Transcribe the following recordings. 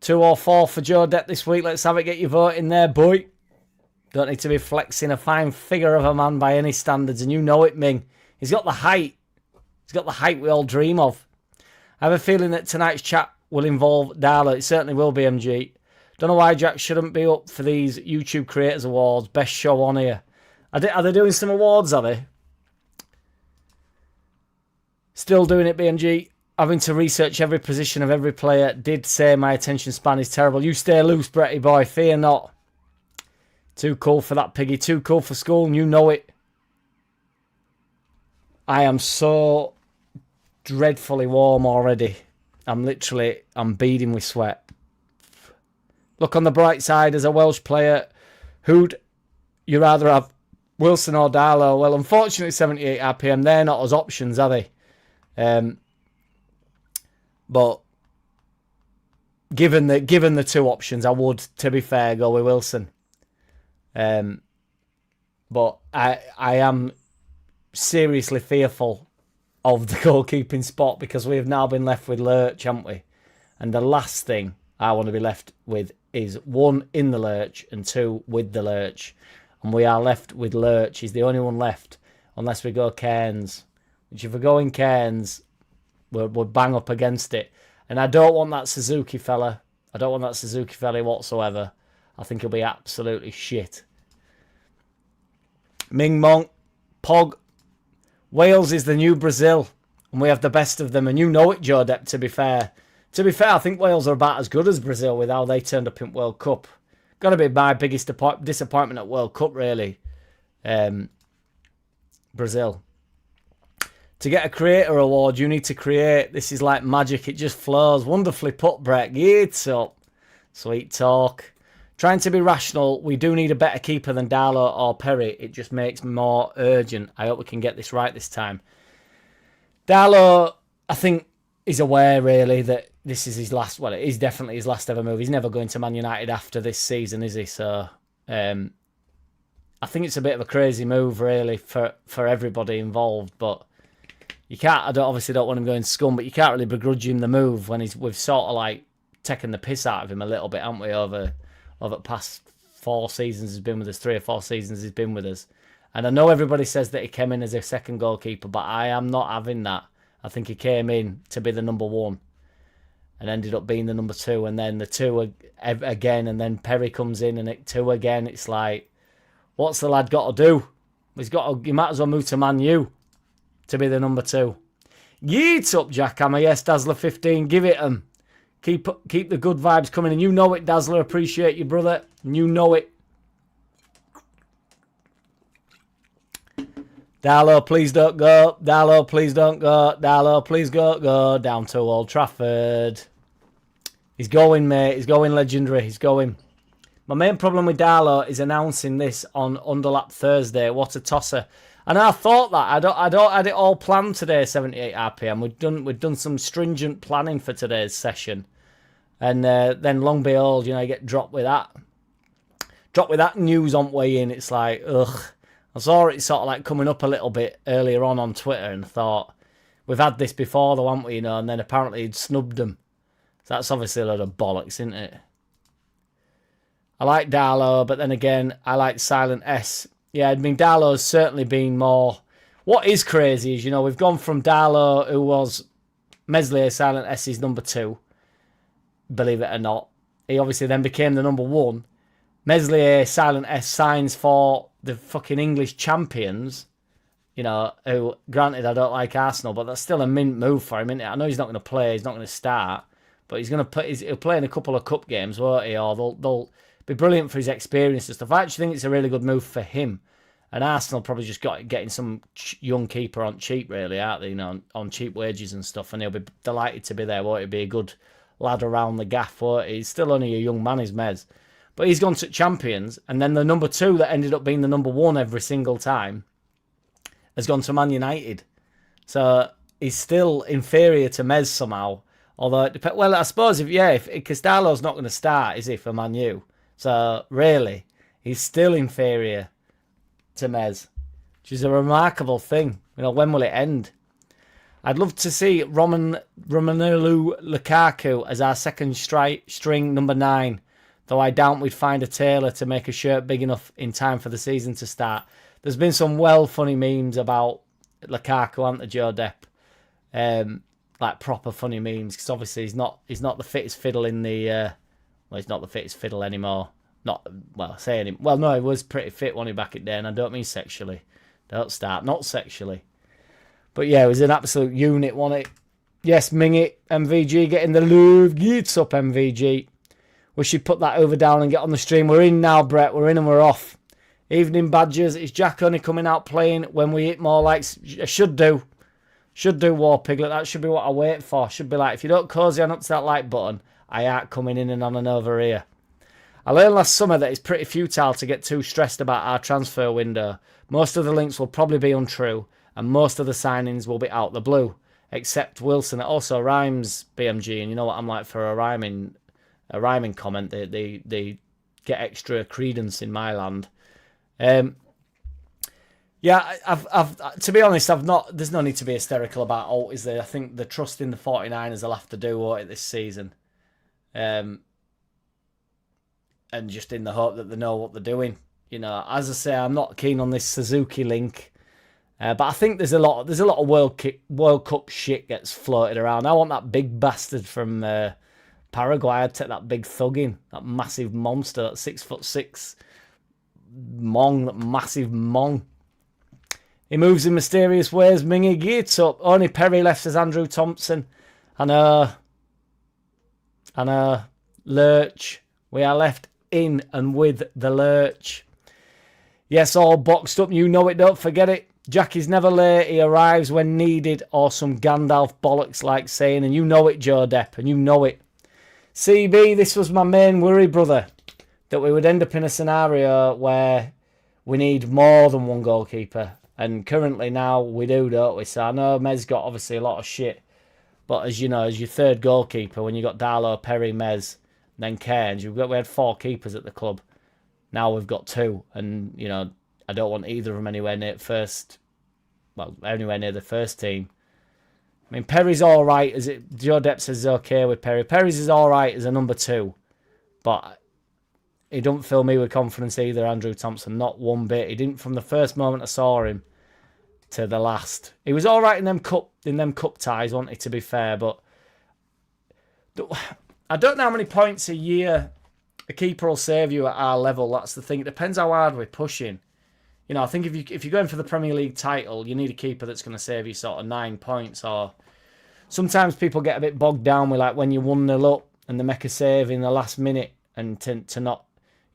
2 or 4 for Joe Depp this week. Let's have it. Get your vote in there, boy. Don't need to be flexing a fine figure of a man by any standards, and you know it, Ming. He's got the height. He's got the height we all dream of. I have a feeling that tonight's chat will involve Darlow. It certainly will be, MG. Don't know why Jack shouldn't be up for these YouTube Creators Awards. Best show on here. Are they doing some awards, are they? Still doing it, BMG. Having to research every position of every player. Did say my attention span is terrible. You stay loose, Bretty boy. Fear not. Too cool for that, Piggy. Too cool for school, and you know it. I am so dreadfully warm already. I'm beading with sweat. Look on the bright side as a Welsh player. Who'd you rather have, Wilson or Darlow? Well, unfortunately, 78 RPM, they're not as options, are they? But given the two options, I would, to be fair, go with Wilson. But I am seriously fearful of the goalkeeping spot because we have now been left with Lurch, haven't we? And the last thing I want to be left with is 1 in the Lurch and 2 with the Lurch. And we are left with Lurch. He's the only one left unless we go Cairns. Which if we go in Cairns, we'll bang up against it. And I don't want that Suzuki fella. I don't want that Suzuki fella whatsoever. I think he'll be absolutely shit. Ming Monk, Pog. Wales is the new Brazil. And we have the best of them. And you know it, Joe Depp, to be fair. To be fair, I think Wales are about as good as Brazil with how they turned up in World Cup. Got to be my biggest disappointment at World Cup, really. Brazil. To get a creator award, you need to create. This is like magic. It just flows. Wonderfully put, Brett. It's up. Sweet talk. Trying to be rational, we do need a better keeper than Darlow or Perry. It just makes me more urgent. I hope we can get this right this time. Darlow, I think, is aware, really, that this is his last... Well, it is definitely his last ever move. He's never going to Man United after this season, is he? So, I think it's a bit of a crazy move, really, for everybody involved. But you can't... obviously don't want him going scum, but you can't really begrudge him the move when we've sort of, like, taken the piss out of him a little bit, haven't we, over the past 4 seasons he's been with us, 3 or 4 seasons he's been with us. And I know everybody says that he came in as a second goalkeeper, but I am not having that. I think he came in to be the number 1 and ended up being the number 2, and then the 2 again, and then Perry comes in and it 2 again. It's like, what's the lad got to do? He might as well move to Man U to be the number 2. Yeet up, Jackhammer. Yes, Dazzler 15. Give it 'em. Keep the good vibes coming, and you know it, Dazzler. Appreciate you, brother. And you know it. Darlow, please don't go. Darlow, please don't go. Darlow, please go down to Old Trafford. He's going, mate. He's going legendary. He's going. My main problem with Darlow is announcing this on Underlap Thursday. What a tosser. And I thought that. I don't had it all planned today, 78 RPM. We'd done some stringent planning for today's session. And then, long behold, you get dropped with that. Dropped with that news on way in. It's like, ugh. I saw it sort of like coming up a little bit earlier on Twitter and thought, we've had this before though, haven't we? And then apparently he'd snubbed them. So that's obviously a load of bollocks, isn't it? I like Darlow, but then again, I like Silent S. Yeah, I mean, Darlow's certainly been more... What is crazy is, we've gone from Darlow, who was Meslier Silent S's number 2, believe it or not. He obviously then became the number 1. Meslier Silent S signs for the fucking English champions, who, granted, I don't like Arsenal, but that's still a mint move for him, isn't it? I know he's not going to play, he's not going to start, but he'll play in a couple of cup games, won't he? Or they'll be brilliant for his experience and stuff. I actually think it's a really good move for him. And Arsenal probably just getting some young keeper on cheap, really, aren't they? On cheap wages and stuff. And he'll be delighted to be there, won't he? Be a good lad around the gaff, won't he? He's still only a young man, he's Mez. But he's gone to champions. And then the number 2 that ended up being the number 1 every single time has gone to Man United. So he's still inferior to Mez somehow. Although, I suppose if Castallo's not going to start, is he, for Man U? So, really, he's still inferior to Mez, which is a remarkable thing. When will it end? I'd love to see Romelu Lukaku as our second string number 9, though I doubt we'd find a tailor to make a shirt big enough in time for the season to start. There's been some funny memes about Lukaku, haven't there, Joe Depp? Like proper funny memes, because obviously he's not the fittest fiddle in the... he's not the fittest fiddle anymore. No, he was pretty fit when he back it there, and I don't mean sexually. Don't start, not sexually. But yeah, it was an absolute unit, wasn't it? Yes, Mingy, MVG, getting the love. Gets up, MVG. We should put that over down and get on the stream. We're in now, Brett. We're in and we're off. Evening Badgers. It's Jack only coming out playing when we hit more likes. Should do. Should do, War Piglet. That should be what I wait for. Should be like, if you don't cozy on up to that like button, I ain't coming in and on and over here. I learned last summer that it's pretty futile to get too stressed about our transfer window. Most of the links will probably be untrue, and most of the signings will be out the blue, except Wilson. It also rhymes, BMG, and you know what I'm like for a rhyming comment. They get extra credence in my land. Yeah, I've to be honest, I've not. There's no need to be hysterical about Alt, is there? I think the trust in the 49ers will have to do what this season, and just in the hope that they know what they're doing. You know, as I say, I'm not keen on this Suzuki link, but I think there's a lot of World Cup shit gets floated around. I want that big bastard from Paraguay. I'd take that big thug in, that massive monster, that 6'6" mong, that massive mong. He moves in mysterious ways. Mingy gets up. Only Perry left as Andrew Thompson. I know. Lurch. We are left in and with the lurch. Yes, all boxed up. You know it, don't forget it. Jack is never late. He arrives when needed, or some Gandalf bollocks like saying, and you know it, Joe Depp, and you know it. CB, this was my main worry, brother, that we would end up in a scenario where we need more than one goalkeeper. And currently now we do, don't we? So I know Mez got obviously a lot of shit. But as you know, as your third goalkeeper, when you got Darlow, Perry, Mez, then Cairns, we had 4 keepers at the club. Now we've got 2. And, you know, I don't want either of them anywhere near the first team. I mean, Perry's all right. Joe Depp says okay with Perry. Perry's is all right as a number 2. But he don't fill me with confidence either, Andrew Thompson. Not one bit. He didn't from the first moment I saw him to the last. He was all right in them cup ties, wasn't he, to be fair. But I don't know how many points a year a keeper will save you at our level. That's the thing. It depends how hard we're pushing. You know, I think if you're going for the Premier League title, you need a keeper that's going to save you sort of 9 points. Or sometimes people get a bit bogged down with like when you're 1-0 up and they make a save in the last minute and to not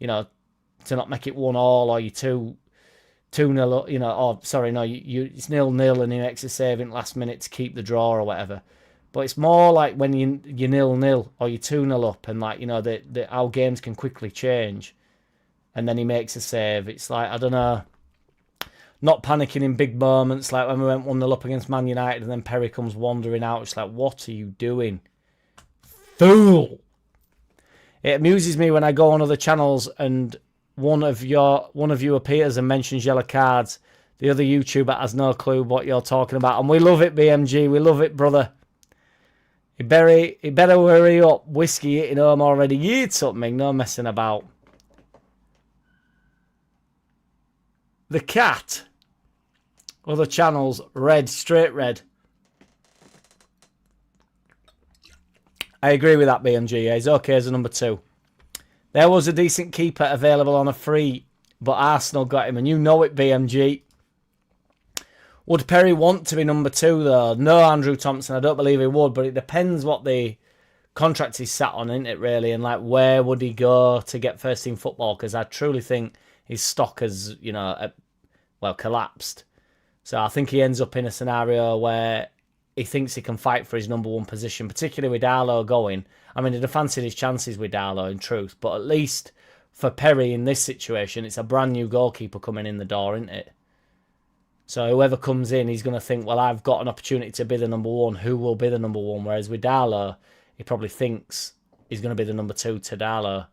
make it 1-1, or you 2-0 up, you know, or sorry, no, it's 0-0 and he makes a save in the last minute to keep the draw or whatever. But it's more like when you're 0-0 or you're 2-0 up and like, you know, our games can quickly change and then he makes a save. It's like, I don't know, not panicking in big moments like when we went 1-0 up against Man United and then Perry comes wandering out. It's like, what are you doing? Fool! It amuses me when I go on other channels and one of you appears and mentions yellow cards. The other YouTuber has no clue what you're talking about. And we love it, BMG. We love it, brother. He better hurry up. Whiskey hitting home already. Yeet something. No messing about. The cat. Other channels. Red. Straight red. I agree with that, BMG. Yeah, he's okay as a number 2. There was a decent keeper available on a free, but Arsenal got him, and you know it, BMG. Would Perry want to be number 2, though? No, Andrew Thompson, I don't believe he would, but it depends what the contract he's sat on, isn't it, really? And, like, where would he go to get first-team football? Because I truly think his stock has, you know, collapsed. So I think he ends up in a scenario where he thinks he can fight for his number 1 position, particularly with Darlow going. I mean, he'd have fancied his chances with Darlow, in truth. But at least for Perry in this situation, it's a brand new goalkeeper coming in the door, isn't it? So whoever comes in, he's going to think, well, I've got an opportunity to be the number 1. Who will be the number 1? Whereas with Darlow, he probably thinks he's going to be the number 2 to Darlow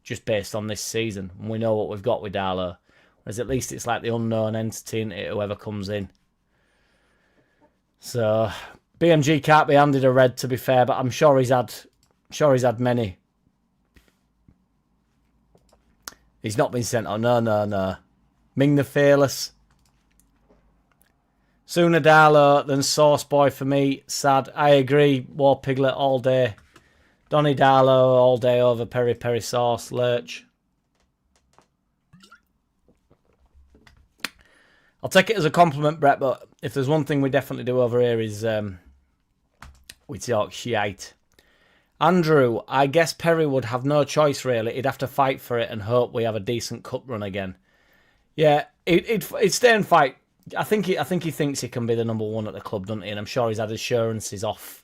just based on this season. And we know what we've got with Darlow. Whereas at least it's like the unknown entity, isn't it, whoever comes in. So BMG can't be handed a red, to be fair, but I'm sure he's had many. He's not been sent on. No. Ming the Fearless. Sooner Darlow than Sauce Boy for me. Sad. I agree. War Piglet all day. Donny Darlow all day over Peri Peri Sauce. Lurch. I'll take it as a compliment, Brett, but if there's one thing we definitely do over here is we talk shite. Andrew, I guess Perry would have no choice, really. He'd have to fight for it and hope we have a decent cup run again. Yeah, he'd stay and fight. I think he thinks he can be the number one at the club, doesn't he? And I'm sure he's had assurances off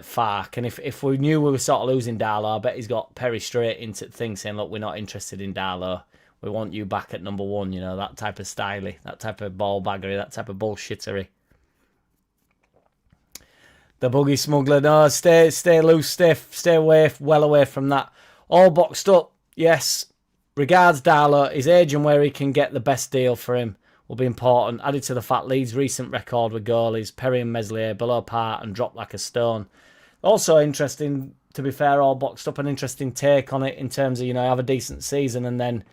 Fark. And if we knew we were sort of losing Darlow, I bet he's got Perry straight into things saying, look, we're not interested in Darlow. We want you back at number one, you know, that type of styly, that type of ball baggery, that type of bullshittery. The Boogie Smuggler, no, stay loose, stay away, well away from that. All boxed up, yes. Regards Darlow, his age and where he can get the best deal for him will be important. Added to the fact Leeds' recent record with goalies, Perry and Meslier below par and dropped like a stone. Also interesting, to be fair, all boxed up, an interesting take on it in terms of, you know, have a decent season and then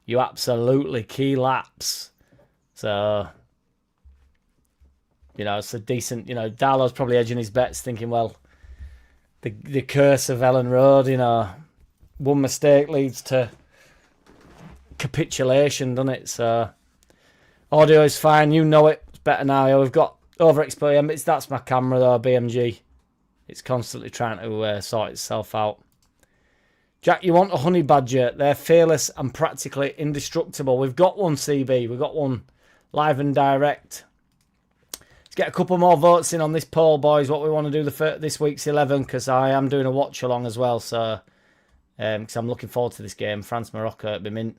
you absolutely key lapse. So, you know, it's a decent, you know, Darlow's probably edging his bets thinking, well, the curse of Ellen Road, you know, one mistake leads to capitulation, doesn't it? So, audio is fine. You know it. It's better now. We've got overexposure. That's my camera, though, BMG. It's constantly trying to sort itself out. Jack, you want a honey badger? They're fearless and practically indestructible. We've got one, CB. We've got one live and direct. Let's get a couple more votes in on this poll, boys. What we want to do this week's 11, because I am doing a watch along as well. So, because I'm looking forward to this game, France Morocco at the mint.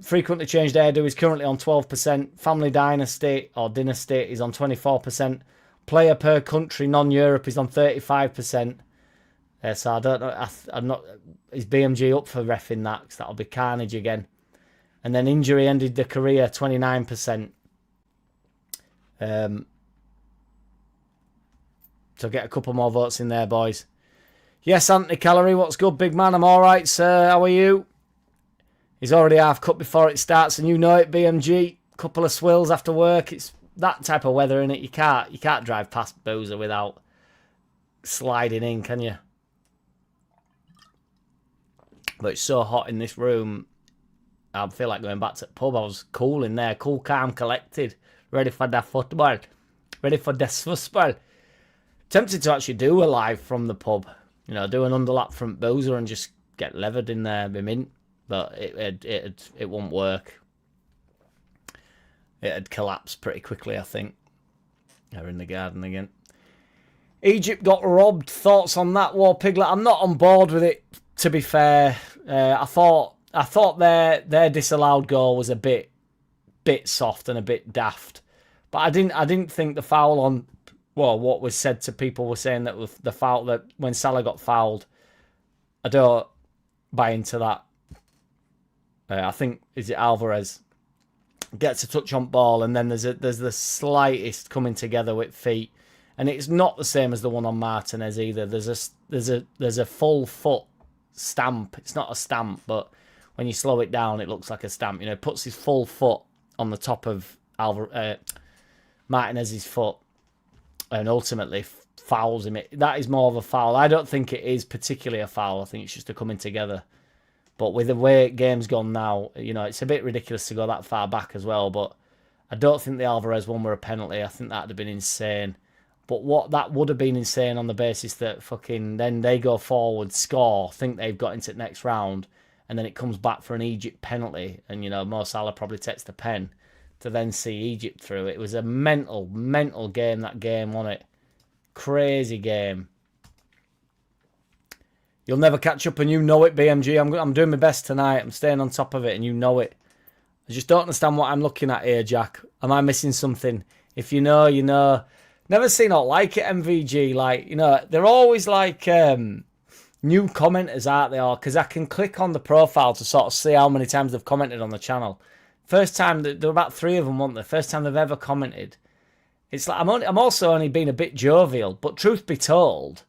Frequently changed hairdo is currently on 12%. Family Dynasty or Dynasty is on 24%. Player per country non-Europe is on 35%. So I don't know. I'm not. Is BMG up for reffing that? Because that'll be carnage again. And then injury ended the career 29%. So get a couple more votes in there, boys. Yes, Anthony Calorie, what's good, big man? I'm all right, sir. How are you? He's already half cut before it starts, and you know it, BMG. Couple of swills after work. It's that type of weather, innit? You can't drive past Boozer without sliding in, can you? But it's so hot in this room, I feel like going back to the pub. I was cool in there, cool, calm, collected, ready for the football, ready for the football. Tempted to actually do a live from the pub, you know, do an underlap front Boozer and just get levered in there, be mint. But it won't work. It'd collapse pretty quickly, I think. They're in the garden again. Egypt got robbed. Thoughts on that, War Piglet? I'm not on board with it, to be fair. I thought their disallowed goal was a bit soft and a bit daft. But I didn't think the foul on, well, what was said to people were saying that with the foul, that when Salah got fouled, I don't buy into that. I think, is it Alvarez gets a touch on ball and then there's the slightest coming together with feet, and it's not the same as the one on Martinez either. There's a full foot stamp. It's not a stamp, but when you slow it down, it looks like a stamp. You know, puts his full foot on the top of Martinez's foot, and ultimately fouls him. That is more of a foul. I don't think it is particularly a foul. I think it's just a coming together. But with the way game's gone now, you know, it's a bit ridiculous to go that far back as well. But I don't think the Alvarez one were a penalty. I think that would have been insane. But what that would have been insane on the basis that fucking then they go forward, score, think they've got into the next round, and then it comes back for an Egypt penalty. And, you know, Mo Salah probably takes the pen to then see Egypt through. It was a mental game, that game, wasn't it? Crazy game. You'll never catch up, and you know it, BMG. I'm doing my best tonight. I'm staying on top of it, and you know it. I just don't understand what I'm looking at here, Jack. Am I missing something? If you know, you know. Never seen or like it, MVG. Like, you know, they're always like new commenters, aren't they? Or because I can click on the profile to sort of see how many times they've commented on the channel. First time, there were about 3 of them, weren't there? First time they've ever commented. It's like I'm also only being a bit jovial, but truth be told,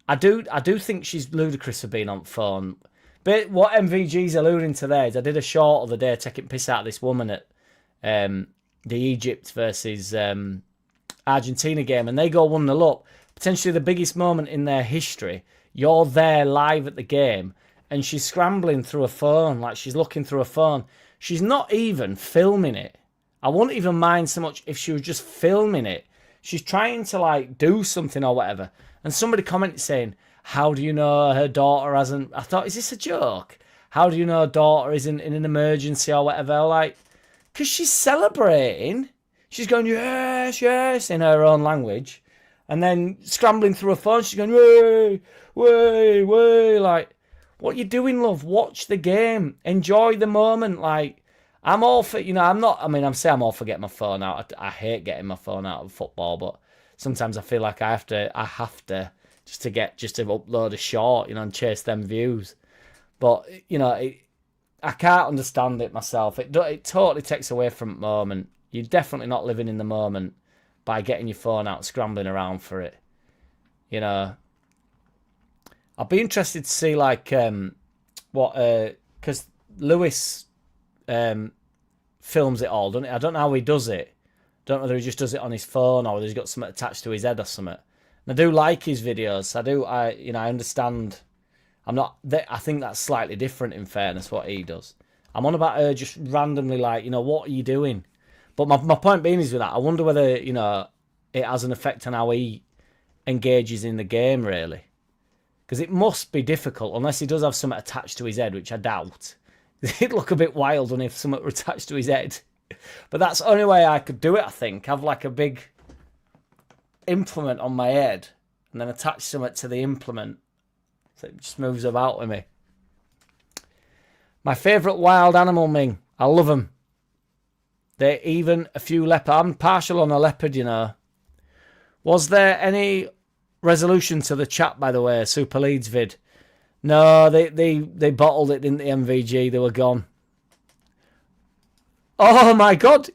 I do think she's ludicrous for being on phone. But what MVG's alluding to there is I did a short of the day taking piss out of this woman at the Egypt versus Argentina game, and they go 1-0 up. Potentially the biggest moment in their history. You're there live at the game, and she's scrambling through a phone, like she's looking through a phone. She's not even filming it. I wouldn't even mind so much if she was just filming it. She's trying to like do something or whatever. And somebody commented saying, how do you know her daughter hasn't... I thought, is this a joke? How do you know her daughter isn't in an emergency or whatever? Like, because she's celebrating. She's going, yes, yes, in her own language. And then scrambling through her phone, she's going, way, way, way. Like, what you doing, love? Watch the game. Enjoy the moment. Like, I'm all for, I'm all for getting my phone out. I hate getting my phone out of football, but sometimes I feel like I have to just to upload a short, and chase them views. But, I can't understand it myself. It totally takes away from the moment. You're definitely not living in the moment by getting your phone out, scrambling around for it. I'll be interested to see, like, because Lewis films it all, doesn't he? I don't know how he does it. Don't know whether he just does it on his phone or whether he's got something attached to his head or something. And I do like his videos. I understand. I think that's slightly different, in fairness, what he does. I'm on about her just randomly, like, what are you doing? But my point being is with that, I wonder whether, it has an effect on how he engages in the game, really. Because it must be difficult, unless he does have something attached to his head, which I doubt. It'd look a bit wild if something were attached to his head. But that's the only way I could do it, I think. Have like a big implement on my head and then attach something to the implement. So it just moves about with me. My favourite wild animal, Ming. I love them. They're even a few leopard. I'm partial on a leopard, Was there any resolution to the chat, by the way? Super Leeds vid. No, they bottled it, didn't they, MVG? They were gone. Oh, my God.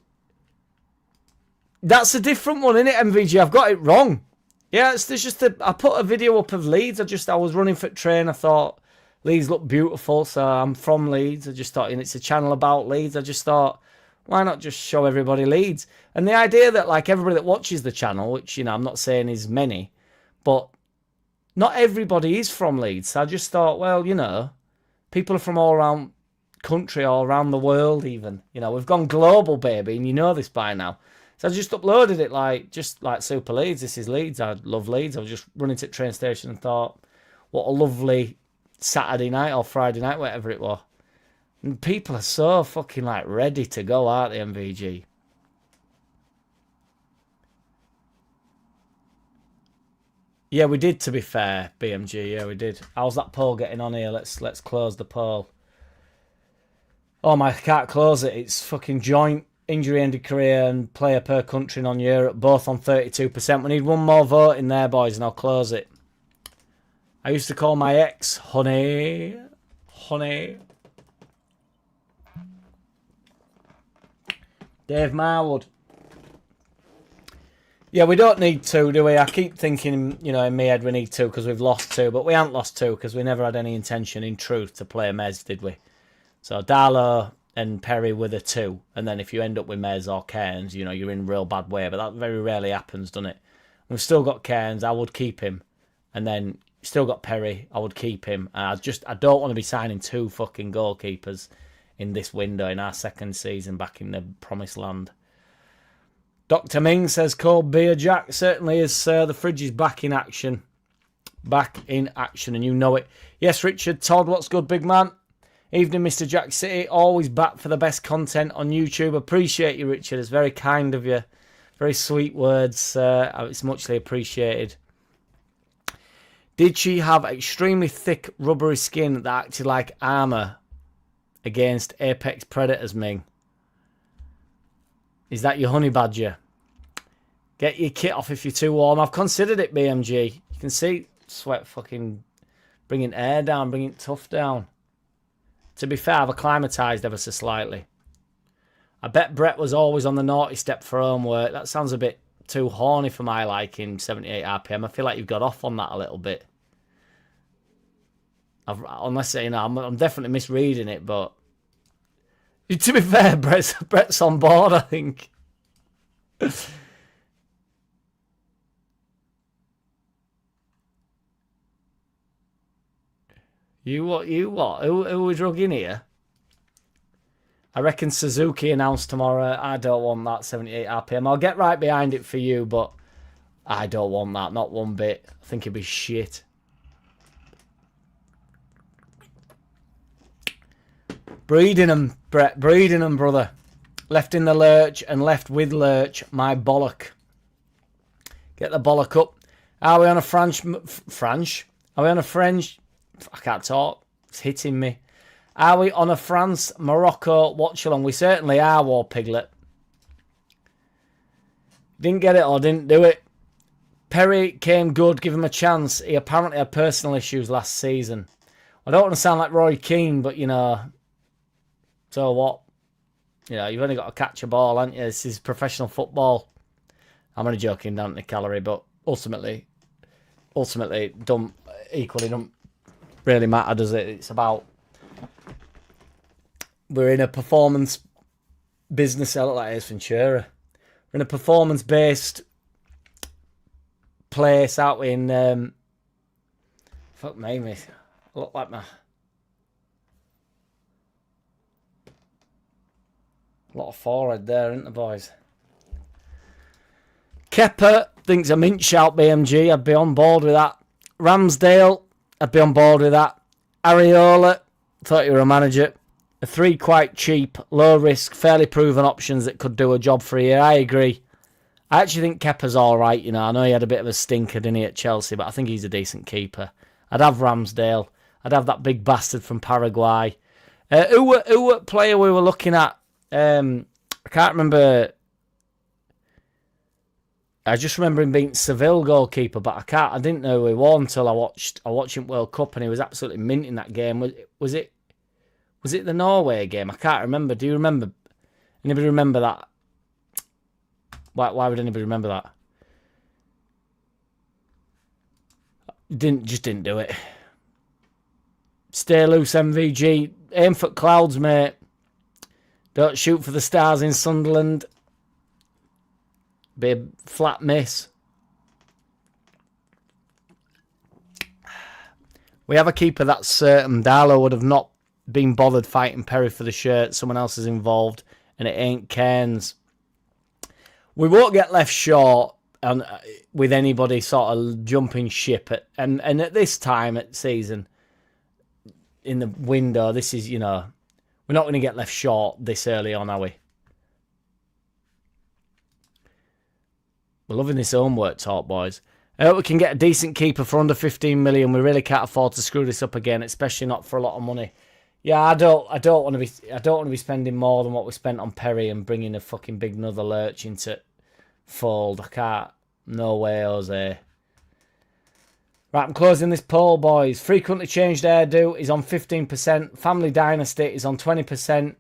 That's a different one, isn't it, MVG? I've got it wrong. Yeah, there's just I put a video up of Leeds. I was running for train. I thought Leeds looked beautiful, so I'm from Leeds. I just thought, it's a channel about Leeds. I just thought, why not just show everybody Leeds? And the idea that, like, everybody that watches the channel, which, I'm not saying is many, but not everybody is from Leeds. So I just thought, well, people are from all around country, all around the world even. We've gone global, baby, and you know this by now. So I just uploaded it just like Super Leeds. This is Leeds. I love Leeds. I was just running to the train station and thought, what a lovely Saturday night or Friday night, whatever it was. And people are so fucking like ready to go, aren't they, MVG? Yeah, we did, to be fair, BMG. Yeah, we did. How's that poll getting on here? Let's close the poll. Oh my, I can't close it. It's fucking joint injury-ended career and player per country non-Europe, both on 32%. We need one more vote in there, boys, and I'll close it. I used to call my ex honey. Honey. Dave Marwood. Yeah, we don't need two, do we? I keep thinking, in my head we need two because we've lost two, but we haven't lost two because we never had any intention, in truth, to play Mez, did we? So Darlow and Perry were the two, and then if you end up with Mez or Cairns, you're in real bad way, but that very rarely happens, doesn't it? We've still got Cairns, I would keep him, and then still got Perry, I would keep him, and I don't want to be signing two fucking goalkeepers in this window, in our second season back in the promised land. Dr. Ming says, cold beer, Jack. Certainly is, sir. The fridge is back in action. Back in action, and you know it. Yes, Richard. Todd, what's good, big man? Evening, Mr. JackCity. Always back for the best content on YouTube. Appreciate you, Richard. It's very kind of you. Very sweet words. It's muchly appreciated. Did she have extremely thick, rubbery skin that acted like armour against apex predators, Ming? Is that your honey badger? Get your kit off if you're too warm. I've considered it, BMG. You can see sweat fucking bringing air down, bringing tough down. To be fair, I've acclimatised ever so slightly. I bet Brett was always on the naughty step for homework. That sounds a bit too horny for my liking, 78 RPM. I feel like you've got off on that a little bit. Unless, you know, I'm definitely misreading it, but to be fair, Brett's on board, I think. You what? Who are we drugging here? I reckon Suzuki announced tomorrow. I don't want that 78 RPM. I'll get right behind it for you, but I don't want that. Not one bit. I think it'd be shit. Breeding them, Brett. Breeding them, brother. Left in the lurch and left with lurch. My bollock. Get the bollock up. Are we on a French? Are we on a French? I can't talk. It's hitting me. Are we on a France-Morocco watch-along? We certainly are, War Piglet. Didn't get it or didn't do it. Perry came good. Give him a chance. He apparently had personal issues last season. I don't want to sound like Roy Keane, but, you know, so what? You know, you've only got to catch a ball, haven't you? This is professional football. I'm only joking, Anthony Calorie, but ultimately, equally don't really matter, does it? It's about, we're in a performance business. I look like Ace Ventura. We're in a performance-based place out in, fuck me, mate. I look like my, a lot of forehead there, isn't there, boys? Kepper thinks a mint shout BMG. I'd be on board with that. Ramsdale, I'd be on board with that. Areola, thought you were a manager. The 3 quite cheap, low risk, fairly proven options that could do a job for a year. I agree. I actually think Kepa's alright, you know. I know he had a bit of a stinker, didn't he, at Chelsea, but I think he's a decent keeper. I'd have Ramsdale. I'd have that big bastard from Paraguay. Who player we were looking at? I can't remember. I just remember him being Seville goalkeeper, but I didn't know who he was until I watched him World Cup, and he was absolutely mint in that game. Was it the Norway game? I can't remember. Do you remember? Anybody remember that? Why would anybody remember that? Didn't do it. Stay loose, MVG. Aim for clouds, mate. Don't shoot for the stars in Sunderland. Be a flat miss. We have a keeper that's certain. Darlow would have not been bothered fighting Perry for the shirt. Someone else is involved, and it ain't Cairns. We won't get left short with anybody sort of jumping ship. And at this time at season, in the window, this is, you know, we're not going to get left short this early on, are we? We're loving this homework talk, boys. I hope we can get a decent keeper for under 15 million. We really can't afford to screw this up again, especially not for a lot of money. Yeah, I don't want to be spending more than what we spent on Perry and bringing a fucking big another lurch into fold. I can't. No way, Jose. Right, I'm closing this poll, boys. Frequently changed hairdo is on 15%. Family dynasty is on 20%.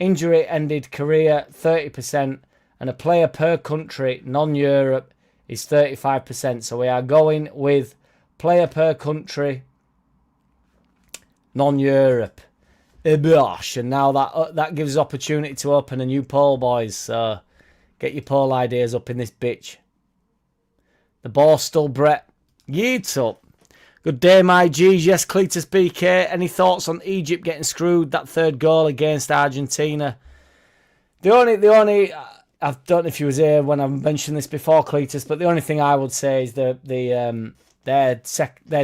Injury ended career 30%. And a player per country, non-Europe, is 35%. So we are going with player per country, non-Europe. And now that gives us opportunity to open a new poll, boys. So get your poll ideas up in this bitch. The Borstal Brett. Yeets up. Good day, my G's. Yes, Cletus BK. Any thoughts on Egypt getting screwed? That third goal against Argentina. The only I don't know if you was here when I mentioned this before, Cletus, but the only thing I would say is their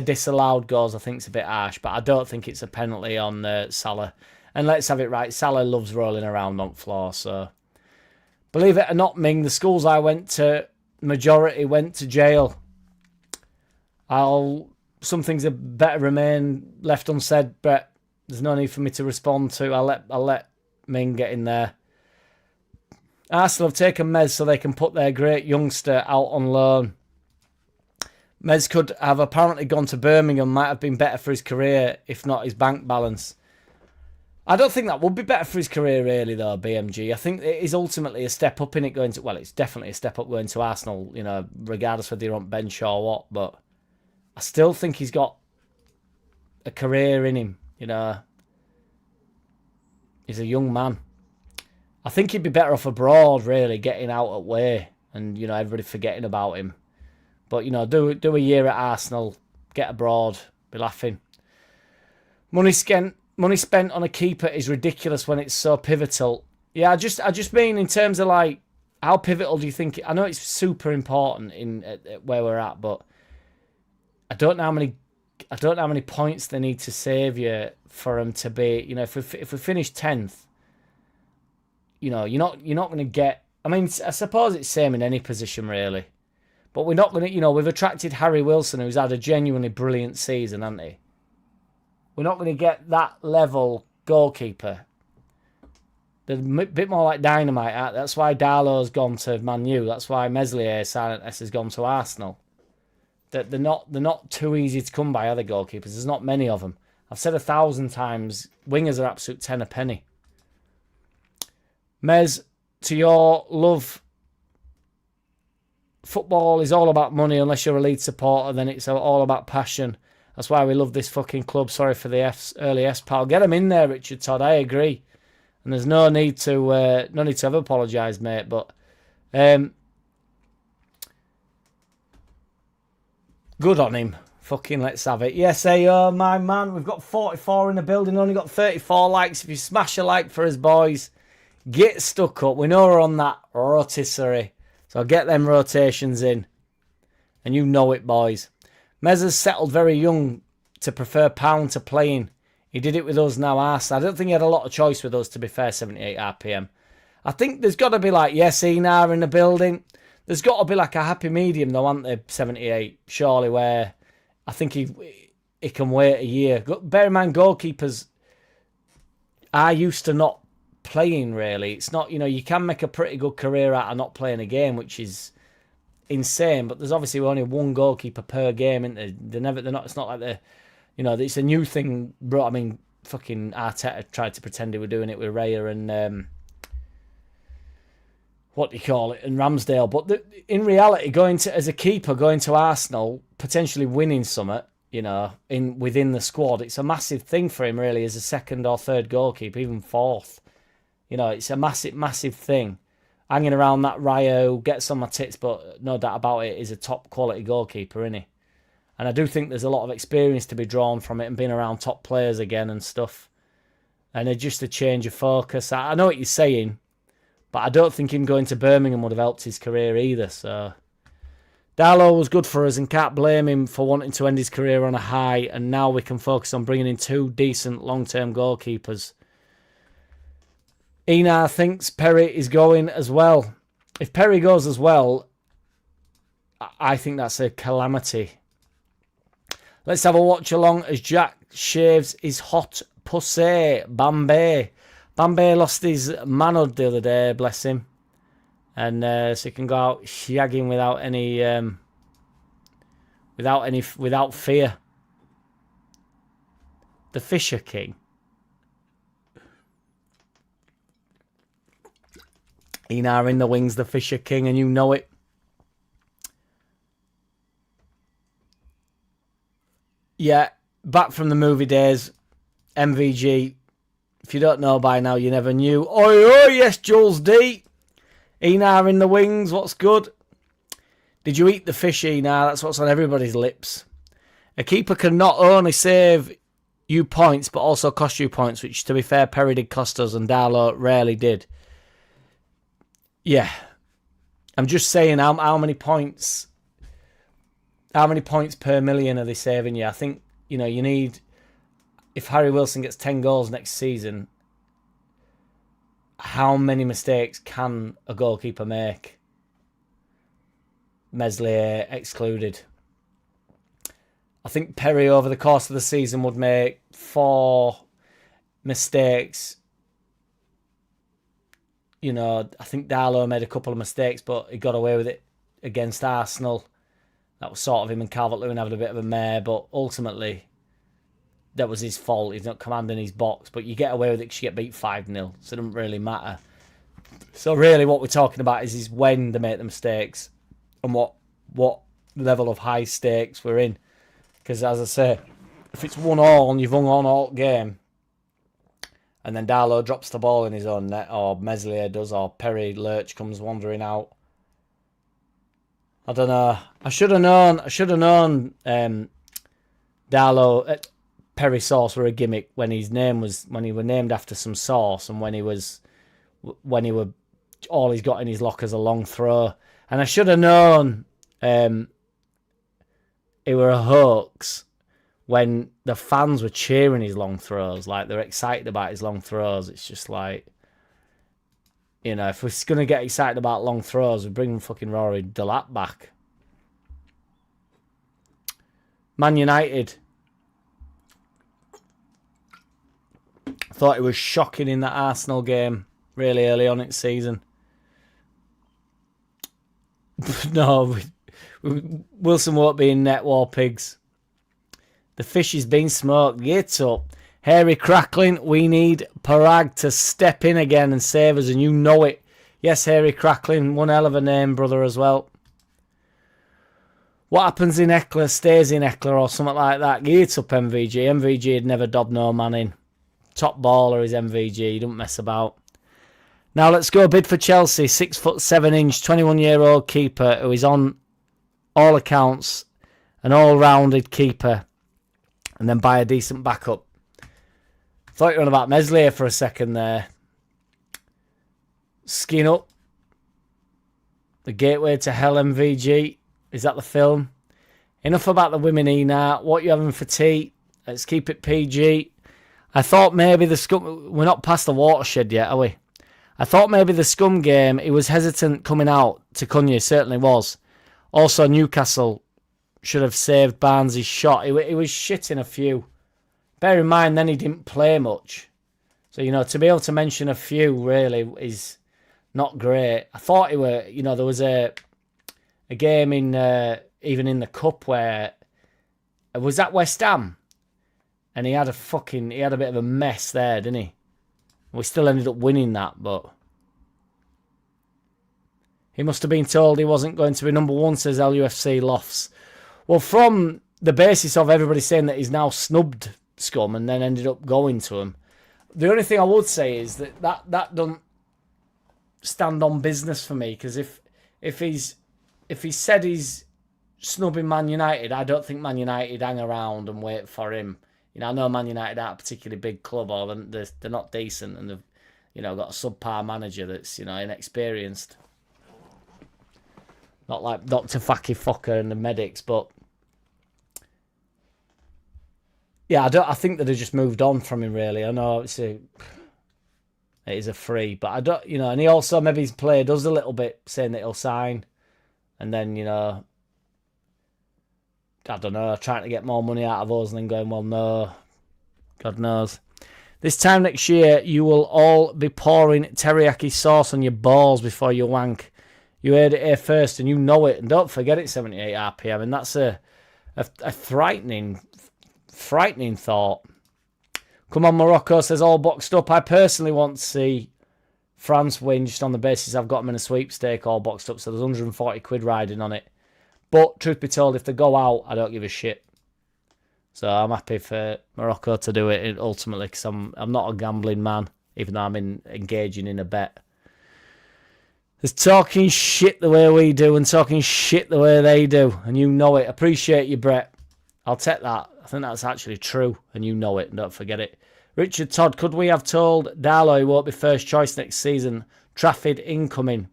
disallowed goals, I think, is a bit harsh, but I don't think it's a penalty on Salah. And let's have it right, Salah loves rolling around on the floor, so believe it or not, Ming, the schools I went to, majority went to jail. Some things had better remain left unsaid, but there's no need for me to respond to. I'll let Ming get in there. Arsenal have taken Mez so they can put their great youngster out on loan. Mez could have apparently gone to Birmingham, might have been better for his career, if not his bank balance. I don't think that would be better for his career, really, though, BMG. I think it is ultimately a step up in it going to... Well, it's definitely a step up going to Arsenal, you know, regardless whether you're on bench or what. But I still think he's got a career in him, you know. He's a young man. I think he'd be better off abroad, really, getting out at way and, you know, everybody forgetting about him. But, you know, do a year at Arsenal, get abroad, be laughing. Money spent on a keeper is ridiculous when it's so pivotal. Yeah, I just mean in terms of, like, how pivotal do you think... I know it's super important in where we're at, but I don't know how many points they need to save you for them to be... You know, if we finish 10th, you know, you're not going to get... I mean, I suppose it's same in any position, really. But we're not going to... You know, we've attracted Harry Wilson, who's had a genuinely brilliant season, hasn't he? We're not going to get that level goalkeeper. They're a bit more like dynamite, aren't they? That's why Darlow's gone to Man U. That's why Meslier, Silent S, has gone to Arsenal. They're not too easy to come by, other goalkeepers. There's not many of them. I've said 1,000 times, wingers are absolute 10 a penny. Mez, to your love, football is all about money unless you're a Leeds supporter, then it's all about passion. That's why we love this fucking club. Sorry for the early S, pal. Get him in there, Richard Todd. I agree. And there's no need to ever apologise, mate. But good on him. Fucking let's have it. Yes, AO, my man. We've got 44 in the building. Only got 34 likes. If you smash a like for us, boys, get stuck up. We know we're on that rotisserie. So get them rotations in. And you know it, boys. Mez has settled very young to prefer pound to playing. He did it with us now, Arsenal. I don't think he had a lot of choice with us, to be fair, 78 RPM. I think there's got to be like, yes, Enar in the building. There's got to be like a happy medium, though, aren't there, 78, surely, where I think he can wait a year. Bear in mind, goalkeepers are used to not playing, really. It's not, you know, you can make a pretty good career out of not playing a game, which is insane, but there's obviously only one goalkeeper per game, isn't there? They're not. It's not like they're, you know, it's a new thing, bro. I mean, fucking Arteta tried to pretend he were doing it with Raya and what do you call it, and Ramsdale. But in reality, as a keeper, going to Arsenal, potentially winning something, you know, within the squad, it's a massive thing for him, really, as a second or third goalkeeper, even fourth. You know, it's a massive thing. Hanging around that Ryo, gets on my tits, but no doubt about it, is a top quality goalkeeper, isn't he? And I do think there's a lot of experience to be drawn from it and being around top players again and stuff. And just a change of focus. I know what you're saying, but I don't think him going to Birmingham would have helped his career either. So Darlow was good for us and can't blame him for wanting to end his career on a high. And now we can focus on bringing in two decent long-term goalkeepers. Enar thinks Perry is going as well. If Perry goes as well, I think that's a calamity. Let's have a watch along as Jack shaves his hot pussy. Bambe lost his manhood the other day, bless him. And so he can go out shagging without fear. The Fisher King. Enar in the wings, the Fisher King, and you know it. Yeah, back from the movie days, MVG. If you don't know by now, you never knew. Oi, oi, yes, Jules D. Enar in the wings, what's good? Did you eat the fish, Enar? That's what's on everybody's lips. A keeper can not only save you points, but also cost you points, which, to be fair, Perry did cost us, and Darlow rarely did. Yeah, I'm just saying how many points per million are they saving you? I think, you know, you need, if Harry Wilson gets 10 goals next season, how many mistakes can a goalkeeper make? Meslier excluded. I think Perry over the course of the season would make 4 mistakes. You know, I think Darlow made a couple of mistakes, but he got away with it against Arsenal. That was sort of him and Calvert-Lewin having a bit of a mare, but ultimately that was his fault. He's not commanding his box, but you get away with it because you get beat 5-0, so it doesn't really matter. So really what we're talking about is when they make the mistakes and what level of high stakes we're in. Because as I say, if it's 1-1 and you've hung on all game, and then Darlow drops the ball in his own net, or Meslier does, or Perry Lurch comes wandering out, I don't know. I should have known Darlow, Perry sauce were a gimmick when he were named after some sauce, and when he were all he's got in his locker is a long throw. And I should have known it were a hoax when the fans were cheering his long throws, like they're excited about his long throws. It's just like, if we're going to get excited about long throws, we bring fucking Rory Delap back. Man United. Thought it was shocking in that Arsenal game really early on in the season. No, Wilson won't be in net, War Pigs. The fish is being smoked. Get up. Hairy Crackling, we need Parag to step in again and save us, and you know it. Yes, Hairy Crackling, one hell of a name, brother, as well. What happens in Eckler stays in Eckler or something like that. Get up, MVG. MVG had never dobbed no man in. Top baller is MVG. Don't mess about. Now let's go bid for Chelsea. 6'7", 21-year-old keeper who is on all accounts an all-rounded keeper, and then buy a decent backup. Thought you were on about Meslier for a second there. Skin up. The Gateway to Hell, MVG. Is that the film? Enough about the women, Ena. What you having for tea? Let's keep it PG. I thought maybe the scum... We're not past the watershed yet, are we? I thought maybe the scum game, he was hesitant coming out to Cunha, certainly was. Also, Newcastle should have saved Barnes' shot. He was shitting a few. Bear in mind, then he didn't play much. So, to be able to mention a few, really, is not great. I thought he were... there was a game in... even in the Cup where... Was that West Ham? And he had a bit of a mess there, didn't he? We still ended up winning that, but... He must have been told he wasn't going to be number one, says LUFC Lofts. Well, from the basis of everybody saying that he's now snubbed Scum and then ended up going to him, the only thing I would say is that don't stand on business for me, because if he said he's snubbing Man United, I don't think Man United hang around and wait for him. I know Man United aren't a particularly big club, or they're not decent, and they've got a subpar manager that's inexperienced. Not like Dr. Faki Fokker and the medics, but yeah, I think that they just moved on from him, really. I know it is a free, but I don't, and he also, maybe his player does a little bit saying that he'll sign, and then, I don't know, trying to get more money out of us and then going, well, no, God knows. This time next year, you will all be pouring teriyaki sauce on your balls before you wank. You heard it here first, and you know it. And don't forget it's 78 RPM, and that's a frightening thought. Come on, Morocco says all boxed up. I personally want to see France win just on the basis I've got them in a sweepstake all boxed up, so there's 140 quid riding on it. But truth be told, if they go out, I don't give a shit. So I'm happy for Morocco to do it ultimately, because I'm not a gambling man, even though I'm engaging in a bet. There's talking shit the way we do and talking shit the way they do, and you know it. Appreciate you, Brett. I'll take that. I think that's actually true, and you know it, and don't forget it. Richard Todd, could we have told Darlow he won't be first choice next season? Trafford incoming.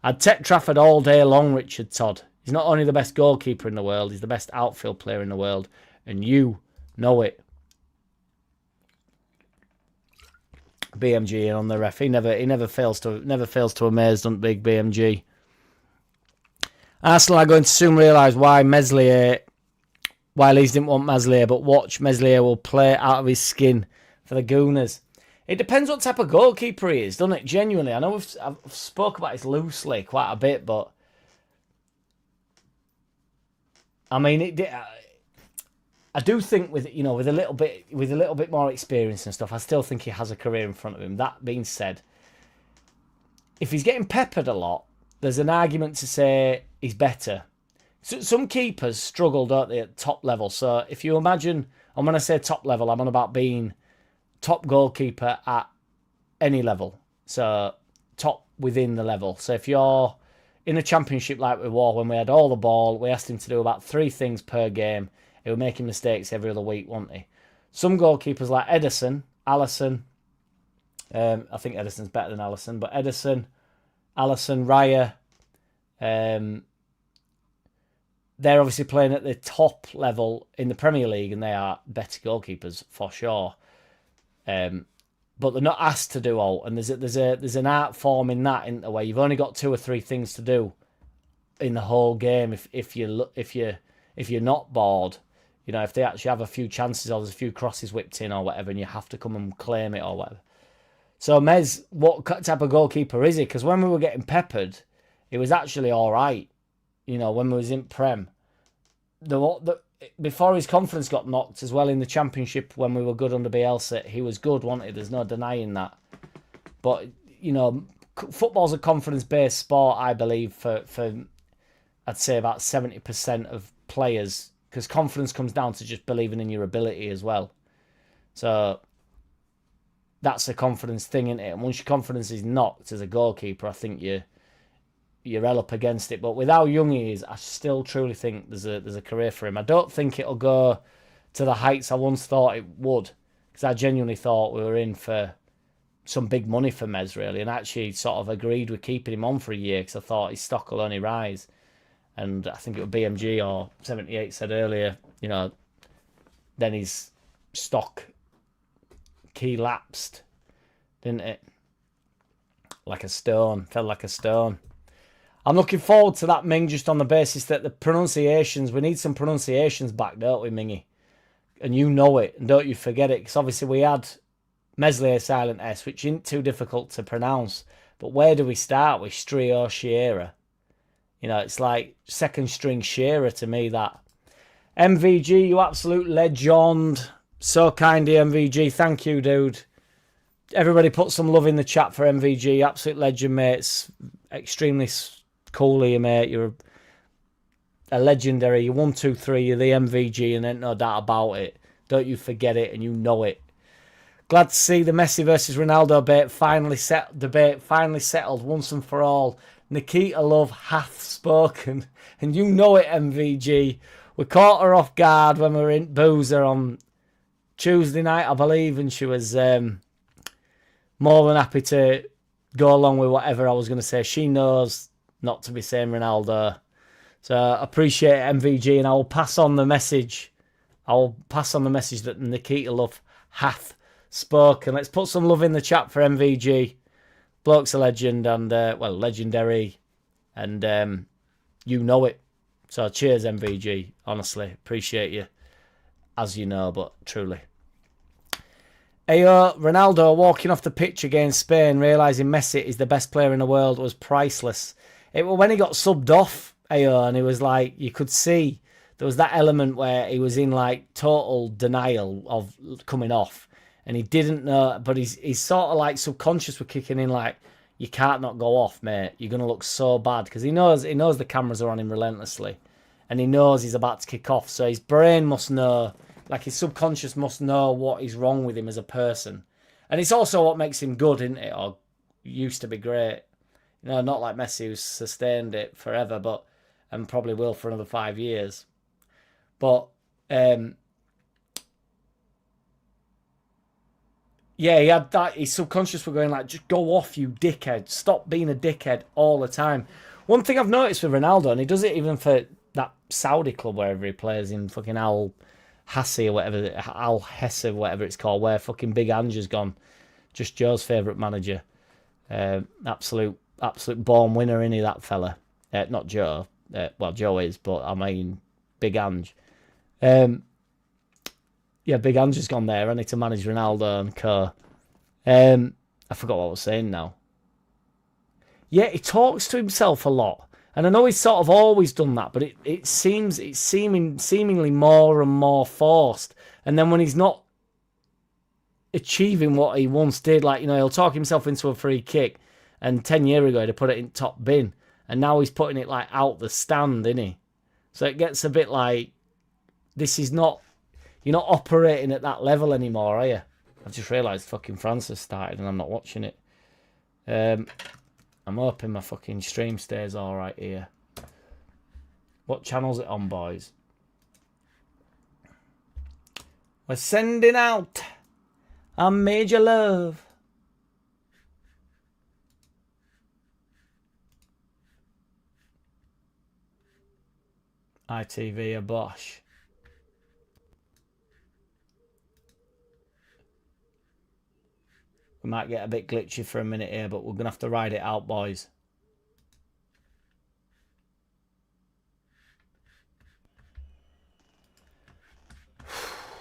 I'd take Trafford all day long, Richard Todd. He's not only the best goalkeeper in the world, he's the best outfield player in the world, and you know it. BMG in on the ref. He never fails to amaze, doesn't big BMG. Arsenal are going to soon realise why Leeds didn't want Meslier, but watch, Meslier will play out of his skin for the Gooners. It depends what type of goalkeeper he is, doesn't it? Genuinely, I know I've spoke about this loosely quite a bit, but I mean, I do think with with a little bit more experience and stuff, I still think he has a career in front of him. That being said, if he's getting peppered a lot, there's an argument to say he's better. So, some keepers struggle, don't they, at top level? So if you imagine, and when I say top level, I'm on about being top goalkeeper at any level. So top within the level. So if you're in a championship like we were when we had all the ball, we asked him to do about 3 things per game. He was making mistakes every other week, wasn't he? Some goalkeepers like Ederson, Alisson, I think Ederson's better than Alisson, but Ederson, Alisson, Raya, they're obviously playing at the top level in the Premier League, and they are better goalkeepers for sure. But they're not asked to do all, and there's an art form in that, isn't there, where you've only got 2 or 3 things to do in the whole game. If you're not bored, if they actually have a few chances or there's a few crosses whipped in or whatever, and you have to come and claim it or whatever. So Mez, what type of goalkeeper is he? Because when we were getting peppered, it was actually all right. When we was in Prem, before his confidence got knocked as well in the Championship, when we were good under Bielsa, he was good, wasn't he? There's no denying that. But football's a confidence-based sport, I believe, for I'd say about 70% of players, because confidence comes down to just believing in your ability as well. So that's a confidence thing, isn't it? And once your confidence is knocked as a goalkeeper, I think you're hell up against it. But with how young he is, I still truly think there's a career for him. I don't think it'll go to the heights I once thought it would, because I genuinely thought we were in for some big money for Mez, really, and actually sort of agreed with keeping him on for a year because I thought his stock will only rise. And I think it was BMG or 78 said earlier, then his stock key lapsed, didn't it? Like a stone, fell like a stone. I'm looking forward to that, Ming, just on the basis that the pronunciations, we need some pronunciations back, don't we, Mingy? And you know it, and don't you forget it, because obviously we had Meslier silent S, which isn't too difficult to pronounce. But where do we start with Strio Shearer? It's like second string Shearer to me, that. MVG, you absolute legend. So kind of MVG. Thank you, dude. Everybody put some love in the chat for MVG. Absolute legend, mate. It's extremely cool of you, mate. You're a legendary. You're 1, 2, 3. You're the MVG, and ain't no doubt about it. Don't you forget it, and you know it. Glad to see the Messi versus Ronaldo debate finally settled once and for all. Nikita Love hath spoken, and you know it, MVG. We caught her off guard when we were in Boozer on Tuesday night, I believe, and she was more than happy to go along with whatever I was going to say. She knows not to be saying Ronaldo. So I appreciate it, MVG, and I will pass on the message. That Nikita Love hath spoken. Let's put some love in the chat for MVG. Bloke's a legend and, legendary. And you know it. So cheers, MVG. Honestly, appreciate you. As you know, but truly. Ayo, Ronaldo walking off the pitch against Spain, realising Messi is the best player in the world, was priceless. It was when he got subbed off, Ayo, and it was like, you could see there was that element where he was in like total denial of coming off. And he didn't know, but he's sort of like subconscious were kicking in like, you can't not go off, mate. You're going to look so bad. Because he knows the cameras are on him relentlessly. And he knows he's about to kick off. So his brain must know, like his subconscious must know what is wrong with him as a person. And it's also what makes him good, isn't it? Or used to be great. Not like Messi who's sustained it forever, and probably will for another 5 years. But, yeah, he had that. His subconscious were going like, just go off, you dickhead. Stop being a dickhead all the time. One thing I've noticed with Ronaldo, and he does it even for that Saudi club wherever he plays in fucking Al Hassi or whatever, Al Hesse, whatever it's called, where fucking Big Ange has gone. Just Joe's favourite manager. Absolute born winner, isn't he, that fella? Not Joe. Joe is, but I mean Big Ange. Yeah, Big Ange has gone there. I need to manage Ronaldo and co. I forgot what I was saying now. Yeah, he talks to himself a lot. And I know he's sort of always done that, but it's seemingly more and more forced. And then when he's not achieving what he once did, like, you know, he'll talk himself into a free kick, and 10 years ago he'd put it in top bin, and now he's putting it like out the stand, isn't he? So it gets a bit like, this is not, you're not operating at that level anymore, are you? I've just realised fucking France has started and I'm not watching it. I'm hoping my fucking stream stays alright here. What channel's it on, boys? We're sending out our major love. ITV a Bosch. We might get a bit glitchy for a minute here, but we're going to have to ride it out, boys.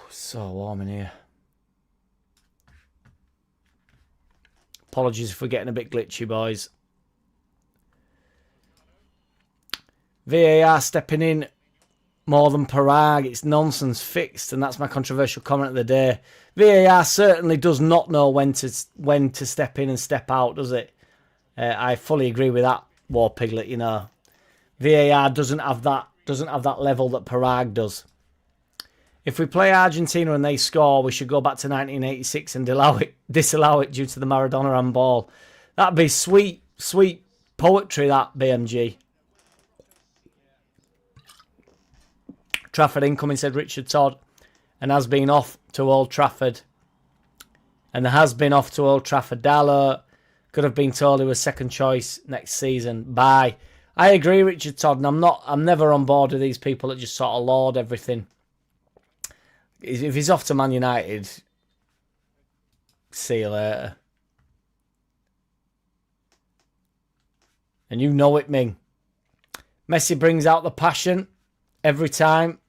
So warm in here. Apologies if we're getting a bit glitchy, boys. VAR stepping in more than Parag. It's nonsense, fixed, and that's my controversial comment of the day. VAR certainly does not know when to step in and step out, does it? I fully agree with that, War Piglet. You know, VAR doesn't have that level that Parag does. If we play Argentina and they score, we should go back to 1986 and disallow it due to the Maradona handball. That'd be sweet, sweet poetry, that, BMG. Trafford incoming, said Richard Todd, and has been off to Old Trafford. And there has been off to Old Trafford. Darlow could have been told he was second choice next season. Bye. I agree, Richard Todd, and I'm never on board with these people that just sort of laud everything. If he's off to Man United, see you later. And you know it, Ming. Messi brings out the passion every time.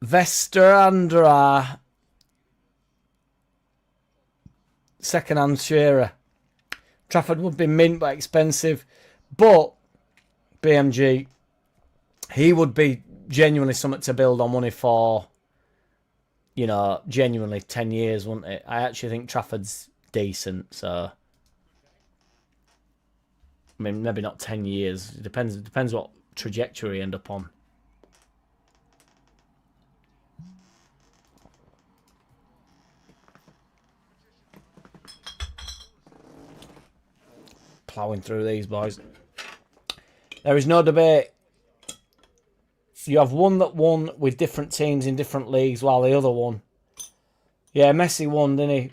Vesterandra. Second-hand Shearer. Trafford would be mint but expensive. But, BMG, he would be genuinely something to build on money for, you know, genuinely 10 years, wouldn't it? I actually think Trafford's decent, so... I mean, maybe not 10 years. It depends what trajectory you end up on. Ploughing through these, boys. There is no debate. You have one that won with different teams in different leagues, while the other one... Yeah, Messi won, didn't he?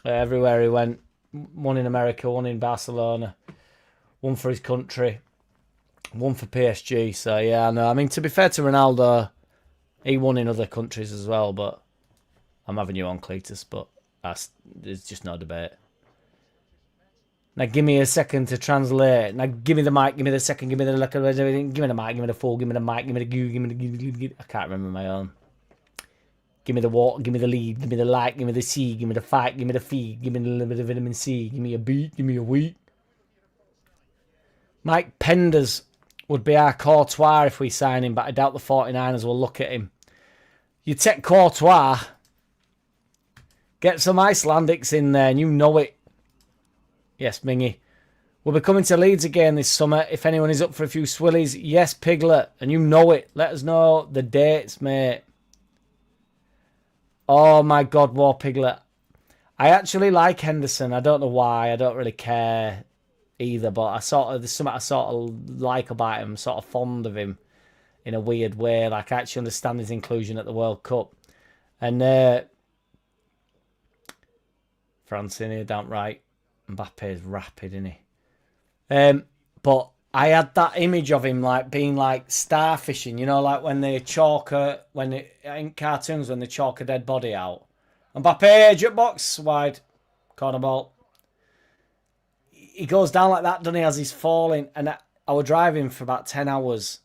Everywhere he went. One in America, one in Barcelona. One for his country. One for PSG. So, yeah, I know. I mean, to be fair to Ronaldo, he won in other countries as well, but I'm having you on, Cletus, but there's just no debate. Now, give me a second to translate. Now, give me the mic, give me the second, give me the look, give me the mic, give me the full, give me the mic, give me the goo, give me the... I can't remember my own. Give me the water, give me the lead, give me the light, give me the C, give me the fight, give me the feed, give me the little bit of vitamin C, give me a beat, give me a wheat. Mike Penders would be our Courtois if we sign him, but I doubt the 49ers will look at him. You take Courtois, get some Icelandics in there, and you know it. Yes, Mingy. We'll be coming to Leeds again this summer. If anyone is up for a few swillies, yes, Piglet, and you know it. Let us know the dates, mate. Oh, my God, War Piglet. I actually like Henderson. I don't know why. I don't really care either, but there's something I sort of like about him. I'm sort of fond of him in a weird way. Like, I actually understand his inclusion at the World Cup. And France in here, damn right. Mbappe's rapid, isn't he? But I had that image of him like being like starfishing, you know, like when they chalk in cartoons when they chalk a dead body out. Mbappe, jukebox, wide, corner ball. He goes down like that, doesn't he, as he's falling? And I was driving for about 10 hours,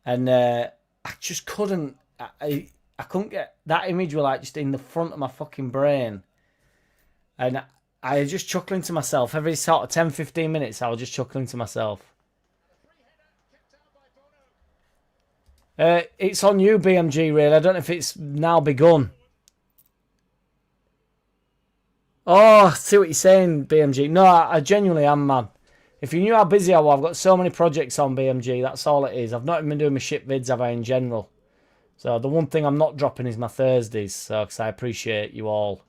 and I just couldn't. I couldn't get that image. Was like just in the front of my fucking brain, and I was just chuckling to myself. Every sort of 10, 15 minutes, I was just chuckling to myself. It's on you, BMG, really. I don't know if it's now begun. Oh, I see what you're saying, BMG. No, I genuinely am, man. If you knew how busy I was, I've got so many projects on, BMG. That's all it is. I've not even been doing my shit vids, have I, in general? So the one thing I'm not dropping is my Thursdays. So, because I appreciate you all.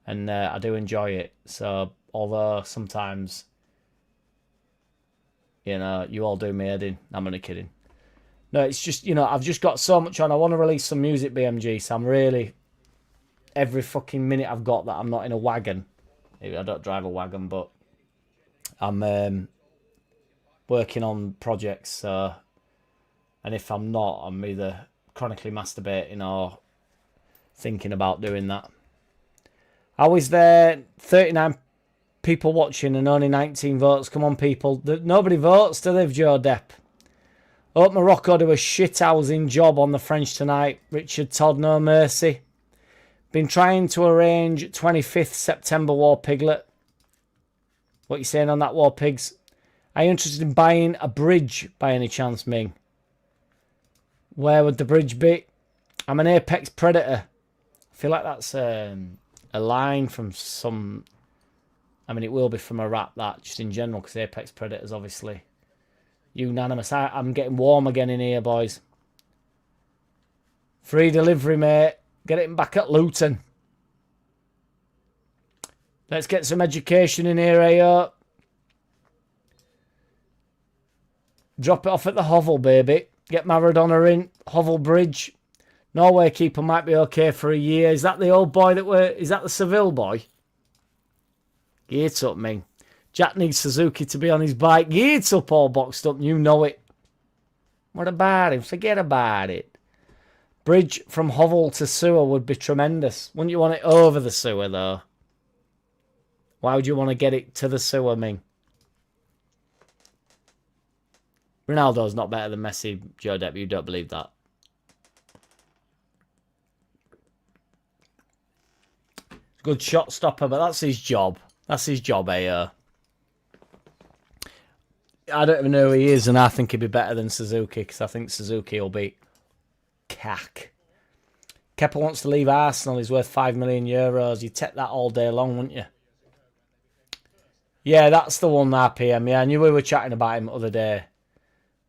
And I do enjoy it. So, although sometimes, you know, you all do me head in. I'm only kidding. No, it's just, you know, I've just got so much on. I want to release some music, BMG. So I'm really, every fucking minute I've got that I'm not in a wagon. I don't drive a wagon, but I'm working on projects. So, and if I'm not, I'm either chronically masturbating or thinking about doing that. I was there, 39 people watching and only 19 votes. Come on, people. Nobody votes, do they, Joe Depp? Hope Morocco do a shithousing job on the French tonight. Richard Todd, no mercy. Been trying to arrange 25th September War Piglet. What you saying on that, War Pigs? Are you interested in buying a bridge by any chance, Ming? Where would the bridge be? I'm an apex predator. I feel like that's a line from some... I mean, it will be from a rap, that, just in general, because apex predators, obviously... Unanimous. I'm getting warm again in here, boys. Free delivery, mate. Get it back at Luton. Let's get some education in here, AO. Drop it off at the Hovel, baby. Get Maradona in. Hovel Bridge. Norway keeper might be okay for a year. Is that the old boy that were... Is that the Seville boy? Get up, Ming. Jack needs Suzuki to be on his bike. It's up all boxed up. You know it. What about him? Forget about it. Bridge from Hovel to sewer would be tremendous. Wouldn't you want it over the sewer, though? Why would you want to get it to the sewer, Ming? Ronaldo's not better than Messi, Joe Depp. You don't believe that. Good shot stopper, but that's his job. That's his job, AO. I don't even know who he is, and I think he'd be better than Suzuki, because I think Suzuki will be cack. Kepa wants to leave Arsenal. He's worth €5 million. You'd take that all day long, wouldn't you? Yeah, that's the one, RPM. Yeah, I knew we were chatting about him the other day.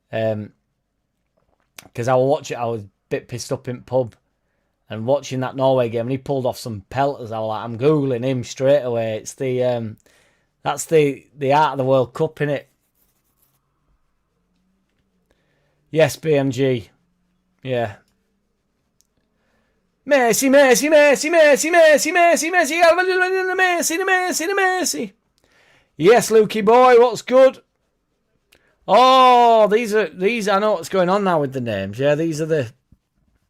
Because I was watching, I was a bit pissed up in pub, and watching that Norway game, and he pulled off some pelters. I was like, I'm Googling him straight away. It's the, that's the art of the World Cup, innit? Yes, BMG. Yeah. Messi, Messi, Messi, Messi, Messi, Messi, Messi, Messi, Messi, Messi. Yes, Lukey boy, what's good? Oh, these, I know what's going on now with the names. Yeah, these are the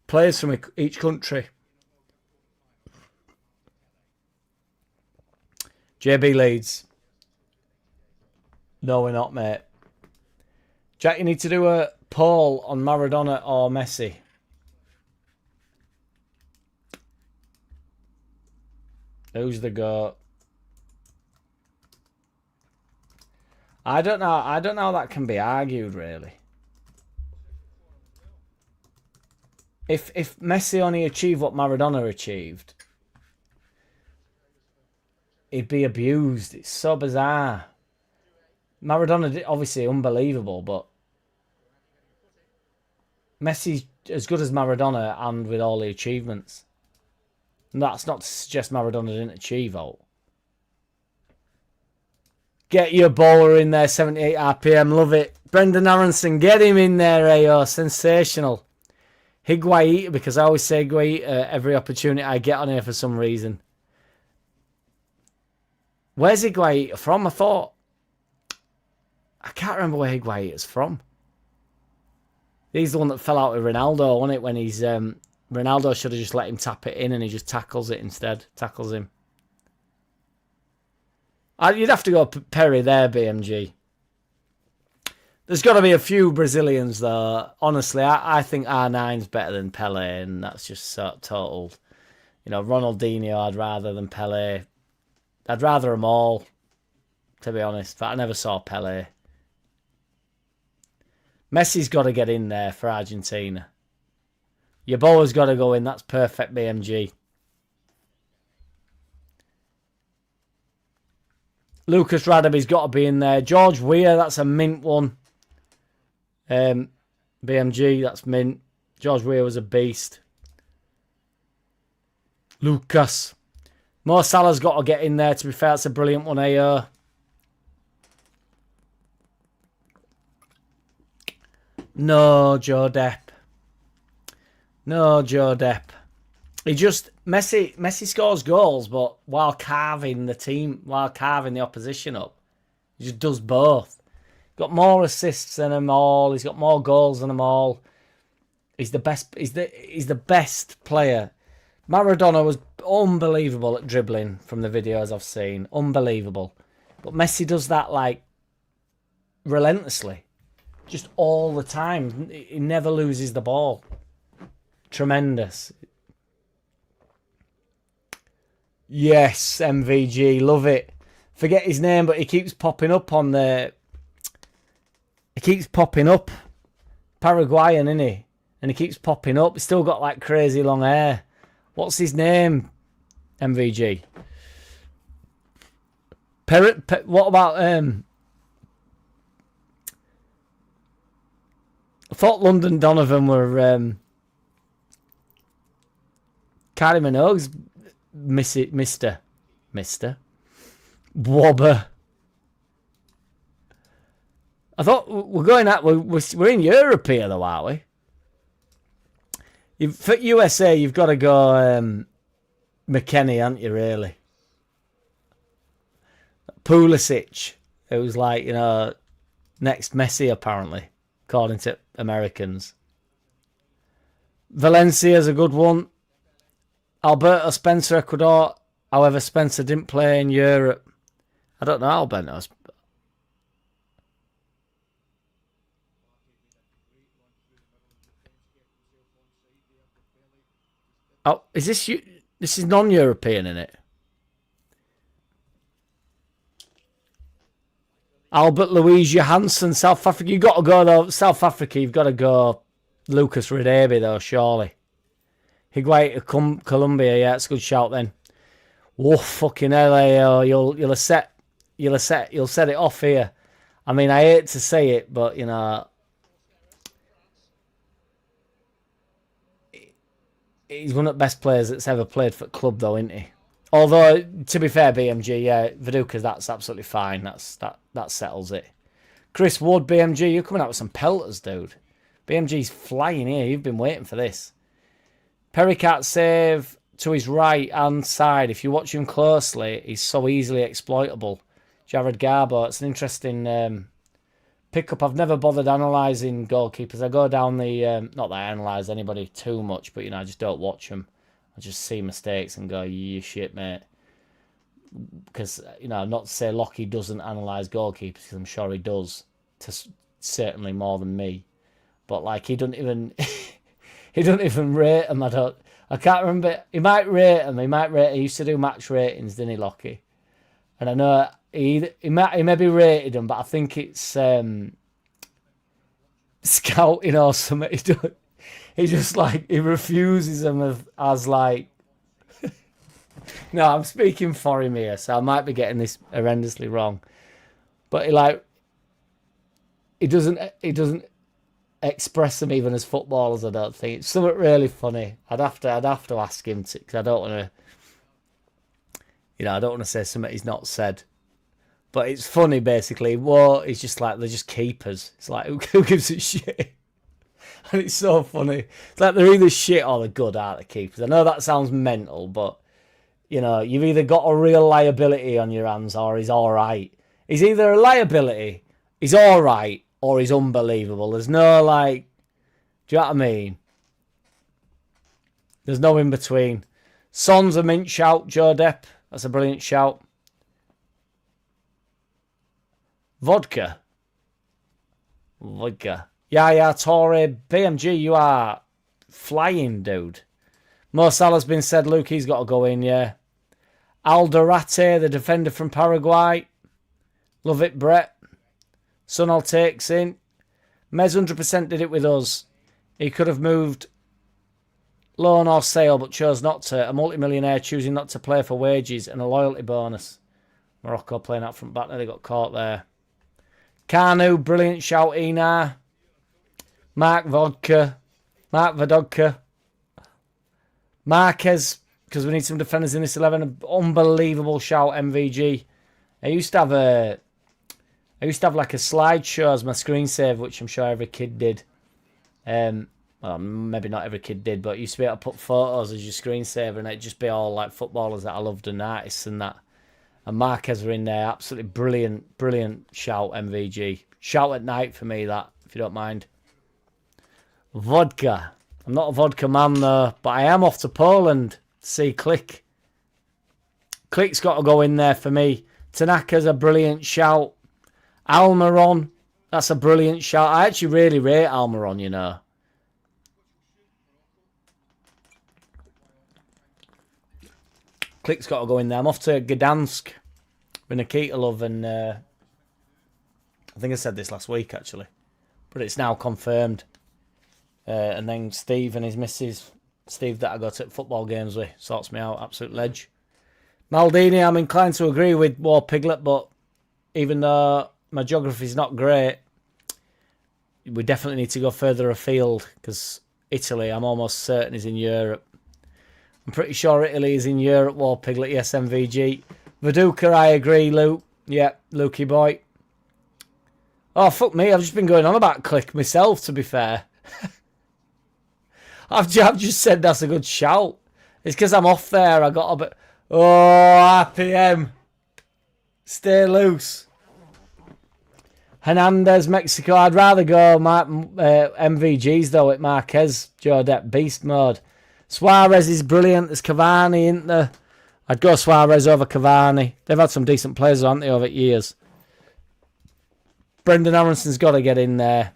players from each country. JB Leeds. No, we're not, mate. Jack, you need to do a poll on Maradona or Messi. Who's the GOAT? I don't know. I don't know how that can be argued, really. If Messi only achieved what Maradona achieved, he'd be abused. It's so bizarre. Maradona did, obviously unbelievable, but Messi's as good as Maradona and with all the achievements. And that's not to suggest Maradona didn't achieve all. Get your bowler in there, 78 RPM, love it. Brendan Aronson, get him in there, AO, sensational. Higuaita, because I always say Higuaita every opportunity I get on here for some reason. Where's Higuaita from? I can't remember where Higuaita's from. He's the one that fell out with Ronaldo, wasn't it? When he's Ronaldo should have just let him tap it in, and he just tackles it instead. Tackles him. You'd have to go Perry there, BMG. There's got to be a few Brazilians, though. Honestly, I think R9's better than Pelé, and that's just so total. You know, Ronaldinho I'd rather than Pelé. I'd rather them all, to be honest. But I never saw Pele. Messi's got to get in there for Argentina. Yeboah's got to go in. That's perfect BMG. Lucas Radaby's got to be in there. George Weah, that's a mint one. BMG, that's mint. George Weah was a beast. Lucas. Mo Salah's got to get in there, to be fair. That's a brilliant one, AO. No, Joe Depp. No, Joe Depp. He just... Messi scores goals, but while carving the team, while carving the opposition up. He just does both. Got more assists than them all. He's got more goals than them all. He's the best. He's the best player. Maradona was unbelievable at dribbling from the videos I've seen. Unbelievable. But Messi does that like relentlessly. Just all the time. He never loses the ball. Tremendous. Yes, MVG. Love it. Forget his name, but he keeps popping up on the... He keeps popping up. Paraguayan, isn't he? And he keeps popping up. He's still got like crazy long hair. What's his name? MVG. What about... I thought London Donovan were... Kylie Minogue's Mr. Wobber. I thought we're going at... We're in Europe here though, aren't we? For USA, you've got to go McKennie, aren't you, really? Pulisic, it was like, you know, next Messi, apparently, according to Americans. Valencia's a good one. Alberto Spencer, Ecuador. However, Spencer didn't play in Europe. I don't know Alberto. Oh, is this you? This is non-European, isn't it? Albert Louise Johansson, South Africa. You've got to go, though. South Africa, you've got to go Lucas Radebe, though, surely. Higuaín to Colombia, yeah, it's a good shout then. Whoa, fucking hell, you'll set it off here. I mean, I hate to say it, but, you know... He's one of the best players that's ever played for the club, though, isn't he? Although, to be fair, BMG, yeah, Viduka, that's absolutely fine. That settles it. Chris Wood, BMG, you're coming out with some pelters, dude. BMG's flying here. You've been waiting for this. Pericat save to his right-hand side. If you watch him closely, he's so easily exploitable. Jared Garbo, it's an interesting pickup. I've never bothered analysing goalkeepers. I go down the... not that I analyse anybody too much, but, you know, I just don't watch them. I just see mistakes and go, you shit, mate. Because, you know, not to say Lockie doesn't analyse goalkeepers, because I'm sure he does, certainly more than me. But, like, he doesn't even... he doesn't even rate them. I can't remember. He might rate them. He used to do match ratings, didn't he, Lockie? And I know he maybe rated them, but I think it's scouting or something. He just like he refuses them as like. No, I'm speaking for him here, so I might be getting this horrendously wrong. But he doesn't express them even as footballers. I don't think it's something really funny. I'd have to ask him because I don't want to. You know, I don't want to say something he's not said. But it's funny, basically. Well, it's just like, they're just keepers. It's like, who gives a shit? And it's so funny. It's like, they're either shit or they're good, aren't they, keepers? I know that sounds mental, but, you know, you've either got a real liability on your hands or he's all right. He's either a liability, he's all right, or he's unbelievable. There's no, like, do you know what I mean? There's no in between. Son's a mint shout, Joe Depp. That's a brilliant shout. Vodka. Yeah, Torre. BMG, you are flying, dude. Mo Salah's been said, Luke, he's got to go in, yeah. Alderate, the defender from Paraguay. Love it, Brett. Sunol takes in. Mez 100% did it with us. He could have moved loan or sale, but chose not to. A multimillionaire choosing not to play for wages and a loyalty bonus. Morocco playing out front back. They got caught there. Kanu, brilliant shout, Einar. Mark Vodka. Marquez, because we need some defenders in this 11. Unbelievable shout, MVG. I used to have like a slideshow as my screensaver, which I'm sure every kid did. Well, maybe not every kid did, but you used to be able to put photos as your screensaver, and it'd just be all like footballers that I loved and artists and that. And Marquez were in there. Absolutely brilliant shout, MVG. Shout at night for me, that, if you don't mind. Vodka. I'm not a vodka man, though, but I am off to Poland to see Click. Click's got to go in there for me. Tanaka's a brilliant shout. Almiron, that's a brilliant shout. I actually really rate Almiron, you know. Click's got to go in there. I'm off to Gdansk with Nikita Love, and I think I said this last week, actually. But it's now confirmed. And then Steve and his missus, Steve that I go to football games with, sorts me out, absolute ledge. Maldini, I'm inclined to agree with War Piglet, but even though my geography is not great, we definitely need to go further afield, because Italy, I'm almost certain, is in Europe. I'm pretty sure Italy is in Europe, War Piglet, yes, MVG. Viduka, I agree, Luke. Yeah, Lukey boy. Oh, fuck me, I've just been going on about Click myself, to be fair. I've just said that's a good shout. It's because I'm off there. I got a bit... Oh, RPM. Stay loose. Hernandez, Mexico. I'd rather go MVGs, though, at Marquez. Joe Depp, beast mode. Suarez is brilliant. There's Cavani, isn't there? I'd go Suarez over Cavani. They've had some decent players, haven't they, over years. Brendan Aronson's got to get in there.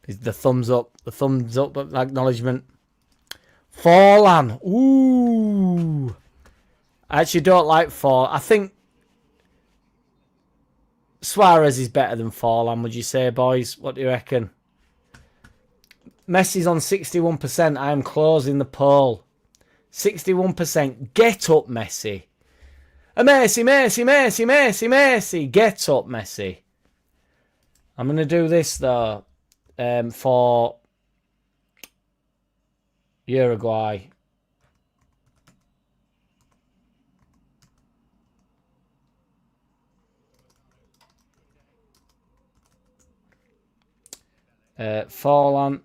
The thumbs up acknowledgement. Forlan. Ooh. I actually don't like Forlan. I think Suarez is better than Forlan, would you say, boys? What do you reckon? Messi's on 61%. I am closing the poll. 61%. Get up, Messi. Messi. Get up, Messi. I'm going to do this, though. For Uruguay. Forlan.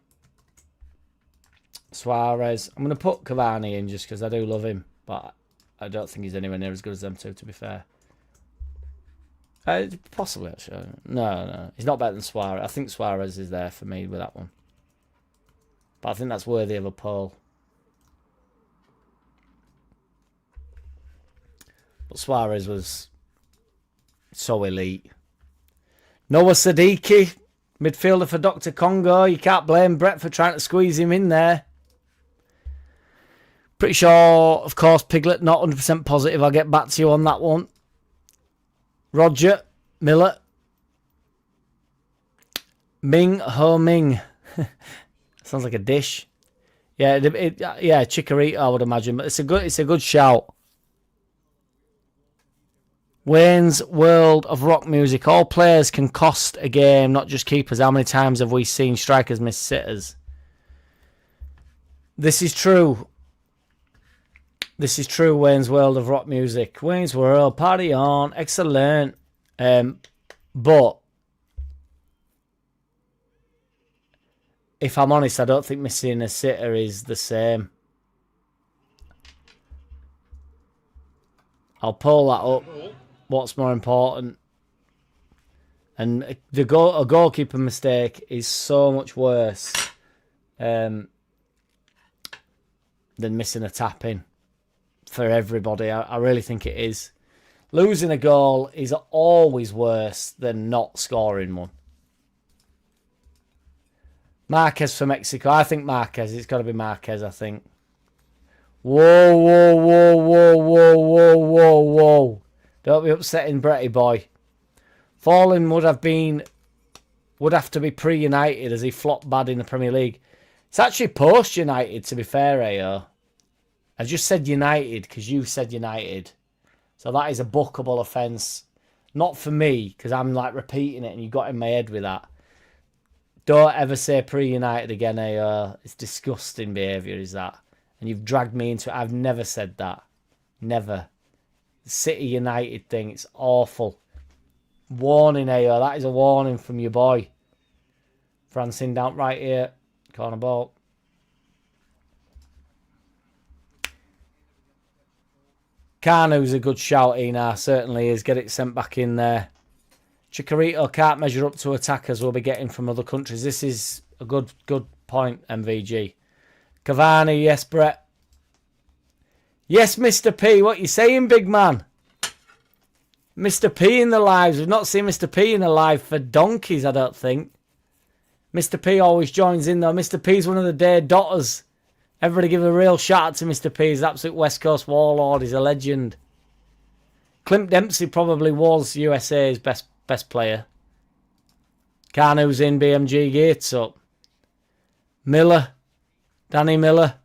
Suarez. I'm going to put Cavani in just because I do love him, but I don't think he's anywhere near as good as them two, to be fair. Possibly, actually. No. He's not better than Suarez. I think Suarez is there for me with that one. But I think that's worthy of a poll. But Suarez was so elite. Noah Sadiki, midfielder for Dr. Congo. You can't blame Brett for trying to squeeze him in there. Pretty sure, of course, Piglet, not 100% positive. I'll get back to you on that one. Roger Miller. Ming Ho Ming. Sounds like a dish. Yeah, yeah, Chikorita, I would imagine, but it's a good shout. Wayne's World of Rock Music. All players can cost a game, not just keepers. How many times have we seen strikers miss sitters? This is true. This is true, Wayne's World of Rock Music. Wayne's World, party on, excellent. But if I'm honest, I don't think missing a sitter is the same. I'll pull that up. What's more important? And a goalkeeper mistake is so much worse than missing a tap-in. For everybody, I really think it is. Losing a goal is always worse than not scoring one. Marquez for Mexico. I think Marquez. It's got to be Marquez, I think. Whoa, whoa, whoa, whoa, whoa, whoa, whoa, whoa. Don't be upsetting Bretty boy. Falling would have to be pre-United as he flopped bad in the Premier League. It's actually post-United, to be fair, AO. I just said United because you said United. So that is a bookable offence. Not for me, because I'm like repeating it and you got in my head with that. Don't ever say pre-United again, AO. It's disgusting behaviour, is that? And you've dragged me into it. I've never said that. Never. The City United thing, it's awful. Warning, AO. That is a warning from your boy. Francine down right here. Corner ball. Carnu's a good shout, Ina. Certainly is. Get it sent back in there. Chicharito can't measure up to attackers we'll be getting from other countries. This is a good point, MVG. Cavani, yes, Brett. Yes, Mr. P. What you saying, big man? Mr. P in the lives. We've not seen Mr. P in the live for donkeys, I don't think. Mr. P always joins in, though. Mr. P's one of the day dotters. Everybody give a real shout out to Mr. P. He's an absolute West Coast warlord. He's a legend. Clint Dempsey probably was USA's best player. Carnu's in, BMG Gates up. Miller. Danny Miller.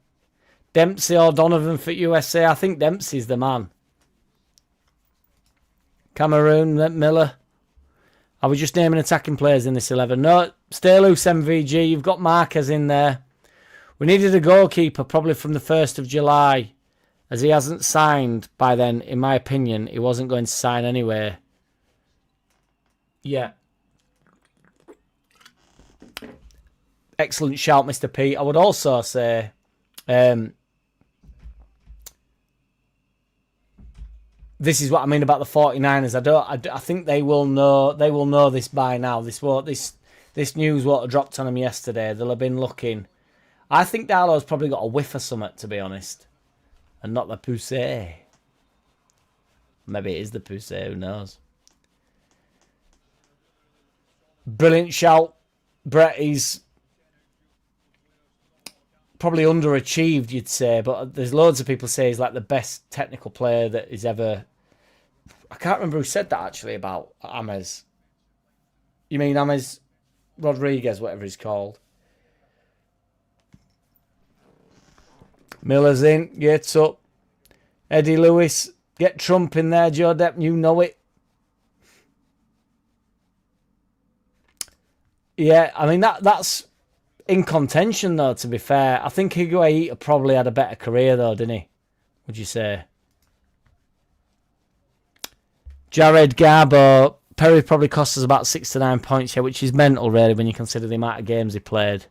Dempsey or Donovan for USA. I think Dempsey's the man. Cameroon, Miller. Are we just naming attacking players in this 11? No, stay loose, MVG. You've got Marquez in there. We needed a goalkeeper probably from the 1st of July. As he hasn't signed by then, in my opinion, he wasn't going to sign anyway. Yeah. Excellent shout, Mr. P. I would also say... this is what I mean about the 49ers. I think they will know this by now. This news won't have dropped on them yesterday. They'll have been looking. I think Darlow's probably got a whiff of something, to be honest. And not the poussé. Maybe it is the poussé, who knows. Brilliant shout. Brett, he's probably underachieved, you'd say, but there's loads of people say he's like the best technical player that is ever... I can't remember who said that actually about Ames. You mean Ames Rodriguez, whatever he's called. Miller's in, gets up. Eddie Lewis, get Trump in there, Joe Depp, you know it. Yeah, I mean, that's in contention, though, to be fair. I think Higuaita probably had a better career, though, didn't he? Would you say? Jared Garbo, Perry probably cost us about 6 to 9 points here, which is mental, really, when you consider the amount of games he played.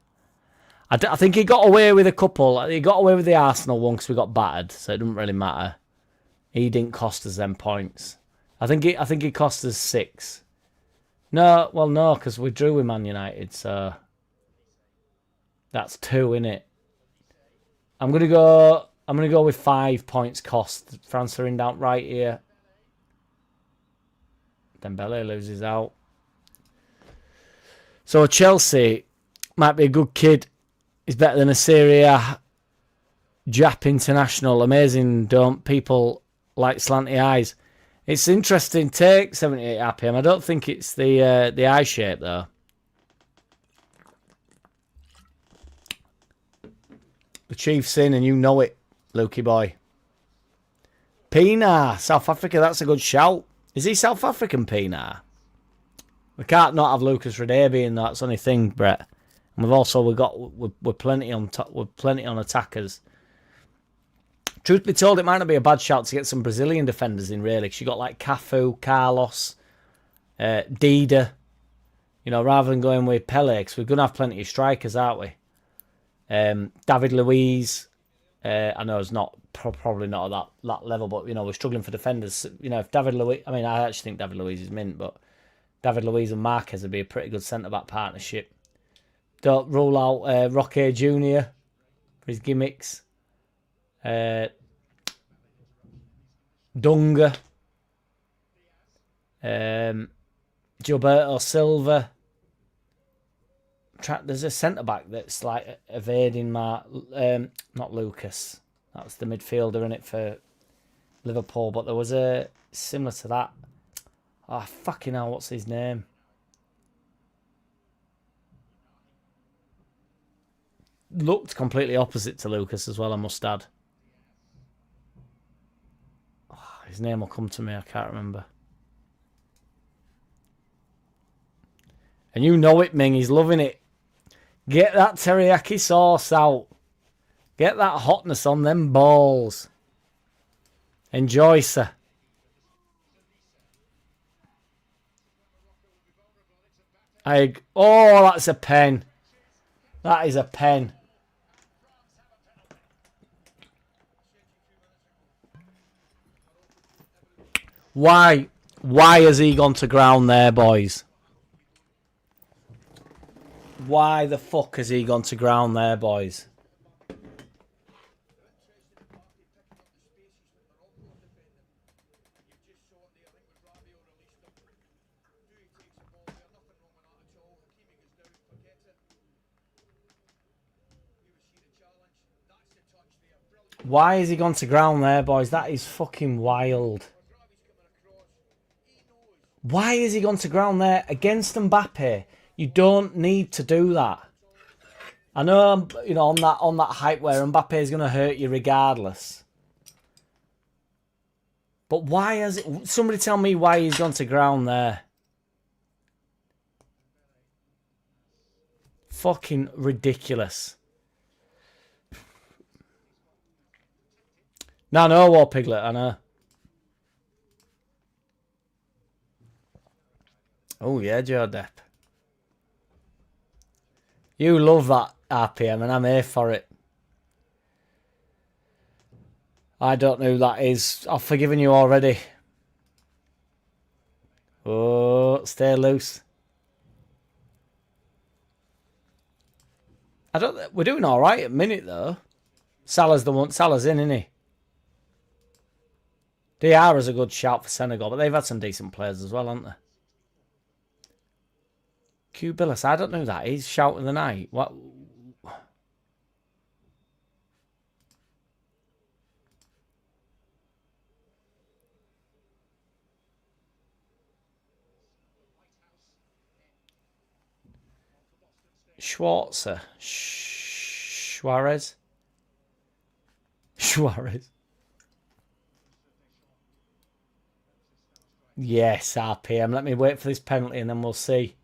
I think he got away with a couple. He got away with the Arsenal one because we got battered, so it doesn't really matter. He didn't cost us them points. I think he cost us 6. No, well, no, because we drew with Man United, so that's 2, innit? I'm gonna go with 5 points cost. France are in down right here. Dembele loses out. So Chelsea might be a good kid. He's better than a Serie A Jap international. Amazing, don't people like slanty eyes? It's interesting take, 78 RPM. I don't think it's the eye shape, though. The Chiefs in, and you know it, Lukey boy. Pienaar, South Africa, that's a good shout. Is he South African, Pienaar? We can't not have Lucas Radebe in that's the only thing, Brett. And we're plenty on attackers. Truth be told, it might not be a bad shout to get some Brazilian defenders in, really, because you got like Cafu, Carlos, Dida. You know, rather than going with Pele, because we're going to have plenty of strikers, aren't we? David Luiz. I know it's not probably not at that level, but you know we're struggling for defenders. You know, if David Luiz, I mean, I actually think David Luiz is mint, but David Luiz and Marquez would be a pretty good centre back partnership. Don't rule out Roque Jr. for his gimmicks. Dunga. Gilberto Silva. There's a centre back that's like evading not Lucas. That's the midfielder in it for Liverpool. But there was a similar to that. Oh, fucking hell, what's his name? Looked completely opposite to Lucas as well, I must add. Oh, his name will come to me, I can't remember. And you know it, Ming, he's loving it. Get that teriyaki sauce out. Get that hotness on them balls. Enjoy, sir. Oh, that's a pen. That is a pen. Why? Why has he gone to ground there, boys? Why the fuck has he gone to ground there, boys? Why has he gone to ground there, boys? That is fucking wild. Why has he gone to ground there against Mbappe? You don't need to do that. I know, you know, on that hype where Mbappe is going to hurt you regardless. But why has it... Somebody tell me why he's gone to ground there. Fucking ridiculous. No, War Piglet, I know. Oh, yeah, Joe Depp. You love that RPM, and I'm here for it. I don't know who that is. I've forgiven you already. Oh, stay loose. We're doing all right at the minute, though. Salah's the one. Salah's in, isn't he? Diarra's a good shout for Senegal, but they've had some decent players as well, haven't they? Q Billis, I don't know who that is. Shout of the night. What? Schwarzer. Suarez. Suarez. Yes, RPM. Let me wait for this penalty and then we'll see.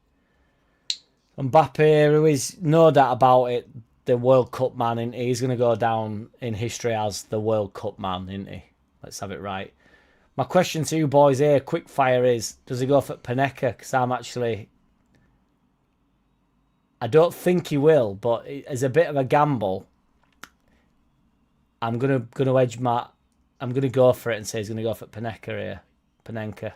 Mbappe, who is no doubt about it, the World Cup man, isn't he? He's going to go down in history as the World Cup man, isn't he? Let's have it right. My question to you boys here, quick fire, is, does he go for Panenka? Because I don't think he will, but as a bit of a gamble, I'm gonna edge I'm gonna go for it and say he's gonna go for Panenka here. Panenka.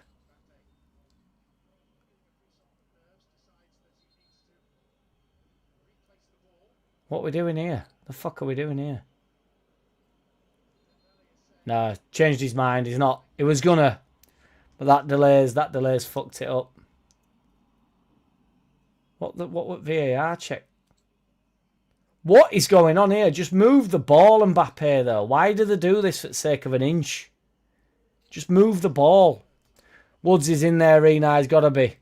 What are we doing here? The fuck are we doing here? No, changed his mind. He's not. He was gonna, but that delays fucked it up. What VAR check? What is going on here? Just move the ball, Mbappe, though. Why do they do this for the sake of an inch? Just move the ball. Woods is in there, Rena. He's got to be.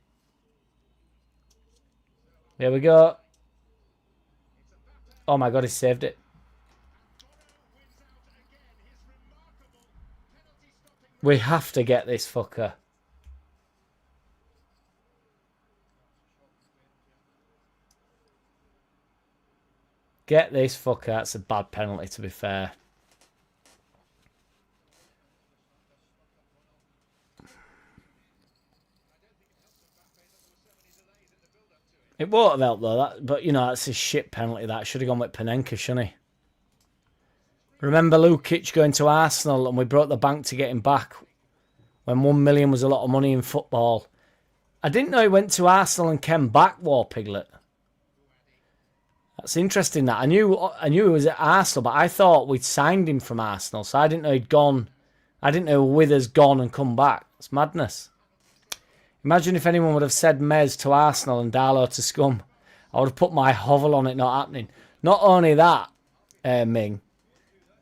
Here we go. Oh my God, he saved it. We have to get this fucker. Get this fucker. That's a bad penalty, to be fair. It won't have helped, though. But, you know, that's a shit penalty. That should have gone with Panenka, shouldn't he? Remember Lukic going to Arsenal and we broke the bank to get him back when 1 million was a lot of money in football. I didn't know he went to Arsenal and came back, War Piglet. That's interesting. That I knew he was at Arsenal, but I thought we'd signed him from Arsenal, so I didn't know he'd gone. I didn't know Wither's gone and come back. It's madness. Imagine if anyone would have said Mez to Arsenal and Darlow to Scum. I would have put my hovel on it not happening. Not only that, Ming,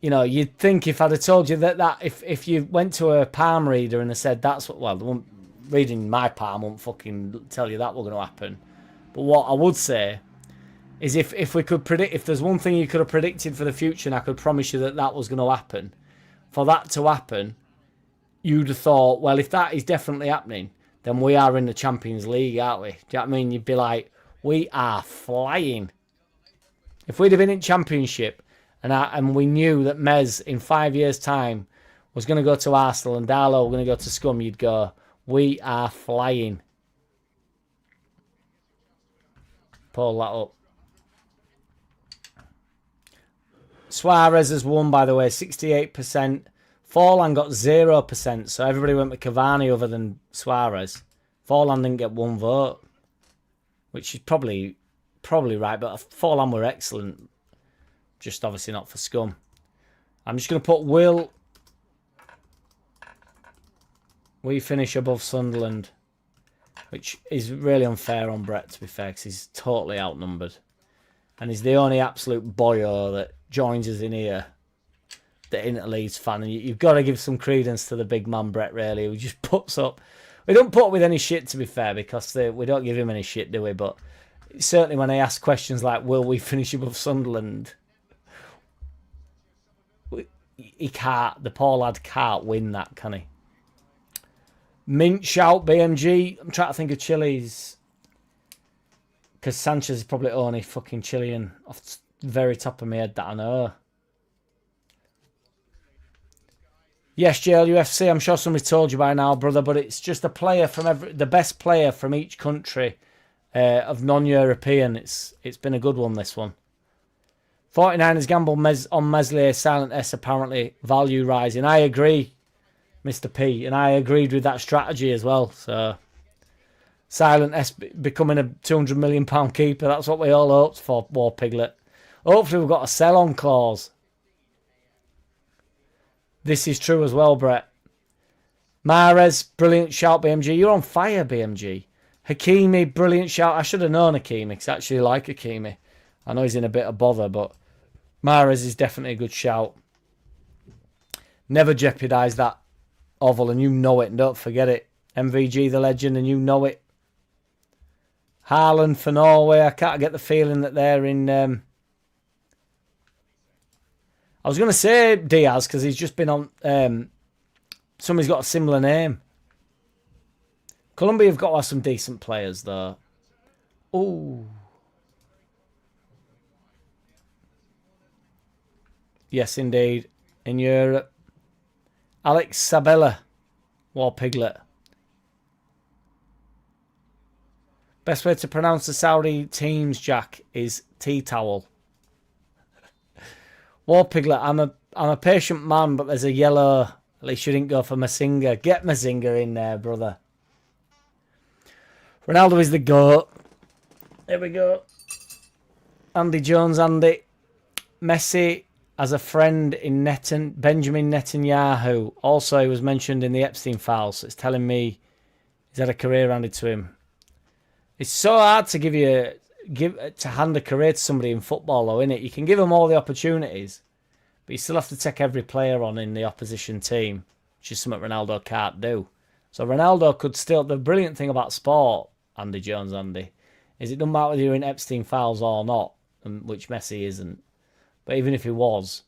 you know, you'd think if I'd have told you that if you went to a palm reader and they said that's what, well, the one reading my palm won't fucking tell you that was going to happen. But what I would say is if we could predict, if there's one thing you could have predicted for the future and I could promise you that was going to happen, for that to happen, you'd have thought, well, if that is definitely happening, then we are in the Champions League, aren't we? Do you know what I mean? You'd be like, we are flying. If we'd have been in Championship and we knew that Mez in 5 years' time was going to go to Arsenal and Darlow was going to go to Scum, you'd go, we are flying. Pull that up. Suarez has won, by the way, 68%. Forlan got 0%, so everybody went with Cavani other than Suarez. Forlan didn't get one vote, which is probably right, but Forlan were excellent. Just obviously not for Scum. I'm just going to put will we finish above Sunderland, which is really unfair on Brett, to be fair, because he's totally outnumbered. And he's the only absolute boyo that joins us in here that isn't a Leeds fan. And you've got to give some credence to the big man, Brett, really, who just puts up. We don't put up with any shit, to be fair, because we don't give him any shit, do we? But certainly when they ask questions like, will we finish above Sunderland? He can't. The poor lad can't win that, can he? Mint shout, BMG. I'm trying to think of Chile's. Because Sanchez is probably only fucking Chilean off the very top of my head that I know. Yes, JLUFC, I'm sure somebody told you by now, brother, but it's just a player from the best player from each country of non-European. It's been a good one, this one. 49ers gamble on Meslier, silent S apparently, value rising. I agree, Mr. P, and I agreed with that strategy as well. So, silent S becoming a £200 million keeper, that's what we all hoped for, War Piglet. Hopefully we've got a sell-on clause. This is true as well, Brett. Mahrez, brilliant shout, BMG. You're on fire, BMG. Hakimi, brilliant shout. I should have known Hakimi, because I actually like Hakimi. I know he's in a bit of bother, but Mahrez is definitely a good shout. Never jeopardise that oval, and you know it, and don't forget it. MVG, the legend, and you know it. Haaland for Norway. I can't get the feeling that they're in... I was going to say Diaz, because he's just been on... somebody's got a similar name. Colombia have got to have some decent players, though. Oh. Yes, indeed. In Europe. Alex Sabella. War Piglet. Best way to pronounce the Saudi teams, Jack, is tea towel. War Piglet, I'm a patient man, but there's a yellow. At least you didn't go for Mazinga. Get Mazinga in there, brother. Ronaldo is the GOAT. There we go. Andy Jones, Andy. Messi as a friend in Benjamin Netanyahu. Also, he was mentioned in the Epstein files. So it's telling me he's had a career handed to him. It's so hard to hand a career to somebody in football, though, isn't it? You can give them all the opportunities, but you still have to take every player on in the opposition team, which is something Ronaldo can't do. So Ronaldo could still... The brilliant thing about sport, Andy Jones, Andy, is it doesn't matter whether you're in Epstein files or not, which Messi isn't. But even if he was,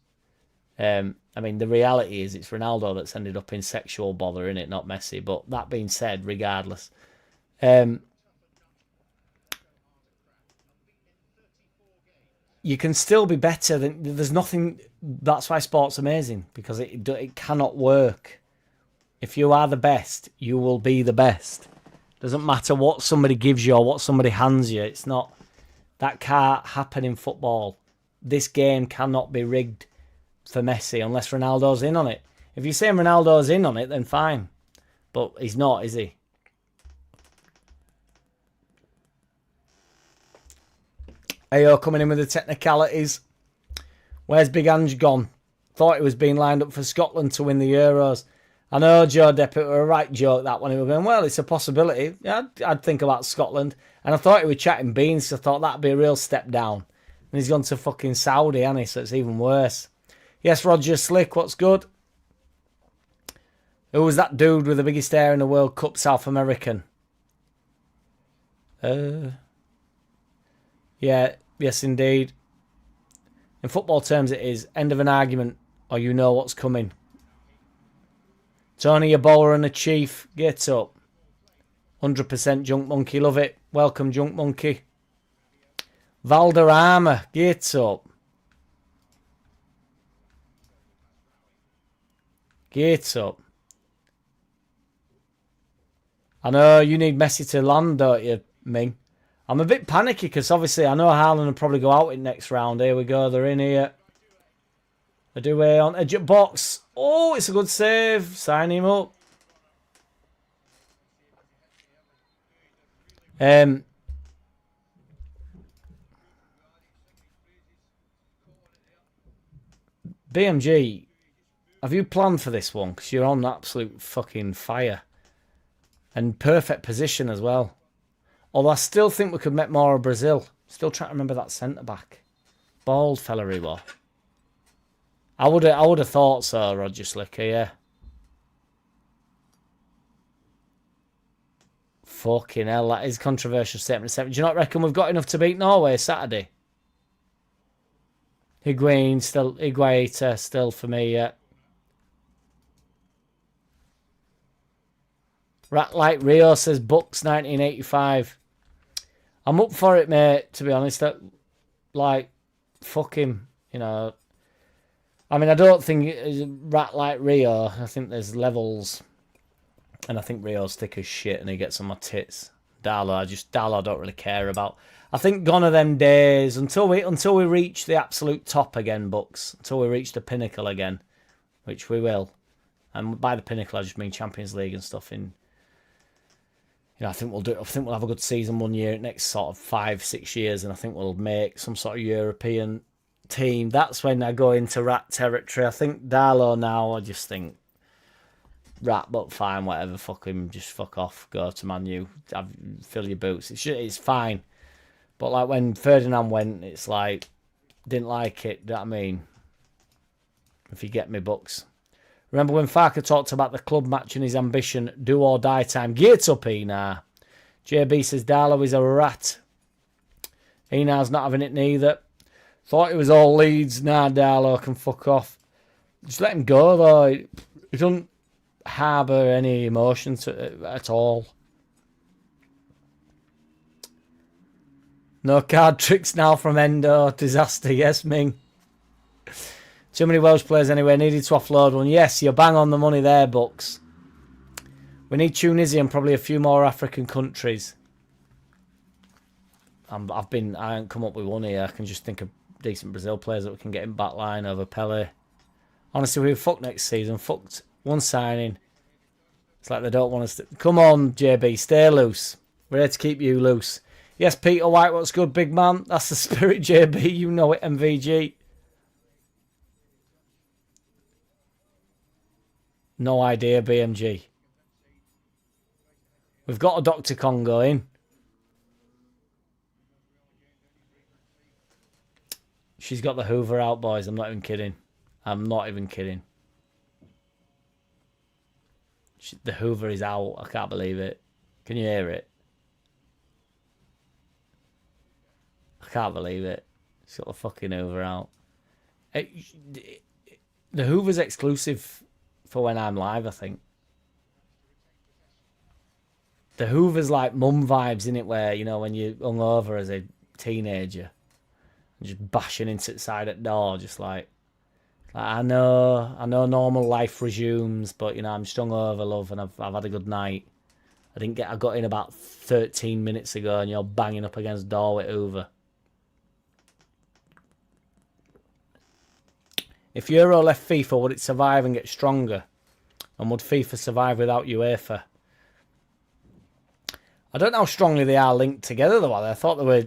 I mean, the reality is it's Ronaldo that's ended up in sexual bother, innit? Not Messi. But that being said, regardless... you can still be better than... There's nothing... That's why sport's amazing, because it cannot work. If you are the best, you will be the best. Doesn't matter what somebody gives you or what somebody hands you. It's not... That can't happen in football. This game cannot be rigged for Messi unless Ronaldo's in on it. If you're saying Ronaldo's in on it, then fine. But he's not, is he? Ayo coming in with the technicalities. Where's Big Ange gone? Thought he was being lined up for Scotland to win the Euros. I know, Joe Depp, it were a right joke that one. He was going, well, it's a possibility. Yeah, I'd think about Scotland. And I thought he was chatting beans, so I thought that'd be a real step down. And he's gone to fucking Saudi, hasn't he? So it's even worse. Yes, Roger Slick, what's good? Who was that dude with the biggest hair in the World Cup, South American? Yeah, yes indeed. In football terms it is. End of an argument, or you know what's coming. Tony, a bowler and a chief. Get up. 100% Junk Monkey, love it. Welcome, Junk Monkey. Valderrama, get up. Get up. I know you need Messi to land, don't you, Ming? I'm a bit panicky because obviously I know Haaland will probably go out in next round. Here we go. They're in here. They do on edge of box. Oh, it's a good save. Sign him up. BMG, have you planned for this one? Because you're on absolute fucking fire. And perfect position as well. Although I still think we could make more of Brazil. Still trying to remember that centre-back. Bald fella he was. I would have thought so, Roger Slicker, yeah. Fucking hell, that is controversial statement. Do you not reckon we've got enough to beat Norway Saturday? Higuaita still for me, yeah. Rat like Rio says Bucks 1985. I'm up for it, mate, to be honest. Like, fuck him, you know. I mean, I don't think it's Rat like Rio. I think there's levels. And I think Rio's thick as shit and he gets on my tits. Darlow, I don't really care about. I think gone are them days until we reach the absolute top again, Bucks. Until we reach the pinnacle again, which we will. And by the pinnacle, I just mean Champions League and stuff. I think we'll have a good season one year, next sort of 5-6 years, and I think we'll make some sort of European team. That's when I go into Rat territory. I think Darlow now, I just think Rat, but fine, whatever. Fuck him, just fuck off. Go to Man U, fill your boots. It's fine. But like when Ferdinand went, it's like didn't like it. Do you know what I mean? If you get me, Bucks. Remember when Farker talked about the club match and his ambition, do or die time? Get up, Ena. JB says Darlow is a rat. Ena's not having it neither. Thought it was all Leeds. Nah, Darlow can fuck off. Just let him go, though. He doesn't harbour any emotion at all. No card tricks now from Endo. Disaster, yes, Ming. Too many Welsh players anyway. Needed to offload one. Yes, you're bang on the money there, Bucks. We need Tunisia and probably a few more African countries. I haven't come up with one here. I can just think of decent Brazil players that we can get in back line over Pele. Honestly, we're fucked next season. Fucked. One signing. It's like they don't want us to... Come on, JB. Stay loose. We're here to keep you loose. Yes, Peter White, what's good, big man? That's the spirit, JB. You know it, MVG. No idea, BMG. We've got a Dr. Congo in. She's got the Hoover out, boys. I'm not even kidding. I'm not even kidding. The Hoover is out. I can't believe it. Can you hear it? I can't believe it. She's got the fucking Hoover out. The Hoover's exclusive for when I'm live, I think. The Hoover's like mum vibes, in it, where, you know, when you're hungover as a teenager, and just bashing into the side at the door, just like I know normal life resumes, but, you know, I'm just hungover, love, and I've had a good night. I got in about 13 minutes ago, and you're banging up against the door with Hoover. If Euro left FIFA, would it survive and get stronger? And would FIFA survive without UEFA? I don't know how strongly they are linked together, though. I thought they were...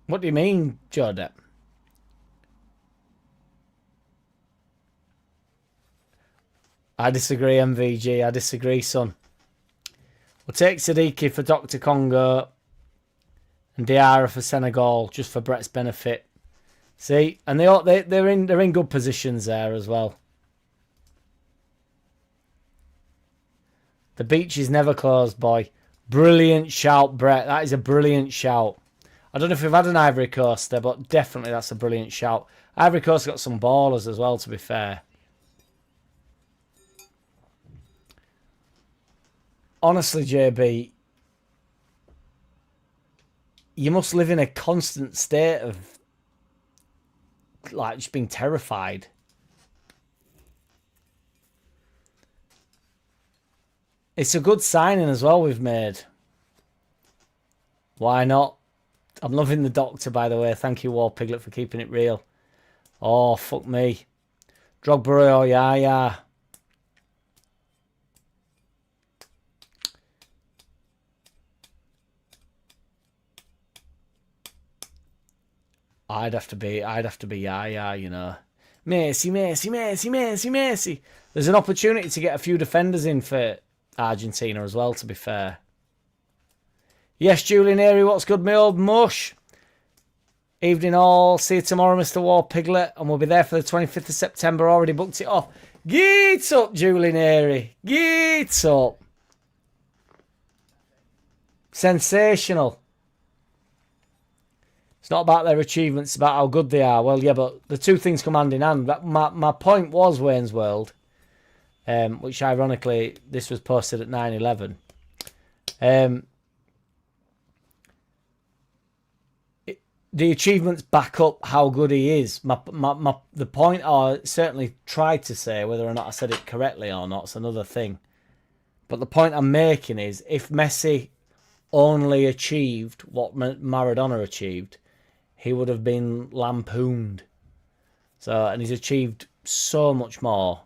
What do you mean, Jordan? I disagree, MVG. I disagree, son. We'll take Sadiki for Dr. Congo. and Diarra for Senegal, just for Brett's benefit. See, and they're in good positions there as well. The beach is never closed, boy. Brilliant shout, Brett. That is a brilliant shout. I don't know if we've had an Ivory Coast there, but definitely that's a brilliant shout. Ivory Coast got some ballers as well, to be fair. Honestly, JB, you must live in a constant state of, like, just being terrified. It's a good signing as well we've made. Why not? I'm loving the Doctor, by the way. Thank you, War Piglet, for keeping it real. Oh, fuck me. Drogba, oh, yeah. I'd have to be yeah, you know. Messi. There's an opportunity to get a few defenders in for Argentina as well, to be fair. Yes, Julian Airy, what's good, my old mush? Evening all. See you tomorrow, Mr. War Piglet. And we'll be there for the 25th of September. Already booked it off. Get up, Julian Airy. Get up. Sensational. It's not about their achievements, it's about how good they are. Well, yeah, but the two things come hand in hand. My point was Wayne's World, which ironically, this was posted at 9/11. The achievements back up how good he is. The point I certainly tried to say, whether or not I said it correctly or not, it's another thing. But the point I'm making is, if Messi only achieved what Maradona achieved, he would have been lampooned. So, and he's achieved so much more.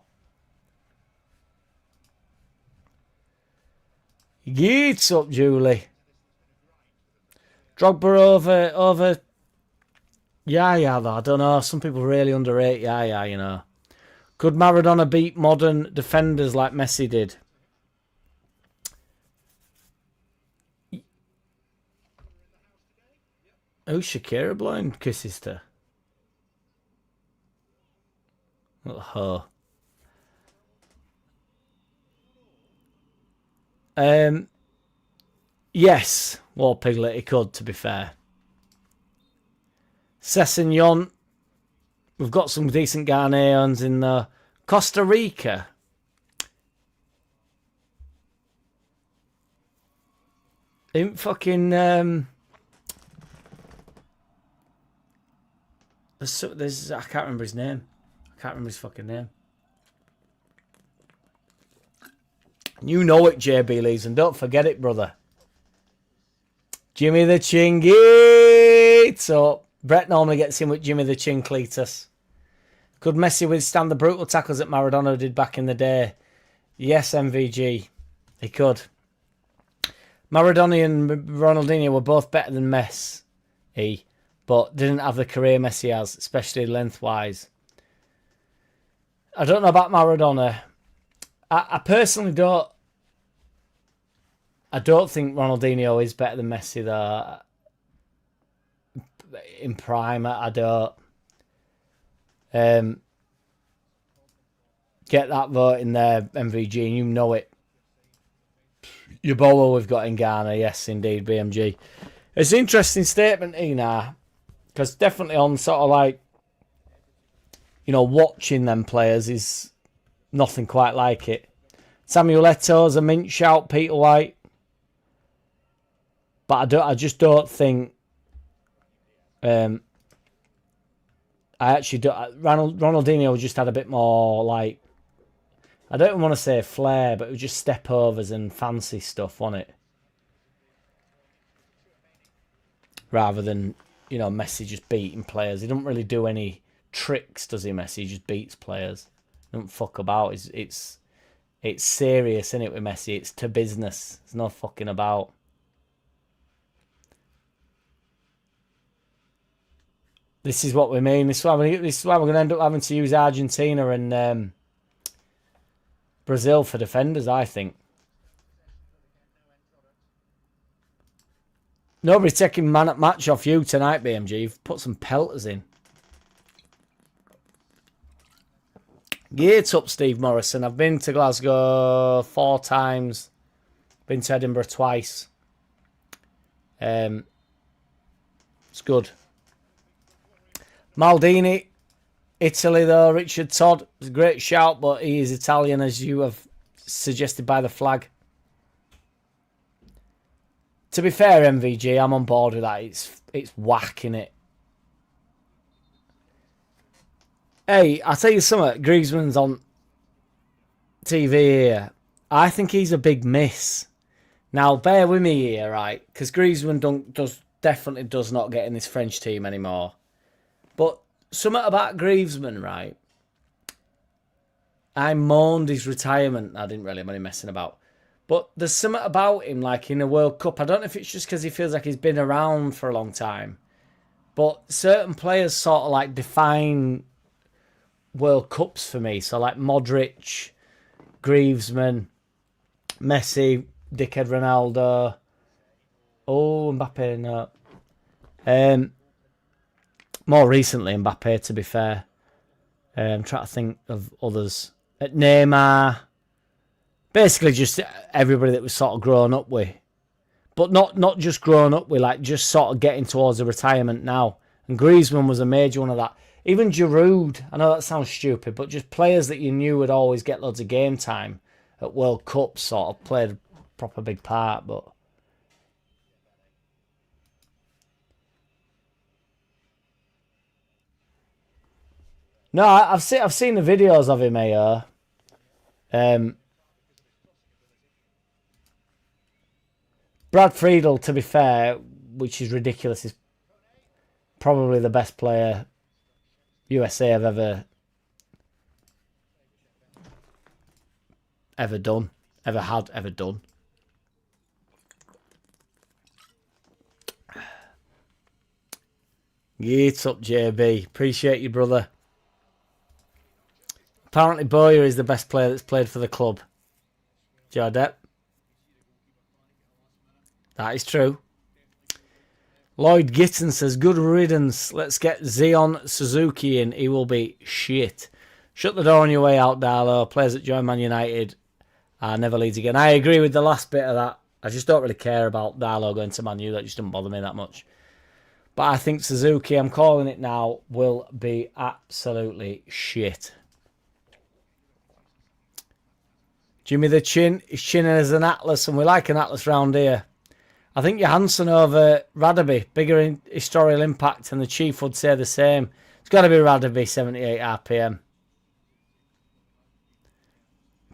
Geets up, Julie. Drogba over Yaya, though. I don't know. Some people really underrate Yaya, you know. Could Maradona beat modern defenders like Messi did? Who's Shakira blowing kisses to? Oh. Yes, War Piglet, he could, to be fair. Sessignon. We've got some decent Ghanaians in there. Costa Rica. In fucking there's I can't remember his name. I can't remember his fucking name. You know it, JB Lees, and don't forget it, brother. Jimmy the Chingy. So Brett normally gets in with Jimmy the Chin Cletus. Could Messi withstand the brutal tackles that Maradona did back in the day? Yes, MVG. He could. Maradona and Ronaldinho were both better than Messi, but didn't have the career Messi has, especially lengthwise. I don't know about Maradona. I personally don't. I don't think Ronaldinho is better than Messi, though. In prime, I don't. Get that vote in there, MVG, and you know it. Your bowler we've got in Ghana, yes, indeed, BMG. It's an interesting statement, Ina, because definitely on sort of like, you know, watching them players is nothing quite like it. Samuel Eto'o's a mint shout, Peter White. But I just don't think. I actually don't. Ronaldinho just had a bit more like. I don't want to say flair, but it was just step overs and fancy stuff, wasn't it? Rather than, you know, Messi just beating players. He don't really do any tricks, does he, Messi? He just beats players. He don't fuck about. It's serious, isn't it, with Messi? It's to business. There's no fucking about. This is what we mean. This is why we're going to end up having to use Argentina and Brazil for defenders, I think. Nobody taking man at match off you tonight, BMG. You've put some pelters in. Geared up, Steve Morrison. I've been to Glasgow 4 times. Been to Edinburgh twice. It's good. Maldini, Italy though. Richard Todd, it's a great shout, but he is Italian, as you have suggested by the flag. To be fair, MVG, I'm on board with that. It's whacking it. Hey, I'll tell you something. Griezmann's on TV here. I think he's a big miss. Now, bear with me here, right? Because Griezmann definitely does not get in this French team anymore. But something about Griezmann, right? I mourned his retirement. I didn't really have any messing about. But there's something about him, like in a World Cup. I don't know if it's just because he feels like he's been around for a long time. But certain players sort of like define World Cups for me. So like Modric, Griezmann, Messi, Dickhead Ronaldo. Oh, Mbappe, no. More recently, Mbappe, to be fair. I'm trying to think of others. Neymar. Basically just everybody that was sort of grown up with. But not just grown up with, like just sort of getting towards the retirement now. And Griezmann was a major one of that. Even Giroud, I know that sounds stupid, but just players that you knew would always get loads of game time at World Cups sort of played a proper big part. But no, I've seen the videos of him here. Brad Friedel, to be fair, which is ridiculous, is probably the best player USA have ever done. Ever done. Get up, JB. Appreciate you, brother. Apparently, Boyer is the best player that's played for the club. Jardette. That is true. Lloyd Gitton says, good riddance. Let's get Zion Suzuki in. He will be shit. Shut the door on your way out, Darlow. Players that join Man United are never Leeds again. I agree with the last bit of that. I just don't really care about Darlow going to Man U. That just doesn't bother me that much. But I think Suzuki, I'm calling it now, will be absolutely shit. Jimmy the Chin is chinning as an Atlas, and we like an Atlas round here. I think Johansson over Radaby, bigger historical impact, and the Chief would say the same. It's got to be Radaby, 78 RPM.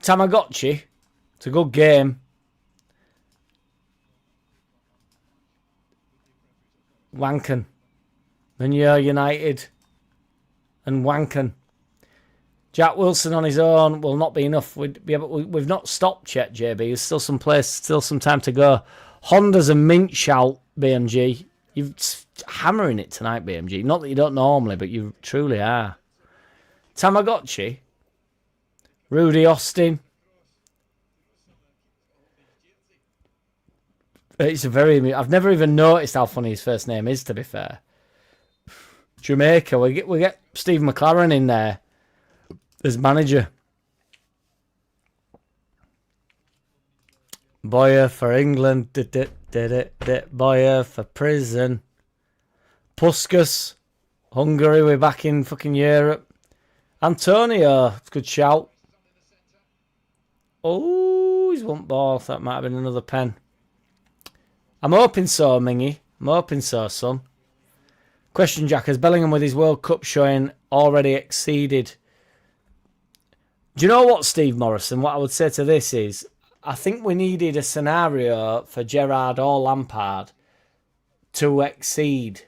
Tamagotchi, it's a good game. Wanken. Manure United and Wanken. Jack Wilson on his own will not be enough. We've not stopped yet, JB. There's still some place, still some time to go. Honda's a mint shout, BMG. You're hammering it tonight, BMG. Not that you don't normally, but you truly are. Tamagotchi. Rudy Austin. It's a very... I've never even noticed how funny his first name is, to be fair. Jamaica. We get Steve McLaren in there as manager. Boyer for England. Boyer for prison. Puskas. Hungary. We're back in fucking Europe. Antonio. It's a good shout. Oh, he's one ball. That might have been another pen. I'm hoping so, Mingy. I'm hoping so, son. Question, Jack. Has Bellingham with his World Cup showing already exceeded? Do you know what, Steve Morrison? What I would say to this is, I think we needed a scenario for Gerrard or Lampard to exceed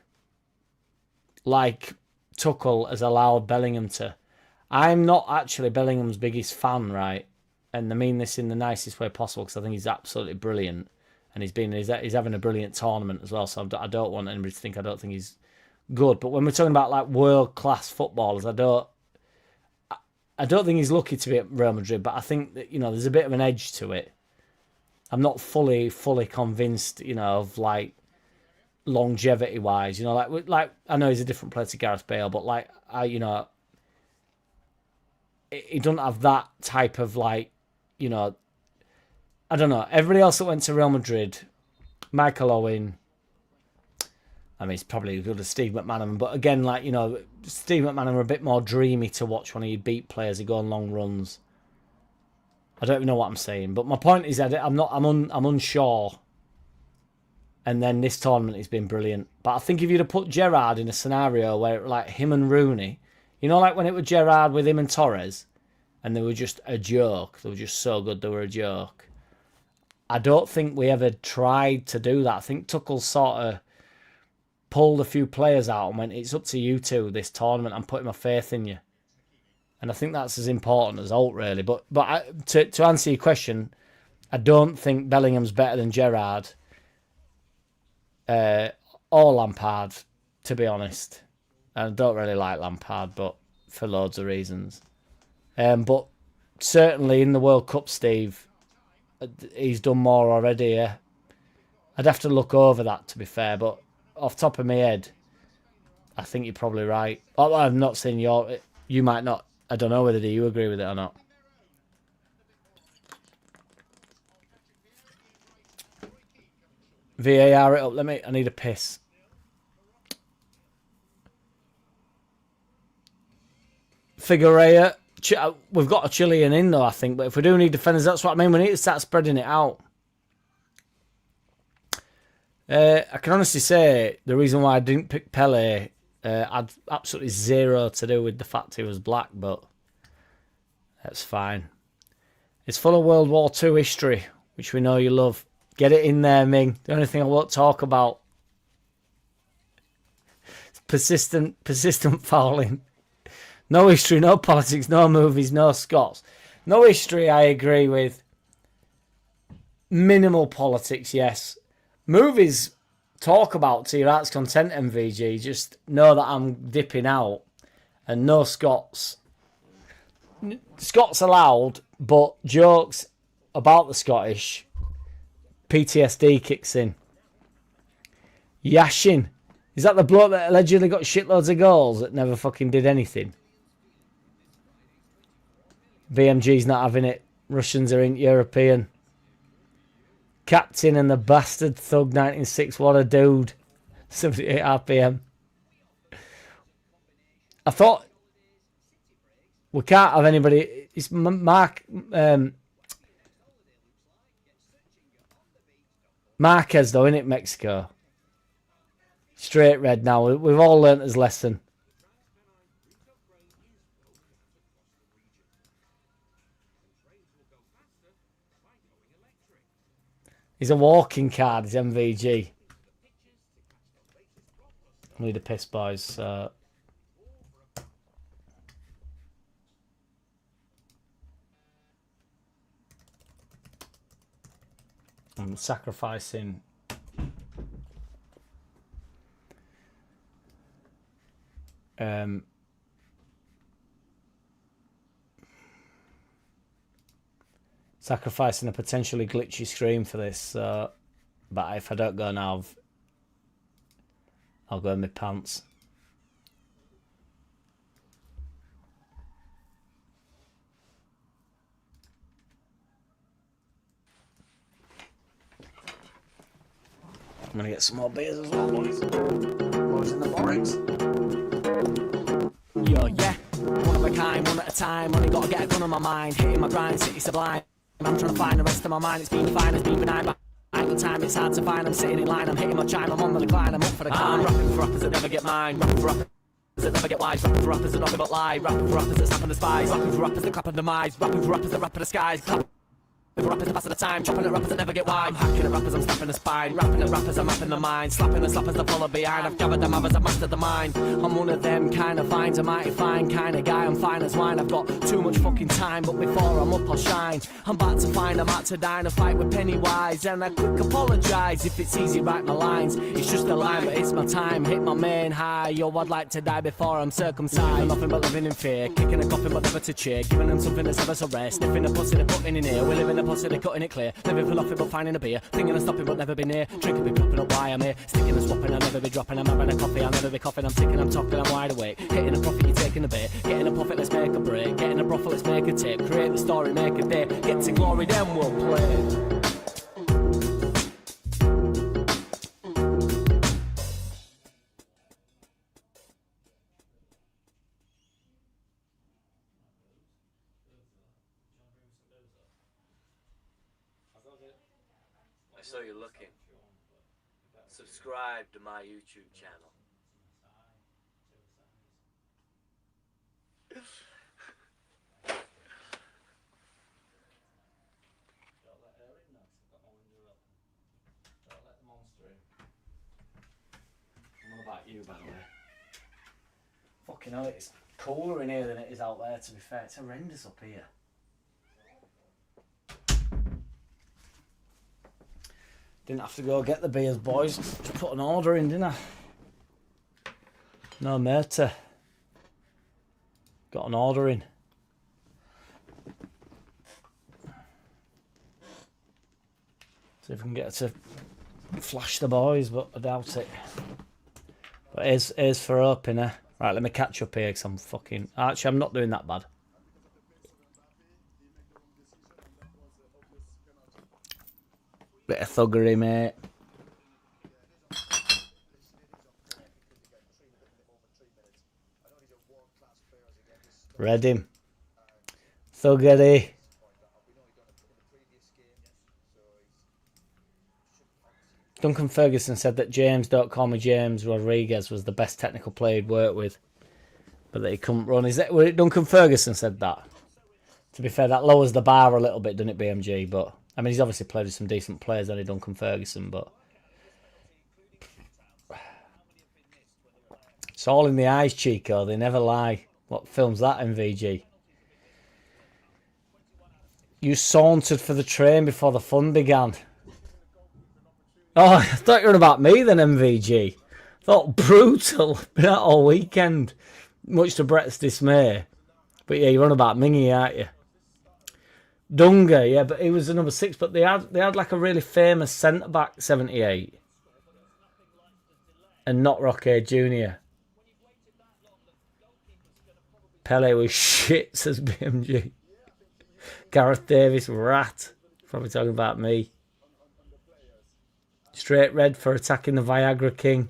like Tuchel has allowed Bellingham to. I'm not actually Bellingham's biggest fan, right? And I mean this in the nicest way possible because I think he's absolutely brilliant. And he's having a brilliant tournament as well. So I don't want anybody to think I don't think he's good. But when we're talking about like world-class footballers, I don't think he's lucky to be at Real Madrid, but I think that, you know, there's a bit of an edge to it. I'm not fully convinced, you know, of like longevity wise. You know, like I know he's a different player to Gareth Bale, but like you know, he doesn't have that type of like, you know, I don't know. Everybody else that went to Real Madrid, Michael Owen. I mean, it's probably as good as Steve McManaman, but again, like, you know, Steve McManaman are a bit more dreamy to watch when he beat players who go on long runs. I don't even know what I'm saying, but my point is that I'm unsure. And then this tournament has been brilliant. But I think if you'd have put Gerrard in a scenario where like him and Rooney, you know, like when it was Gerrard with him and Torres, and they were just a joke. They were just so good. They were a joke. I don't think we ever tried to do that. I think Tuchel sort of pulled a few players out and went, it's up to you two this tournament. I'm putting my faith in you. And I think that's as important as Holt, really. But to answer your question, I don't think Bellingham's better than Gerrard or Lampard, to be honest. And I don't really like Lampard, but for loads of reasons. But certainly in the World Cup, Steve, he's done more already, yeah. I'd have to look over that, to be fair, but off the top of my head, I think you're probably right. I'm not saying you might not. I don't know whether you agree with it or not. VAR it up. I need a piss. Figueroa. We've got a Chilean in though, I think. But if we do need defenders, that's what I mean. We need to start spreading it out. I can honestly say the reason why I didn't pick Pele had absolutely zero to do with the fact he was black, but that's fine. It's full of World War II history, which we know you love. Get it in there, Ming. The only thing I won't talk about. Persistent fouling. No history, no politics, no movies, no Scots. No history, I agree with. Minimal politics, yes. Movies talk about to your heart's content, MVG. Just know that I'm dipping out. And no Scots. Scots allowed, but jokes about the Scottish, PTSD kicks in. Yashin. Is that the bloke that allegedly got shitloads of goals that never fucking did anything? BMG's not having it. Russians are in European. Captain and the bastard thug 1906. What a dude. 78 RPM. I thought we can't have anybody. It's Marquez though, isn't it, Mexico? Straight red now. We've all learnt his lesson. He's a walking card, he's MVG. I need a piss, boys. So. I'm sacrificing. Sacrificing a potentially glitchy screen for this, but if I don't go now, I'll go in my pants. I'm gonna get some more beers as well, boys. Boys in the forest. Yo, yeah, one of a kind, one at a time. Only gotta get a gun on my mind, hitting my grind, city sublime. I'm trying to find the rest of my mind. It's been fine, it's been benign, but at the time it's hard to find. I'm sitting in line, I'm hitting my chime, I'm on the decline, I'm up for the climb. I'm rapping for rappers that never get mine, rapping for rappers that never get wise, rapping for rappers that nothing but lie, rapping for rappers that snap on the spies, rapping for rappers that clap on the mice, rapping for rappers that rap in the skies, clap. With rappers that pass the time, chopping at rappers that never get wide. I'm hacking at rappers, I'm snapping the spine. Rapping at rappers, I'm mapping the mind. Slapping the slappers that follow behind. I've gathered them others, I've mastered the mind. I'm one of them kind of finds, a mighty fine kind of guy. I'm fine as wine, I've got too much fucking time. But before I'm up, I'll shine. I'm about to find, I'm out to dine. A fight with Pennywise. And I quick apologise if it's easy, write my lines. It's just a line, but it's my time. Hit my main high. Yo, I'd like to die before I'm circumcised. Nothing but living in fear. Kicking a coffin, but never to cheer. Giving them something that's ever so rare. Sniffing a pussy, they're putting in here. We're living a pussy, they cutting it clear. Living for nothing but finding a beer. Thinking of stopping but never be near. Drinking be propping up why I'm here. Sticking and swapping, I'll never be dropping. I'm having a coffee, I'll never be coughing. I'm sticking, I'm talking, I'm wide awake. Hitting a profit, you're taking a bit. Getting a profit, let's make a break. Getting a brothel, let's make a tape. Create the story, make a day. Get to glory, then we'll play. I saw you looking. Subscribe to my YouTube channel. Don't let her in now, 'cause I've got my window open. Don't let the monster in. What about you, by the way? Fucking hell, it's cooler in here than it is out there, to be fair. It's horrendous up here. Didn't have to go get the beers, boys. Just put an order in, didn't I? No matter. Got an order in. See if we can get her to flash the boys, but I doubt it. But here's for opener. Right, let me catch up here because I'm fucking... Actually, I'm not doing that bad. Bit of thuggery, mate. Read him. Thuggery. Duncan Ferguson said that James, don't call me James Rodriguez, was the best technical player he'd worked with, but that he couldn't run. Was it Duncan Ferguson said that? To be fair, that lowers the bar a little bit, doesn't it, BMG? But I mean, he's obviously played with some decent players, hasn't he, Duncan Ferguson? But it's all in the eyes, Chico. They never lie. What film's that, MVG? You sauntered for the train before the fun began. Oh, I thought you were about me then, MVG. Thought brutal. Been out all weekend. Much to Brett's dismay. But yeah, you're on about Mingy, aren't you? Dunga, yeah, but he was the number 6. But they had like a really famous centre-back, 78. And not Roque Jr. Pele was shit, says BMG. Gareth Davis, rat. Probably talking about me. Straight red for attacking the Viagra King.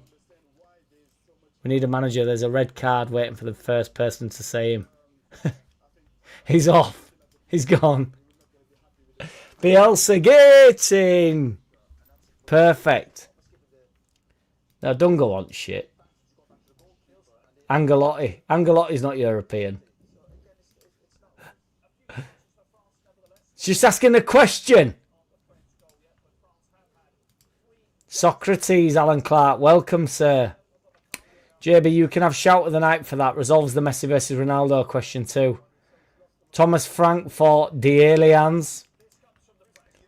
We need a manager. There's a red card waiting for the first person to say him. He's off. He's gone. Bielsa getting. Perfect. Now, Dunga wants shit. Angelotti. Angelotti's not European. Just asking a question. Socrates, Alan Clark. Welcome, sir. JB, you can have shout of the night for that. Resolves the Messi versus Ronaldo question too. Thomas Frank for the Aliens.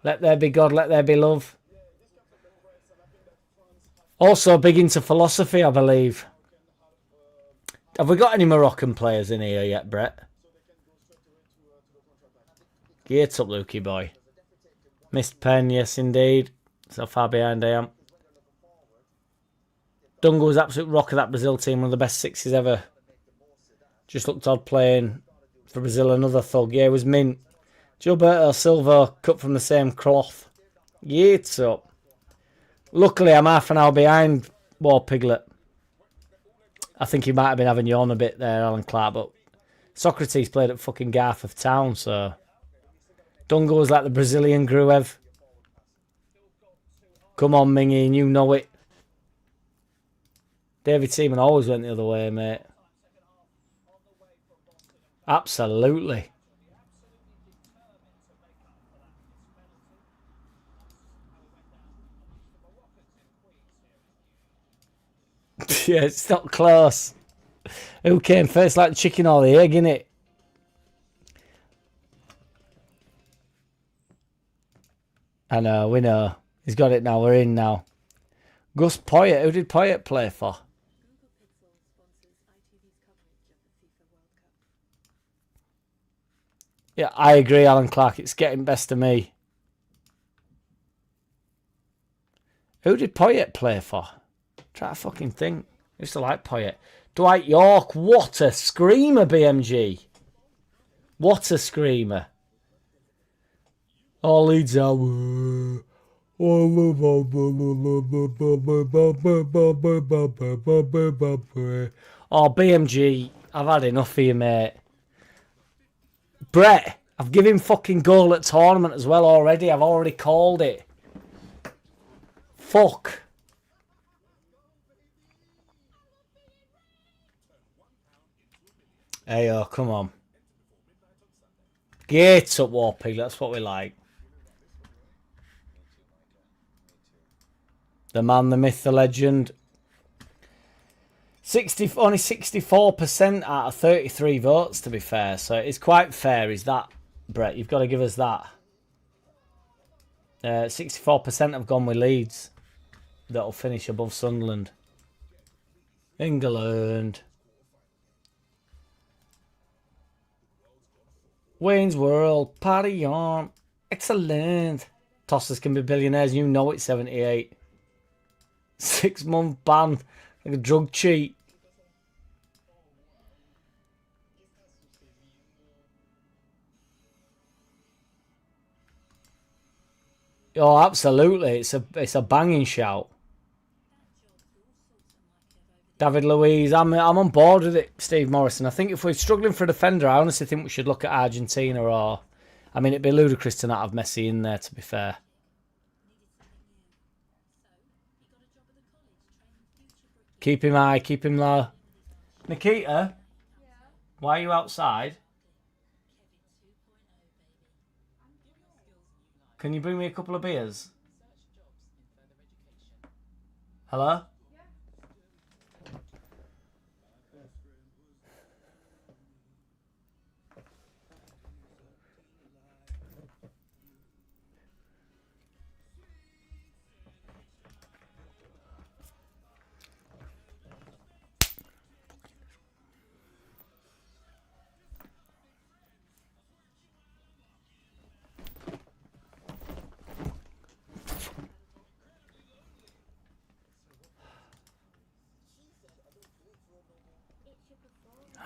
Let there be God, let there be love. Also big into philosophy, I believe. Have we got any Moroccan players in here yet, Brett? Geared up, Lukey boy. Missed pen, yes indeed. So far behind I am. Dunga was absolute rock of that Brazil team. One of the best sixes ever. Just looked odd playing for Brazil. Another thug. Yeah, it was mint. Gilberto Silva cut from the same cloth. Yeah, it's up. Luckily, I'm half an hour behind War Piglet. I think he might have been having you on a bit there, Alan Clark. But Socrates played at fucking Garth of Town, so... Dunga was like the Brazilian Gruev. Come on, Mingy, and you know it. David Seaman always went the other way, mate. Absolutely. Yeah, it's not close. Who came first, like the chicken or the egg, innit? I know, we know. He's got it now, we're in now. Gus Poyet, who did Poyet play for? Yeah, I agree, Alan Clark. It's getting best of me. Who did Poyet play for? Try to fucking think. I used to like Poyet. Dwight York. What a screamer, BMG. What a screamer. All Leeds out. Oh, BMG, I've had enough of you, mate. Brett, I've given him fucking goal at tournament as well already. I've already called it. Fuck. Hey, oh, come on. Get up, Warpig. That's what we like. The man, the myth, the legend. Only 64% out of 33 votes, to be fair. So it's quite fair, is that, Brett? You've got to give us that. 64% have gone with Leeds. That'll finish above Sunderland. England. Wayne's World. Party on. Excellent. Tossers can be billionaires. You know it's 78. 6-month ban. Like a drug cheat. Oh, absolutely. It's a banging shout. David Luiz, I'm on board with it, Steve Morrison. I think if we're struggling for a defender, I honestly think we should look at Argentina or... I mean, it'd be ludicrous to not have Messi in there, to be fair. Keep him high, keep him low. Nikita, why are you outside? Can you bring me a couple of beers? Hello?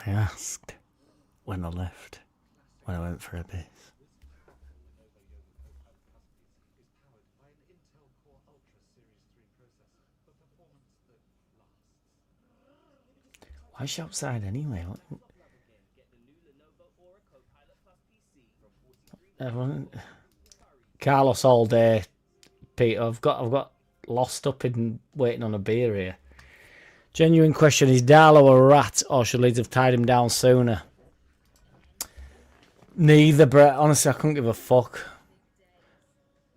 I asked when I left, when I went for a piss. Why is she outside anyway? Everyone, Carlos all day, Peter. I've got lost up in waiting on a beer here. Genuine question, is Darlow a rat or should Leeds have tied him down sooner? Neither, Brett. Honestly, I couldn't give a fuck.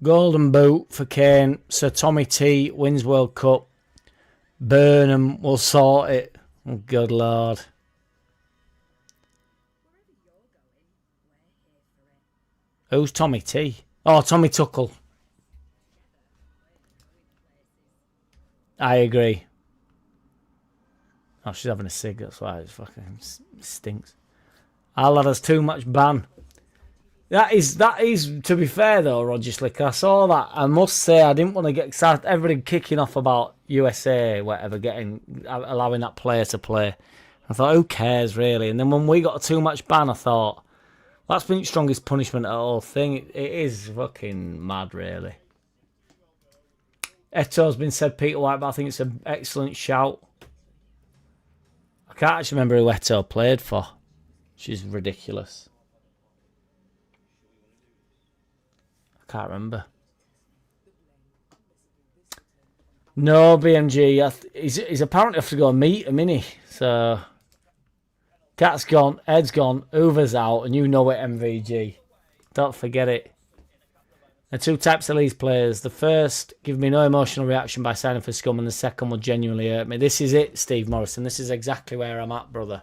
Golden boot for Kane. Sir Tommy T wins World Cup. Burnham will sort it. Oh, good Lord. Who's Tommy T? Oh, Tommy Tuckle. I agree. Oh, she's having a cig, that's why it fucking stinks. Our lad has too much ban. That is, to be fair though, Roger Slick, I saw that. I must say, I didn't want to get excited. Everybody kicking off about USA, whatever, allowing that player to play. I thought, who cares, really? And then when we got too much ban, I thought, that's been the strongest punishment of the whole thing. It is fucking mad, really. Eto's been said Peter White, but I think it's an excellent shout. I can't actually remember who Eto played for. She's ridiculous. I can't remember. No, BMG. He's apparently have to go and meet him, innit? So, Cat's gone, Ed's gone, Hoover's out, and you know it, MVG. Don't forget it. There are two types of Leeds players. The first give me no emotional reaction by signing for scum, and the second will genuinely hurt me. This is it, Steve Morrison. This is exactly where I'm at, brother.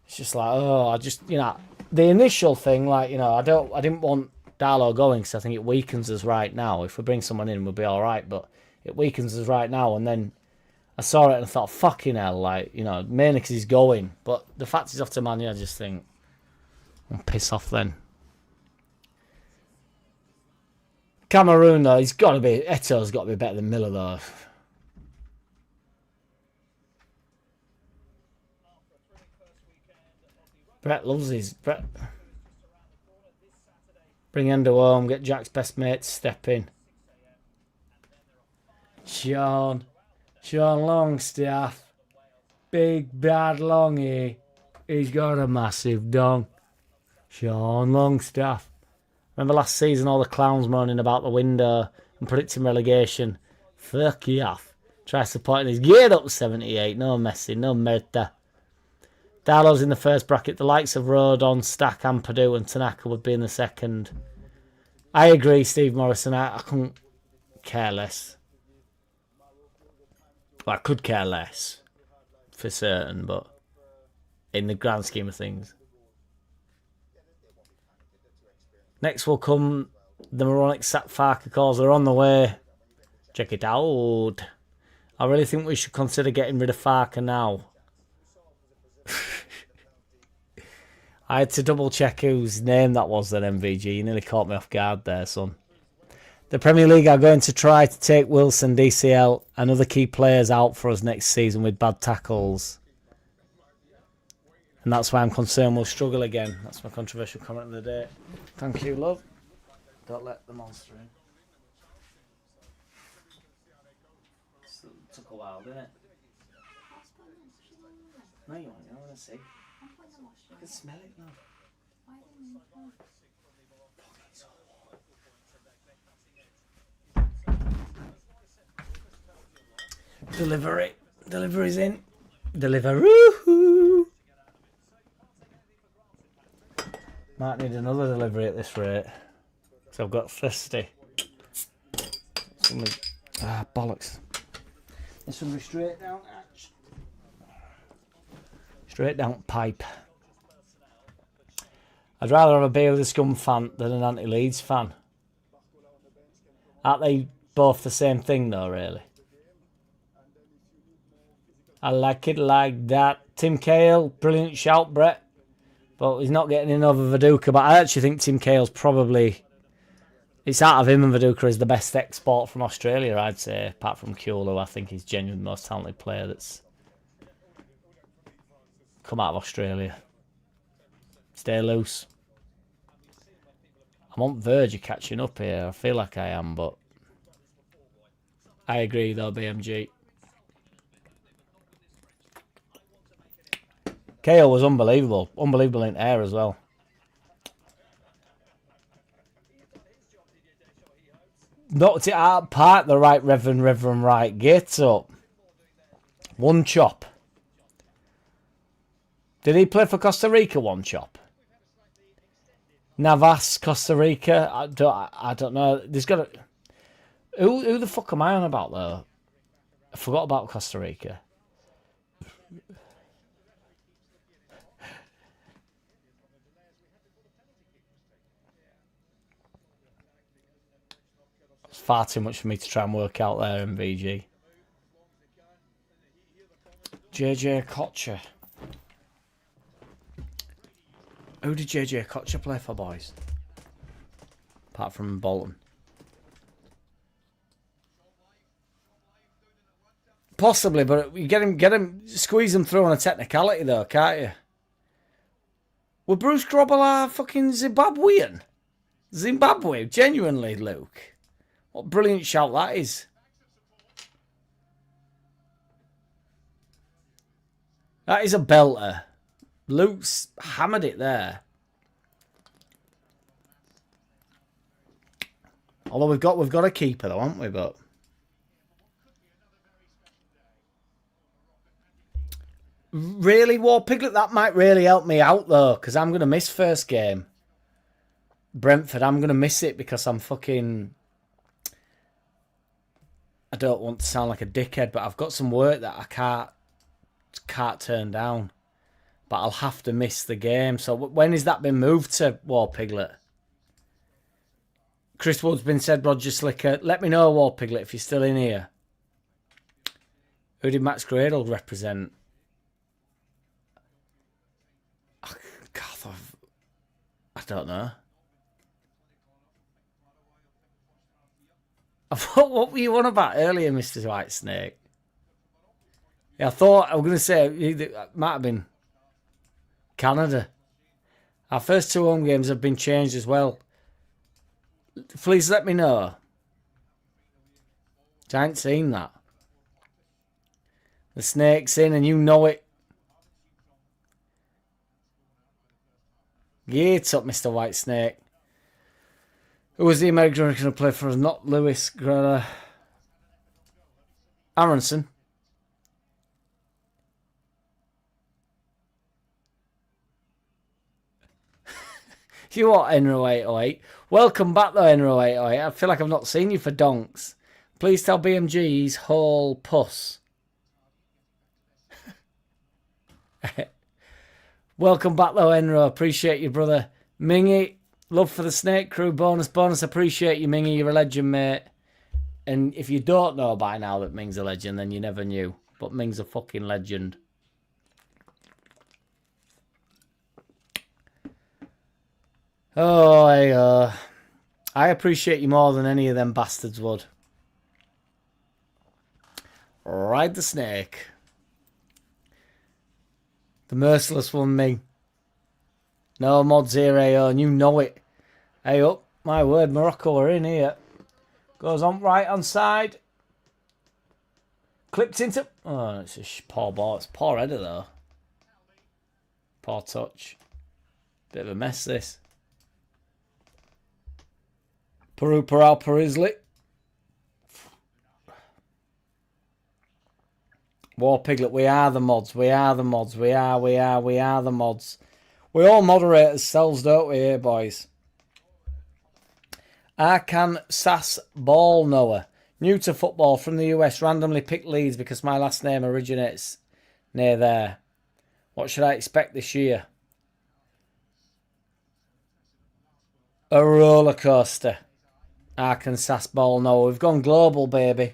It's just like, oh, I just, the initial thing, like, I didn't want Darlow going because I think it weakens us right now. If we bring someone in, we'll be all right, but it weakens us right now. And then I saw it and I thought, fucking hell, like, mainly because he's going. But the fact he's off to Man U, I just think, I'm piss off then. Cameroon, though, he's got to be... Eto's got to be better than Miller, though. Brett loves his... Brett. Bring Endo home, get Jack's best mate to step in. Sean Longstaff. Big bad Longy. He's got a massive dong. Sean Longstaff. Remember last season all the clowns moaning about the window and predicting relegation? Fuck you off. Try supporting his geared up 78. No Messi, no Merta. Darlow's in the first bracket. The likes of Rodon, Stack, Ampadu and Tanaka would be in the second. I agree, Steve Morrison. I couldn't care less. Well, I could care less for certain, but in the grand scheme of things. Next will come the moronic Sat Farker calls. They're on the way. Check it out. I really think we should consider getting rid of Farker now. I had to double check whose name that was at MVG. You nearly caught me off guard there, son. The Premier League are going to try to take Wilson, DCL and other key players out for us next season with bad tackles. And that's why I'm concerned we'll struggle again. That's my controversial comment of the day. Thank you, love. Don't let the monster in. It took a while, didn't it? No, you want to see. I can smell it now. Delivery. Delivery's in. Deliveroo. Might need another delivery at this rate. So I've got thirsty. Bollocks. This one be straight down. Straight down pipe. I'd rather have a beer with a Scum fan than an anti-Leeds fan. Aren't they both the same thing though, really? I like it like that. Tim Cahill, brilliant shout, Brett. But he's not getting enough of Viduka. But I actually think Tim Cahill's probably... It's out of him and Viduka is the best export from Australia, I'd say. Apart from Kewell, I think he's genuinely the most talented player that's come out of Australia. Stay loose. I'm on verge of catching up here. I feel like I am, but... I agree, though, BMG. Cahill was unbelievable. Unbelievable in air as well. Knocked it out of park, the right Reverend right. Get up. One chop. Did he play for Costa Rica, one chop? Navas, Costa Rica. I don't know. There's got to... Who the fuck am I on about, though? I forgot about Costa Rica. It's far too much for me to try and work out there, MVG. JJ Kocher. Who did JJ Kocher play for, boys? Apart from Bolton. Possibly, but you get him, squeeze him through on a technicality though, can't you? Were Bruce Grobbelaar fucking Zimbabwean? Zimbabwe, genuinely, Luke. What brilliant shout that is. That is a belter. Luke's hammered it there. Although we've got a keeper though, haven't we? But really, War Piglet, that might really help me out though, because I'm gonna miss first game. Brentford, I'm gonna miss it because I'm fucking... I don't want to sound like a dickhead, but I've got some work that I can't turn down. But I'll have to miss the game. So when has that been moved to, War Piglet? Chris Wood's been said, Roger Slicker. Let me know, War Piglet, if you're still in here. Who did Max Gradle represent? Oh, God, I don't know. What were you on about earlier, Mr. Whitesnake? Yeah, I thought I was going to say it might have been Canada. Our first 2 home games have been changed as well. Please let me know. I ain't seen that. The snake's in and you know it. Get up, Mr. Whitesnake. Who was the American going to play for us? Not Lewis. Aronson. You what, Enro808? Welcome back though, Enro808. I feel like I've not seen you for donks. Please tell BMG he's whole puss. Welcome back though, Enro. Appreciate you, brother. Mingy, love for the Snake Crew. Bonus. Appreciate you, Mingy. You're a legend, mate. And if you don't know by now that Ming's a legend, then you never knew. But Ming's a fucking legend. Oh, I appreciate you more than any of them bastards would. Ride the snake. The merciless one, Ming. No mods here, AO, and you know it. Hey up, my word, Morocco are in here. Goes on right hand side. Clipped into... Oh, it's a poor ball. It's poor header, though. Poor touch. Bit of a mess, this. Peru Peral Perisley. War Piglet, we are the mods. We are the mods. We are the mods. We all moderate ourselves, don't we, here, boys? Arkan Sass Ball Knower. New to football from the US. Randomly picked Leeds because my last name originates near there. What should I expect this year? A roller coaster. Arkansas Ball Knower. We've gone global, baby.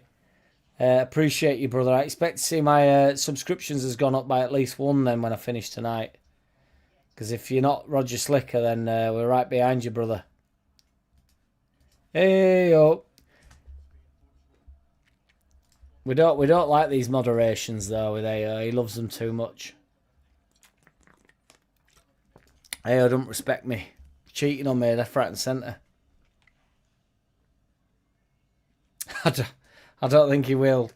Appreciate you, brother. I expect to see my subscriptions has gone up by at least 1 then when I finish tonight. Because if you're not Roger Slicker, then we're right behind you, brother. Hey yo. We don't like these moderations though with AO. He loves them too much. AO don't respect me. Cheating on me left, right and centre. I don't think he will.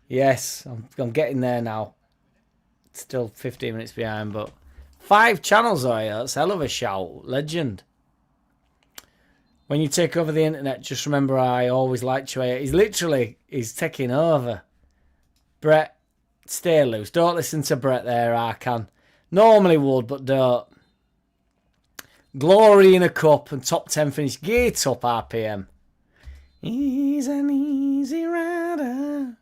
Yes, I'm getting there now. Still 15 minutes behind, but 5 channels though, AO. That's a hell of a shout. Legend. When you take over the internet, just remember I always liked you. He's taking over. Brett, stay loose. Don't listen to Brett there, Arkan. Normally would, but don't. Glory in a cup and top 10 finish. Gate up, RPM. He's an easy rider.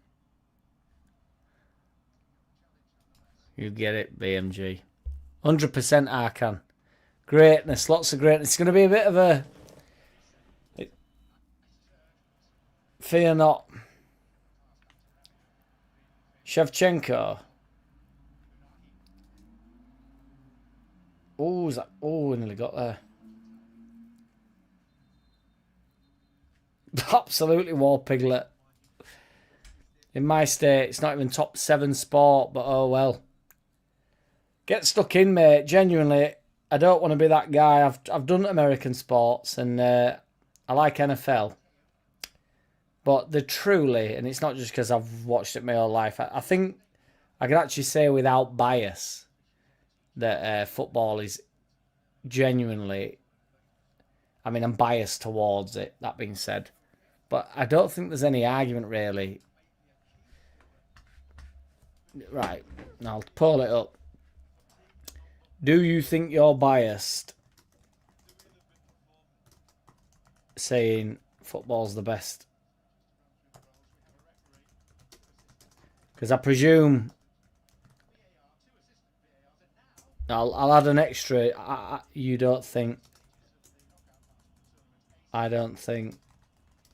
You get it, BMG. 100% Arkan. Greatness, lots of greatness. It's going to be a bit of a... Fear not. Shevchenko. Oh, is that... Oh, we nearly got there. Absolutely War Piglet. In my state, it's not even top 7 sport, but oh well. Get stuck in, mate. Genuinely, I don't want to be that guy. I've done American sports and I like NFL. But they're truly, and it's not just because I've watched it my whole life, I think I can actually say without bias that football is genuinely, I mean, I'm biased towards it, that being said. But I don't think there's any argument really. Right, I'll pull it up. Do you think you're biased saying football's the best? Because I presume I'll add an extra. You don't think? I don't think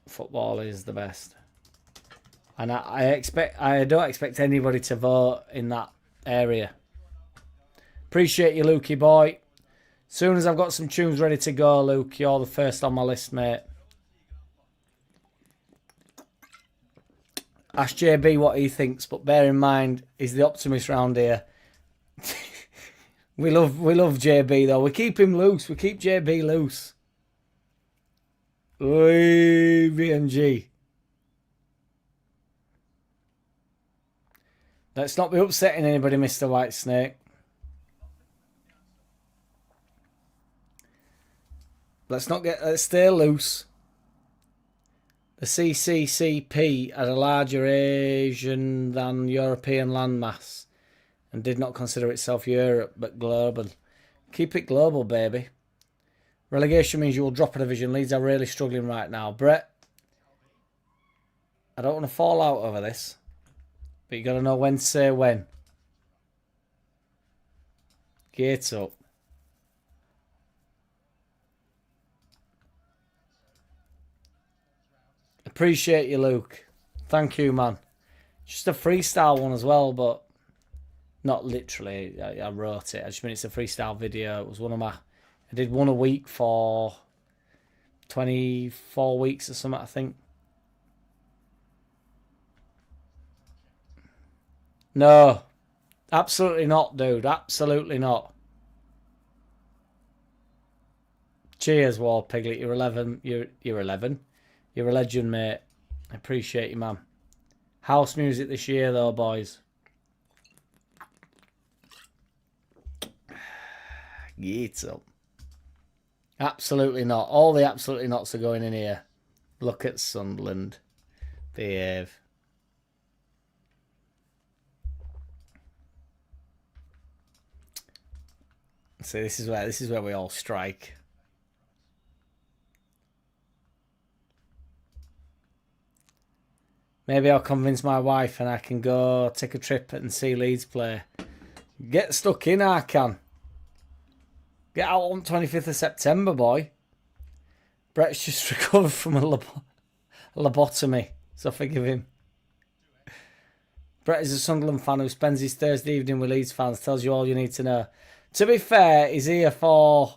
football is the best, and I don't expect anybody to vote in that area. Appreciate you, Lukey boy. Soon as I've got some tunes ready to go, Luke, you're the first on my list, mate. Ask JB what he thinks, but bear in mind, he's the optimist round here. We love JB though. We keep him loose. We keep JB loose. Oi, BMG. Let's not be upsetting anybody, Mr. Whitesnake. Let's stay loose. The CCCP had a larger Asian than European landmass and did not consider itself Europe but global. Keep it global, baby. Relegation means you will drop a division. Leeds are really struggling right now. Brett, I don't want to fall out over this, but you got to know when to say when. Gates up. Appreciate you, Luke. Thank you, man. Just a freestyle one as well, but not literally. I wrote it. I just mean it's a freestyle video. It was one of my... I did one a week for 24 weeks or something, I think. No. Absolutely not, dude. Absolutely not. Cheers, War Piglet. You're 11. You're 11. You're a legend, mate. I appreciate you, man. House music this year, though, boys. Get up. Absolutely not. All the absolutely nots are going in here. Look at Sunderland. Behave. See, this is where we all strike. Maybe I'll convince my wife and I can go take a trip and see Leeds play. Get stuck in, I can. Get out on 25th of September, boy. Brett's just recovered from a lobotomy, so forgive him. Brett is a Sunderland fan who spends his Thursday evening with Leeds fans. Tells you all you need to know. To be fair, he's here for...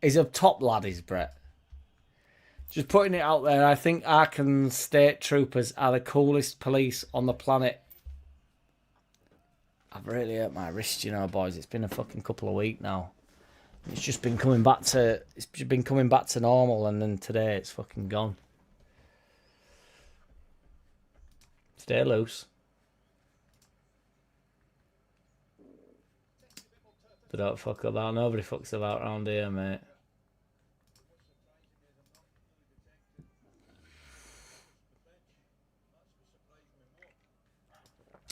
He's a top lad, is Brett. Just putting it out there, I think Arkan State Troopers are the coolest police on the planet. I've really hurt my wrist, you know, boys. It's been a fucking couple of weeks now. It's just been coming back to normal, and then today it's fucking gone. Stay loose. But don't fuck about. Nobody fucks about around here, mate.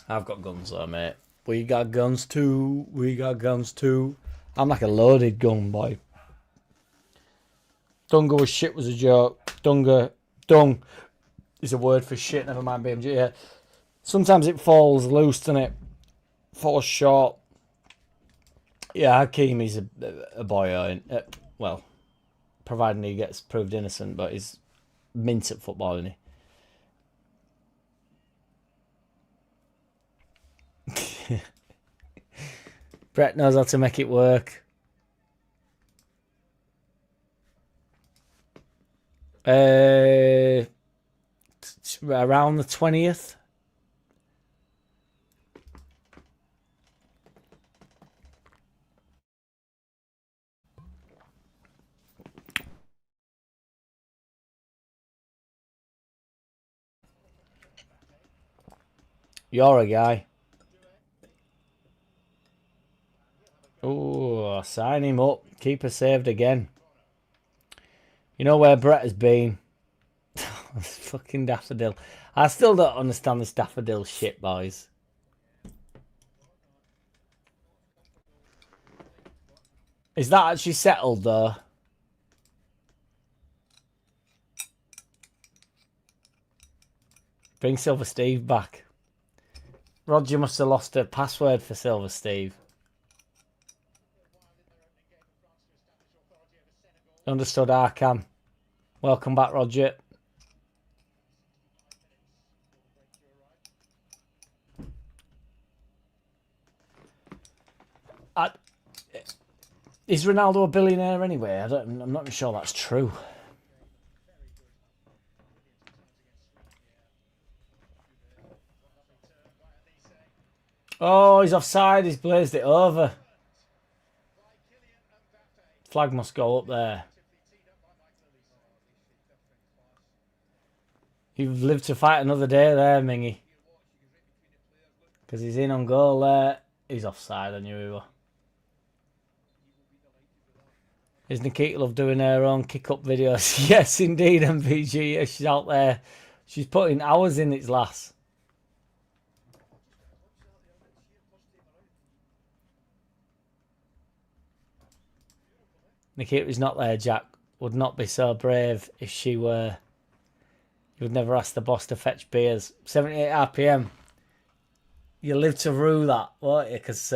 I've got guns though, mate. We got guns too. We got guns too. I'm like a loaded gun, boy. Dunga was shit was a joke. Dung is a word for shit. Never mind BMG. Yeah. Sometimes it falls loose, doesn't it? Falls short. Yeah, Hakeem is a boy. Well, providing he gets proved innocent, but he's mint at football, isn't he? Brett knows how to make it work. Around the 20th. You're a guy. Oh, sign him up. Keeper saved again. You know where Brett has been? Fucking daffodil. I still don't understand this daffodil shit, boys. Is that actually settled, though? Bring Silver Steve back. Roger must have lost a password for Silver Steve. Understood, Arkham. Welcome back, Roger. Is Ronaldo a billionaire anyway? I'm not sure that's true. Oh, he's offside. He's blazed it over. Flag must go up there. You've lived to fight another day there, Mingy. Because he's in on goal there. He's offside, I knew he was. Is Nikita Love doing her own kick-up videos? Yes, indeed, MVG. Yeah, she's out there. She's putting hours in its lass. Nikita's not there, Jack. Would not be so brave if she were. You would never ask the boss to fetch beers. 78 RPM. You live to rue that, won't you? Because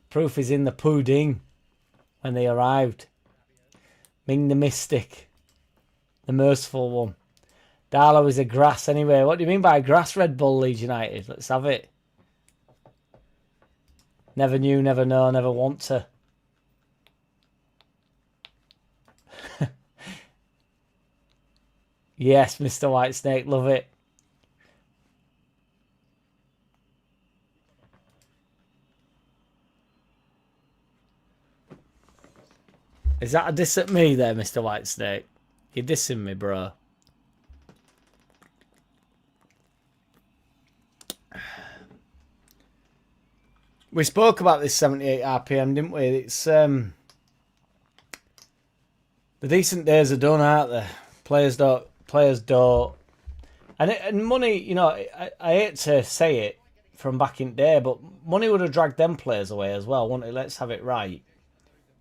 proof is in the pudding when they arrived. Ming the Mystic. The merciful one. Darlow is a grass anyway. What do you mean by grass, Red Bull Leeds United? Let's have it. Never knew, never know, never want to. Yes, Mr. Whitesnake, love it. Is that a diss at me there, Mr. Whitesnake? You're dissing me, bro. We spoke about this 78 RPM, didn't we? It's the decent days are done, aren't they? Players don't. And money, you know, I hate to say it from back in the day, but money would have dragged them players away as well, wouldn't it? Let's have it right.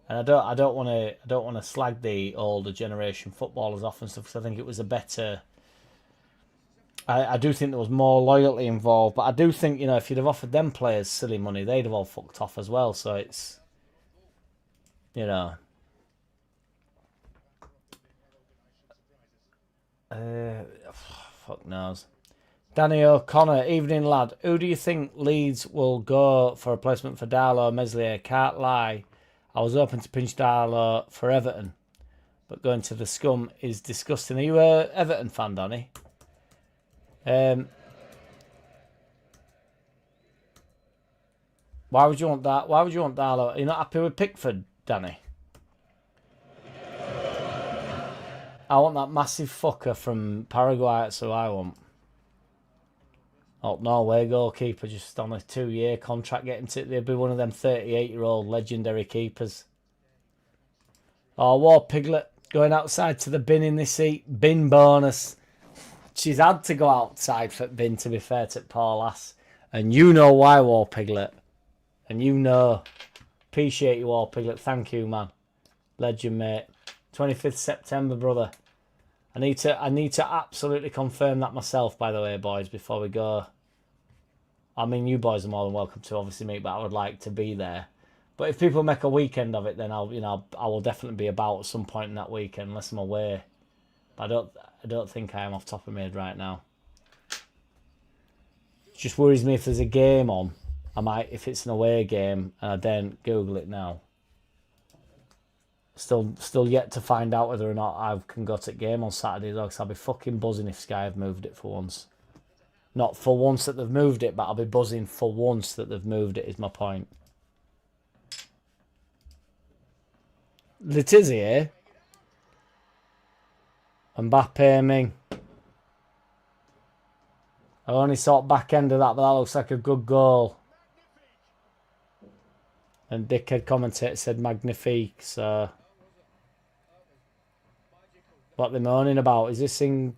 And I don't want to slag the older generation footballers off and stuff, because I think it was a better. I do think there was more loyalty involved, but I do think, you know, if you'd have offered them players silly money, they'd have all fucked off as well. So it's, you know. Fuck knows. Danny O'Connor, evening lad. Who do you think Leeds will go for a replacement for Darlow Meslier? Can't lie. I was hoping to pinch Darlow for Everton, but going to the scum is disgusting. Are you a Everton fan, Danny? Why would you want that? Why would you want Darlow? Are you not happy with Pickford, Danny? I want that massive fucker from Paraguay. That's who I want. Oh, Norway goalkeeper, just on a 2-year contract. Getting to, they'll be one of them 38-year-old legendary keepers. Oh, War Piglet going outside to the bin in this heat. Bin bonus. She's had to go outside for bin, to be fair to Paul Lass. And you know why, War Piglet. And you know. Appreciate you, War Piglet. Thank you, man. Legend, mate. 25th September, brother. I need to absolutely confirm that myself, by the way, boys, before we go. I mean, you boys are more than welcome to obviously meet, but I would like to be there. But if people make a weekend of it, then I will definitely be about at some point in that weekend, unless I'm away. But I don't think I am off top of my head right now. It just worries me if there's a game on. I might, if it's an away game, and I don't Google it now. Still yet to find out whether or not I can go to the game on Saturday, though, because I'll be fucking buzzing if Sky have moved it for once. Not for once that they've moved it, but I'll be buzzing for once that they've moved it, is my point. Letizia, eh? Mbappe, Ming. I only saw back end of that, but that looks like a good goal. And dickhead commentator said magnifique, so... What they're moaning about, is this thing...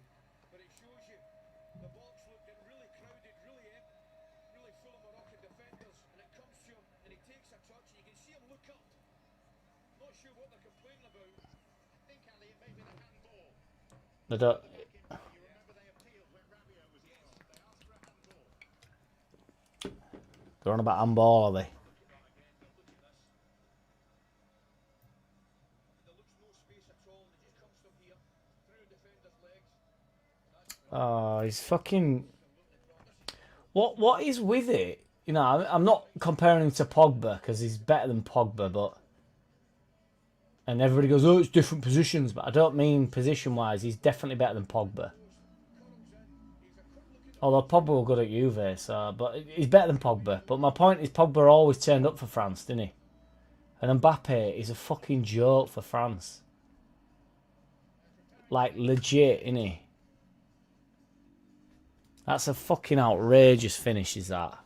They don't... They're on about handball, are they? Oh, he's fucking... What is with it? You know, I'm not comparing him to Pogba, because he's better than Pogba, but... And everybody goes, oh, it's different positions, but I don't mean position-wise. He's definitely better than Pogba. Although Pogba was good at Juve, so but he's better than Pogba. But my point is, Pogba always turned up for France, didn't he? And Mbappe is a fucking joke for France. Like legit, isn't he? That's a fucking outrageous finish, is that?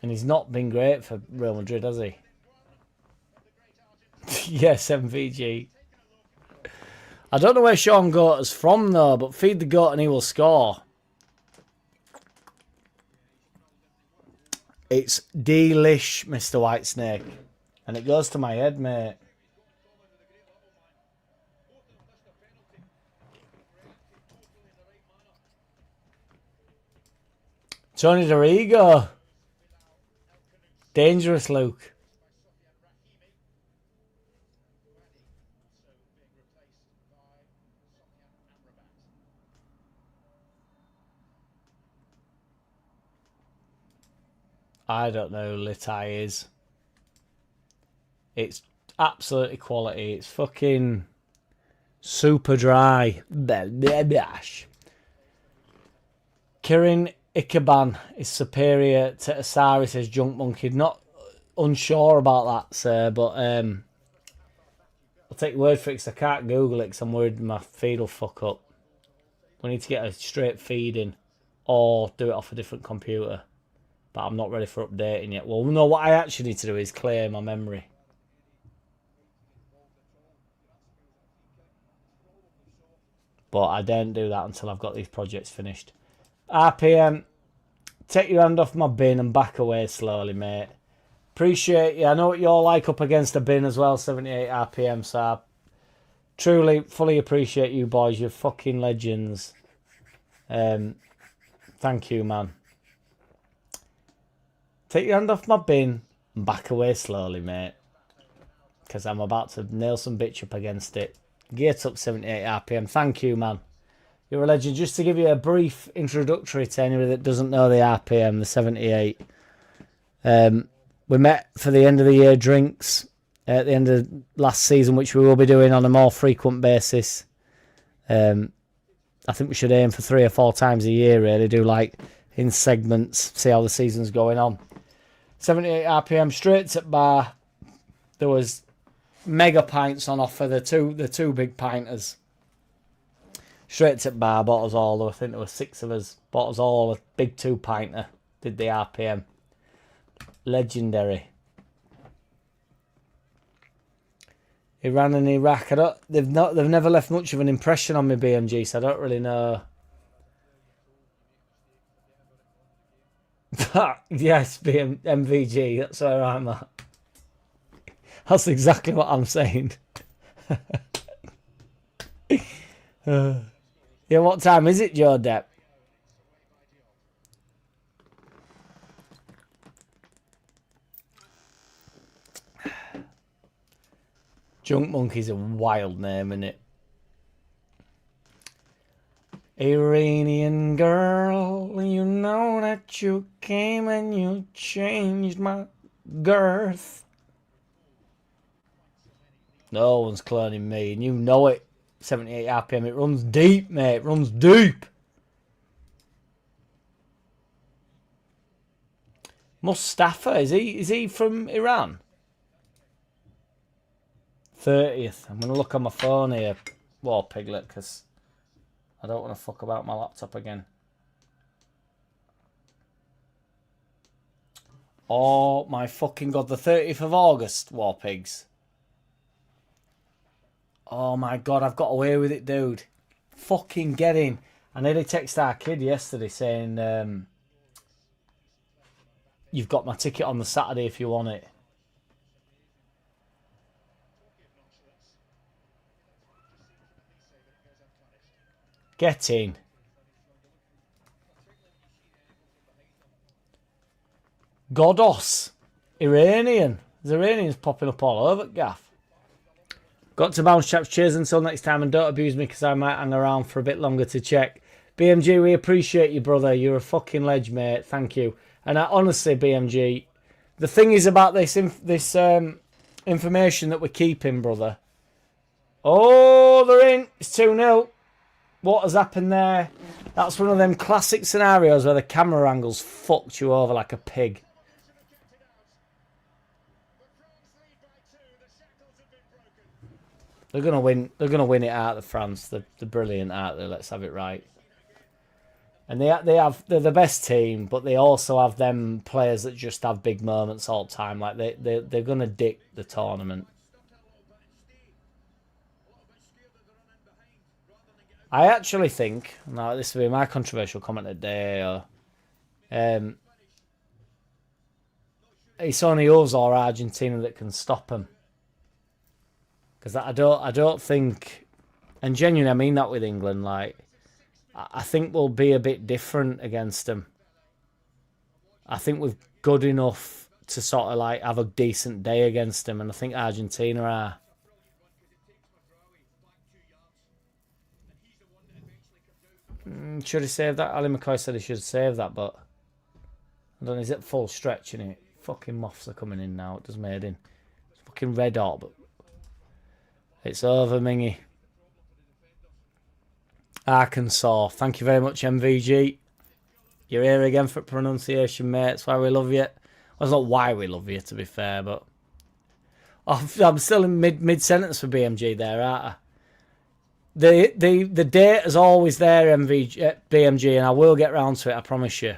And he's not been great for Real Madrid, has he? Yes, MVG. I don't know where Sean Goat is from, though, but feed the goat and he will score. It's delish, Mr. Whitesnake. And it goes to my head, mate. Tony Dorigo. Dangerous, Luke. I don't know who Litai is. It's absolutely quality. It's fucking super dry. Kirin Ikaban is superior to Asari, says Junk Monkey. Not unsure about that, sir, but I'll take your word for it because I can't Google it because I'm worried my feed will fuck up. We need to get a straight feed in or do it off a different computer. But I'm not ready for updating yet. Well, no, what I actually need to do is clear my memory. But I don't do that until I've got these projects finished. RPM, take your hand off my bin and back away slowly, mate. Appreciate you. I know what you're like up against a bin as well, 78 RPM, so I truly, fully appreciate you boys. You're fucking legends. Thank you, man. Take your hand off my bin and back away slowly, mate. Because I'm about to nail some bitch up against it. Gate up 78 RPM. Thank you, man. You're a legend. Just to give you a brief introductory to anybody that doesn't know the RPM, the 78. We met for the end of the year drinks at the end of last season, which we will be doing on a more frequent basis. I think we should aim for 3 or 4 times a year, really. Do like in segments, see how the season's going on. 78 RPM, straight at bar. There was mega pints on offer, the two big pinters. Straight at bar, bought us all. I think there were 6 of us. Bought us all a big 2-pinter. Did the RPM. Legendary. Iran and Iraq. They've never left much of an impression on me, BMG, so I don't really know. Yes, MVG, that's where I'm at. That's exactly what I'm saying. Yeah, what time is it, Joe Depp? Junk Monkey's a wild name, isn't it? Iranian girl, you know that you came and you changed my girth. No one's cloning me, and you know it. 78 RPM, it runs deep, mate. It runs deep. Mustafa, is he from Iran? 30th. I'm going to look on my phone here, War Piglet, because I don't want to fuck about my laptop again. Oh my fucking god, the 30th of August, War Pigs. Oh my god, I've got away with it, dude. Fucking get in. I nearly texted our kid yesterday saying, you've got my ticket on the Saturday if you want it. Get in. Godos. Iranian. There's Iranians popping up all over, Gaff. Got to bounce, chaps. Cheers until next time, and don't abuse me because I might hang around for a bit longer to check. BMG, we appreciate you, brother. You're a fucking ledge, mate. Thank you. And I honestly, BMG, the thing is about this information that we're keeping, brother. Oh, they're in. It's 2-0. what has happened there? That's one of them classic scenarios where the camera angles fucked you over like a pig. They're gonna win. They're gonna win it out of France. They're brilliant out there. Let's have it right. And they're the best team, but they also have them players that just have big moments all the time. Like they're gonna dick the tournament. I actually think, now this will be my controversial comment today, or it's only us or Argentina that can stop them. Because I don't think, and genuinely I mean that with England, like I think we'll be a bit different against them. I think we're good enough to sort of like have a decent day against them, and I think Argentina are. Should he save that? Ali McCoy said he should save that, but I don't know, is it full stretch in it? Fucking moths are coming in now. It does made in. It's fucking red hot, but it's over, Mingy. Arkansas. Thank you very much, MVG. You're here again for pronunciation, mate. That's why we love you. Well, it's not why we love you, to be fair, but I'm still in mid sentence for BMG there, aren't I? The date is always there, BMG, and I will get round to it, I promise you.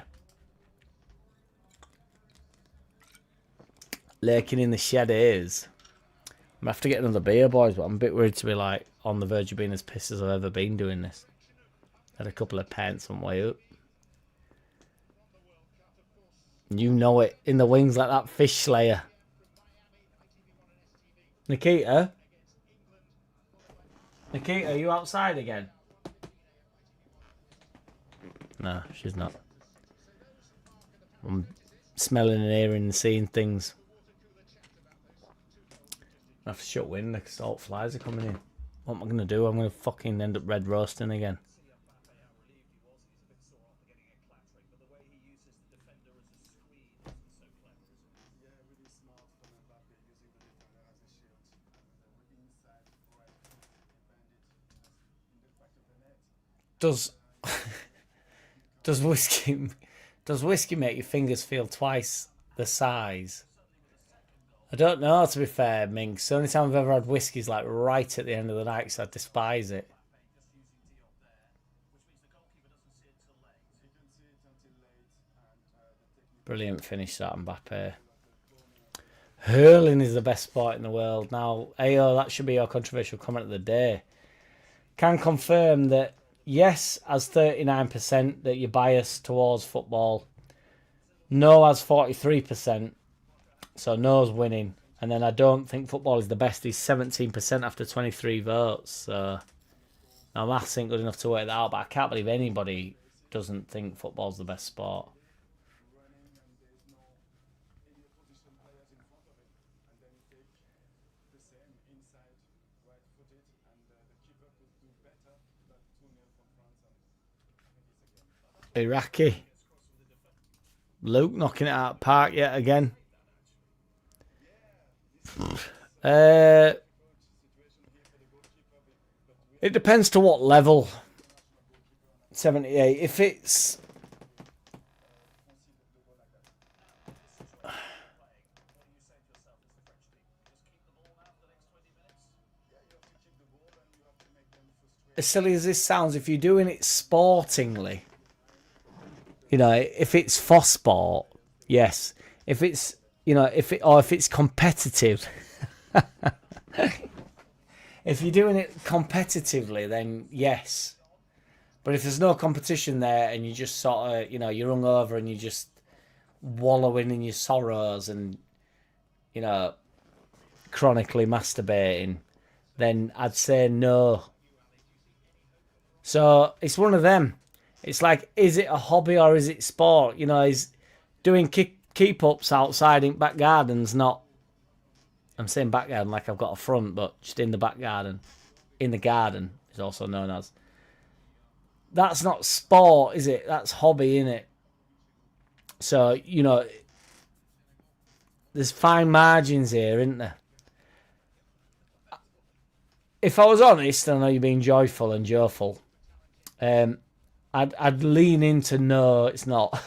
Lurking in the shadows. I'm gonna have to get another beer, boys, but I'm a bit worried to be like on the verge of being as pissed as I've ever been doing this. Had a couple of pants on way up. You know it, in the wings like that fish slayer. Nikita? Nikita, are you outside again? No, she's not. I'm smelling and hearing and seeing things. I have to shut window because salt flies are coming in. What am I going to do? I'm going to fucking end up red roasting again. Does whiskey make your fingers feel twice the size? I don't know, to be fair, Minx. The only time I've ever had whiskey is like right at the end of the night, so I despise it. Brilliant finish that, Mbappe. Hurling is the best sport in the world. Now, Ayo, that should be your controversial comment of the day. Can confirm that, yes, as 39% that you're biased towards football. No has 43%. So no's winning. And then I don't think football is the best. He's 17% after 23 votes. So now maths ain't good enough to work that out. But I can't believe anybody doesn't think football's the best sport. Iraqi. Luke knocking it out of the park yet again. It depends to what level. 78. If it's as silly as this sounds, if you're doing it sportingly, you know, if it's for sport, yes. If it's, you know, if it's competitive, if you're doing it competitively, then yes. But if there's no competition there and you just sort of, you know, you're hungover and you're just wallowing in your sorrows and, you know, chronically masturbating, then I'd say no. So it's one of them. It's like, is it a hobby or is it sport? You know, is doing keep-ups outside in back gardens not... I'm saying back garden like I've got a front, but just in the back garden. In the garden is also known as. That's not sport, is it? That's hobby, innit? So, you know, there's fine margins here, isn't there? If I was honest, I know you're being joyful and joyful, I'd lean into no, it's not.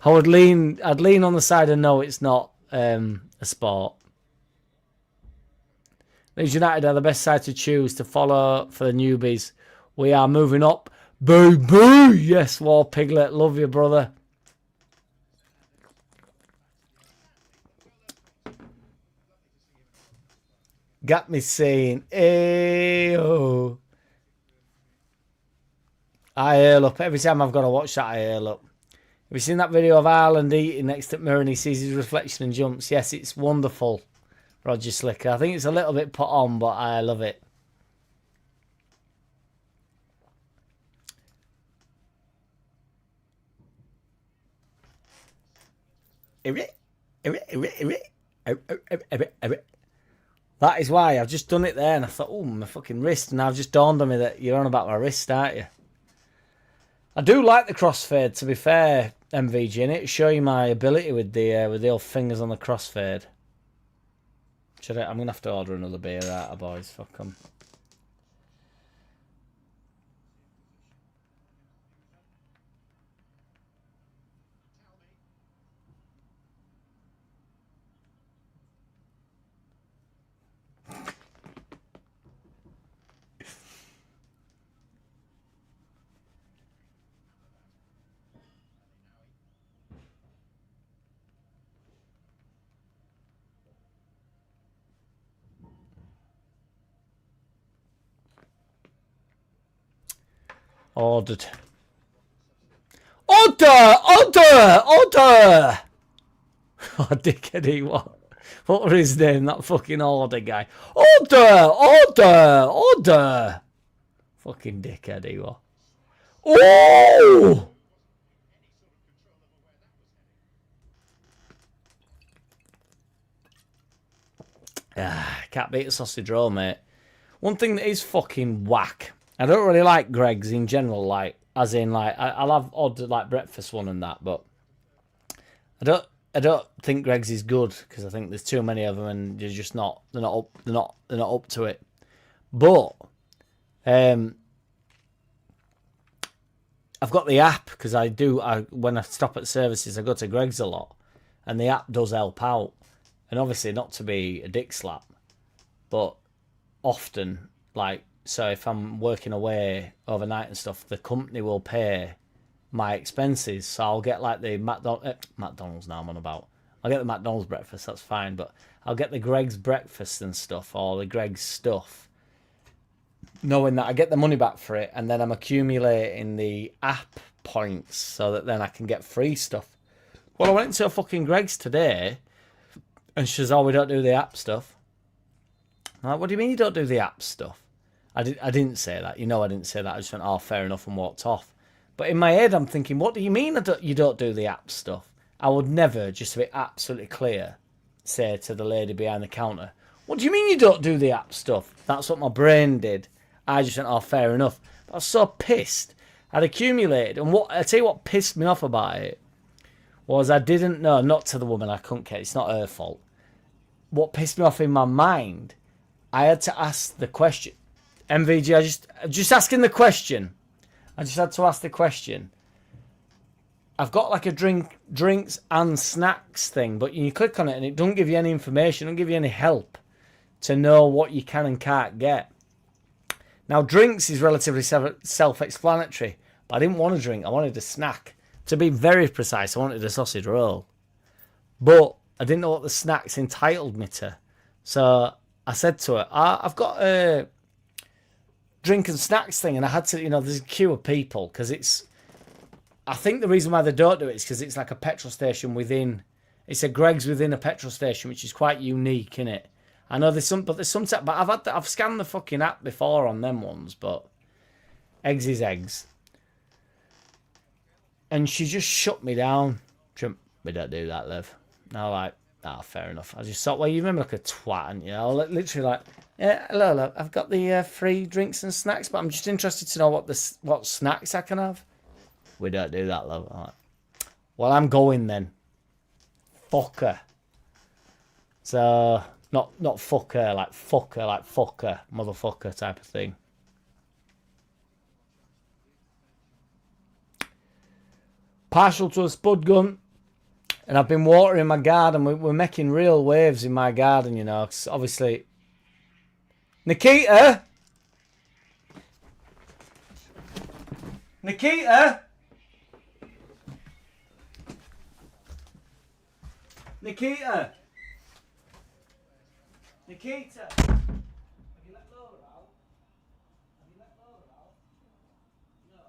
I'd lean on the side of no, it's not a sport. Leeds United are the best side to choose to follow for the newbies. We are moving up. Boo boo! Yes, War Piglet, love you, brother. Got me saying, ayo. I earl up. Every time I've got to watch that, I earl up. Have you seen that video of Ireland eating next to the mirror and he sees his reflection and jumps? Yes, it's wonderful, Roger Slicker. I think it's a little bit put on, but I love it. That is why I've just done it there and I thought, oh, my fucking wrist. And I've just dawned on me that you're on about my wrist, aren't you? I do like the crossfade, to be fair, MVG, and it'll show you my ability with the old fingers on the crossfade. I'm going to have to order another beer out, boys. Fuck 'em. Ordered. Order! Oh, dickhead, he what? What was his name? That fucking order guy. Order! Fucking dickhead, he was. Oh! Can't beat a sausage roll, mate. One thing that is fucking whack. I don't really like Greggs in general, like, as in, like, I'll have odd, like, breakfast one and that, but I don't think Greggs is good, because I think there's too many of them and they're just not, they're not up to it. But, I've got the app, because when I stop at services, I go to Greggs a lot, and the app does help out. And obviously, not to be a dick slap, but often, like, so if I'm working away overnight and stuff, the company will pay my expenses. So I'll get like the McDonald's now I'm on about. I'll get the McDonald's breakfast, that's fine. But I'll get the Greggs breakfast and stuff, or the Greggs stuff, knowing that I get the money back for it. And then I'm accumulating the app points so that then I can get free stuff. Well, I went into a fucking Greggs today and she says, oh, we don't do the app stuff. I'm like, what do you mean you don't do the app stuff? I didn't say that. You know I didn't say that. I just went, oh, fair enough, and walked off. But in my head, I'm thinking, what do you mean you don't do the app stuff? I would never, just to be absolutely clear, say to the lady behind the counter, what do you mean you don't do the app stuff? That's what my brain did. I just went, oh, fair enough. But I was so pissed. I'd accumulated. And I tell you what pissed me off about it was I didn't know, not to the woman, I couldn't care. It's not her fault. What pissed me off in my mind, I had to ask the question. MVG, just asking the question. I just had to ask the question. I've got like a drinks and snacks thing, but you click on it and it doesn't give you any information, it doesn't give you any help to know what you can and can't get. Now, drinks is relatively self-explanatory, but I didn't want a drink, I wanted a snack. To be very precise, I wanted a sausage roll. But I didn't know what the snacks entitled me to. So I said to her, I've got a drink and snacks thing, and I had to, there's a queue of people, because I think the reason why they don't do it is because it's like a petrol station within, it's a Greggs within a petrol station, which is quite unique, innit? I know there's some, but I've scanned the fucking app before on them ones, but eggs is eggs. And she just shut me down. We don't do that, Liv. And I was like, fair enough. I just thought, well, you remember like a twat, and literally like, yeah, hello, I've got the free drinks and snacks, but I'm just interested to know what snacks I can have. We don't do that, love. Like, well, I'm going then. Fucker. So not fucker, like fucker, motherfucker type of thing. partial to a spud gun, and I've been watering my garden. We're making real waves in my garden, you know, 'cause obviously... Nikita! Nikita! Nikita! Nikita! Have you let Laura out? Have you let Laura out? No.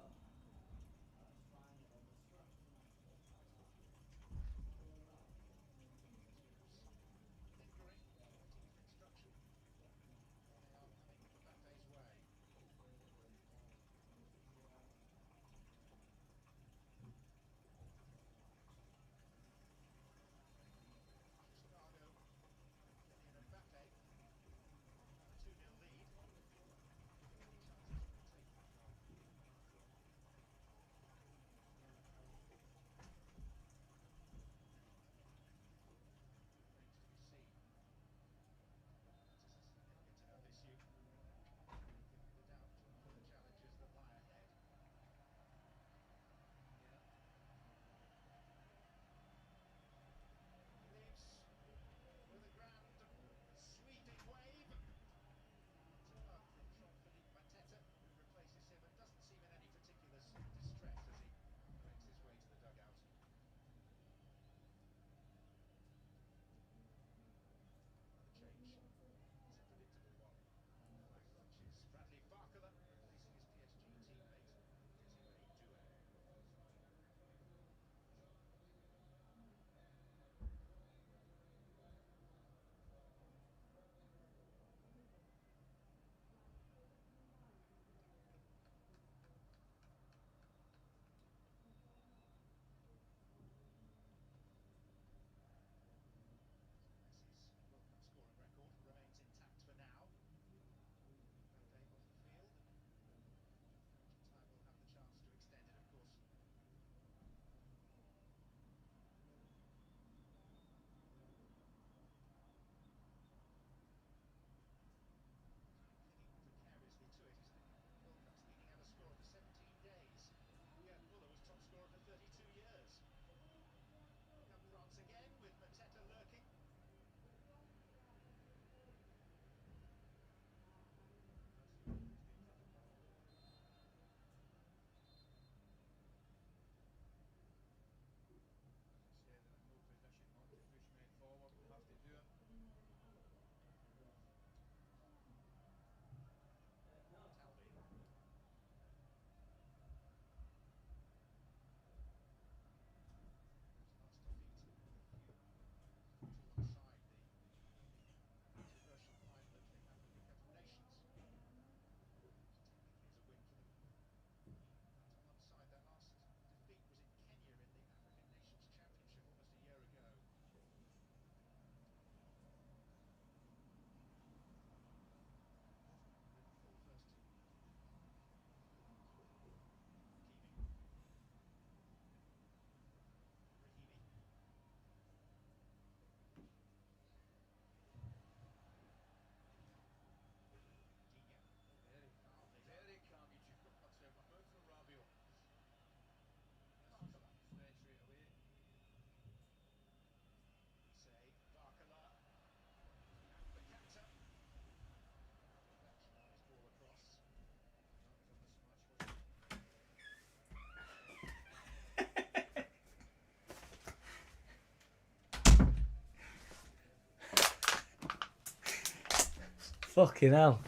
Fucking hell.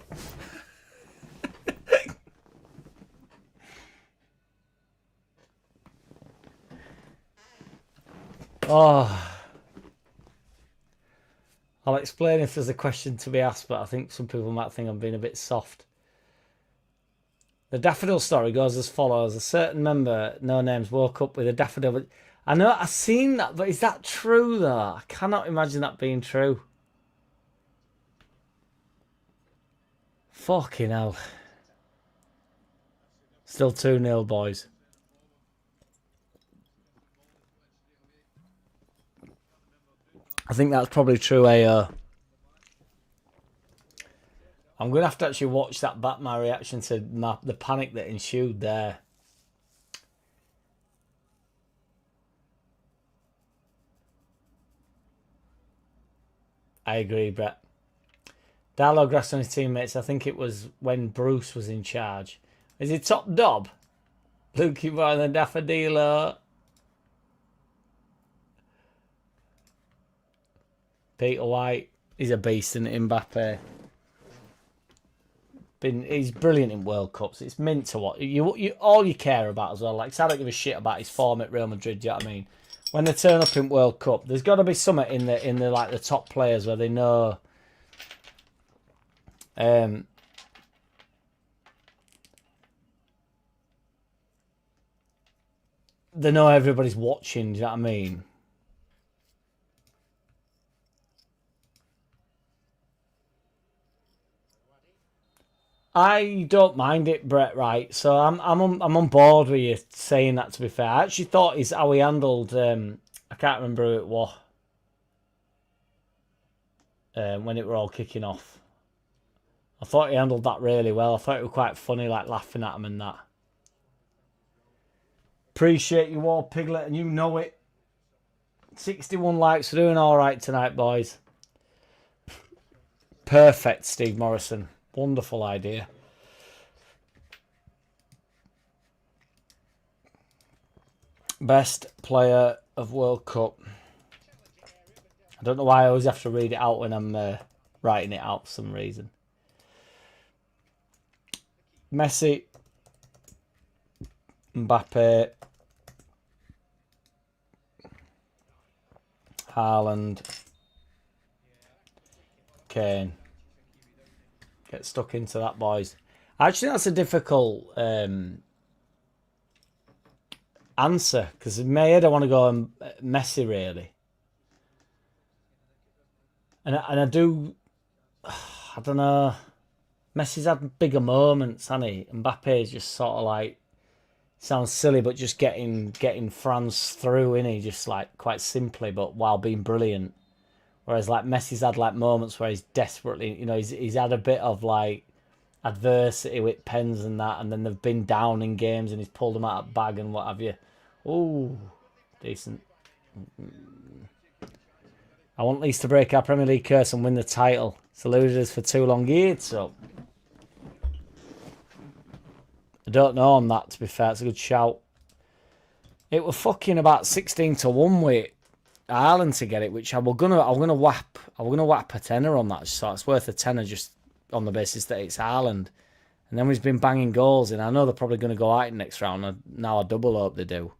Oh. I'll explain if there's a question to be asked, but I think some people might think I'm being a bit soft. The daffodil story goes as follows. A certain member, no names, woke up with a daffodil. I know, I've seen that, but is that true, though? I cannot imagine that being true. Fucking hell. Still 2-0, boys. I think that's probably true, AO. I'm going to have to actually watch that back, my reaction to the panic that ensued there. I agree, Brett. Darlow grassed on his teammates. I think it was when Bruce was in charge. Is he top dob? Lukey Boy and the Daffodilo. Peter White. He's a beast in Mbappe. He's brilliant in World Cups. It's meant to what you all you care about as well. Like, I don't give a shit about his form at Real Madrid. Do you know what I mean? When they turn up in World Cup, there's got to be something in the like the top players where they know. They know everybody's watching. Do you know what I mean? I don't mind it, Brett. Right, so I'm on board with you saying that. To be fair, I actually thought is how he handled. I can't remember who it was. When it were all kicking off, I thought he handled that really well. I thought it was quite funny, like laughing at him and that. Appreciate you all, Piglet, and you know it. 61 likes. We're doing all right tonight, boys. Perfect, Steve Morrison. Wonderful idea. Best player of World Cup. I don't know why I always have to read it out when I'm writing it out for some reason. Messi, Mbappe, Haaland, Kane. Get stuck into that, boys. Actually, that's a difficult answer because in my head I want to go Messi really, and I do. I don't know. Messi's had bigger moments, hasn't he? Mbappe is just sort of like sounds silly, but just getting France through, innit? Just like quite simply, but while being brilliant. Whereas like Messi's had like moments where he's desperately, you know, he's had a bit of like adversity with pens and that, and then they've been down in games and he's pulled them out of bag and what have you. Ooh, decent. I want Leeds to break our Premier League curse and win the title. It's eluded us for too long years, so I don't know on that. To be fair, it's a good shout. It was fucking about 16-1 with Ireland to get it, which I'm gonna whap a tenner on that. So it's worth a tenner just on the basis that it's Ireland. And then we've been banging goals, and I know they're probably going to go out in next round. And now I double hope they do.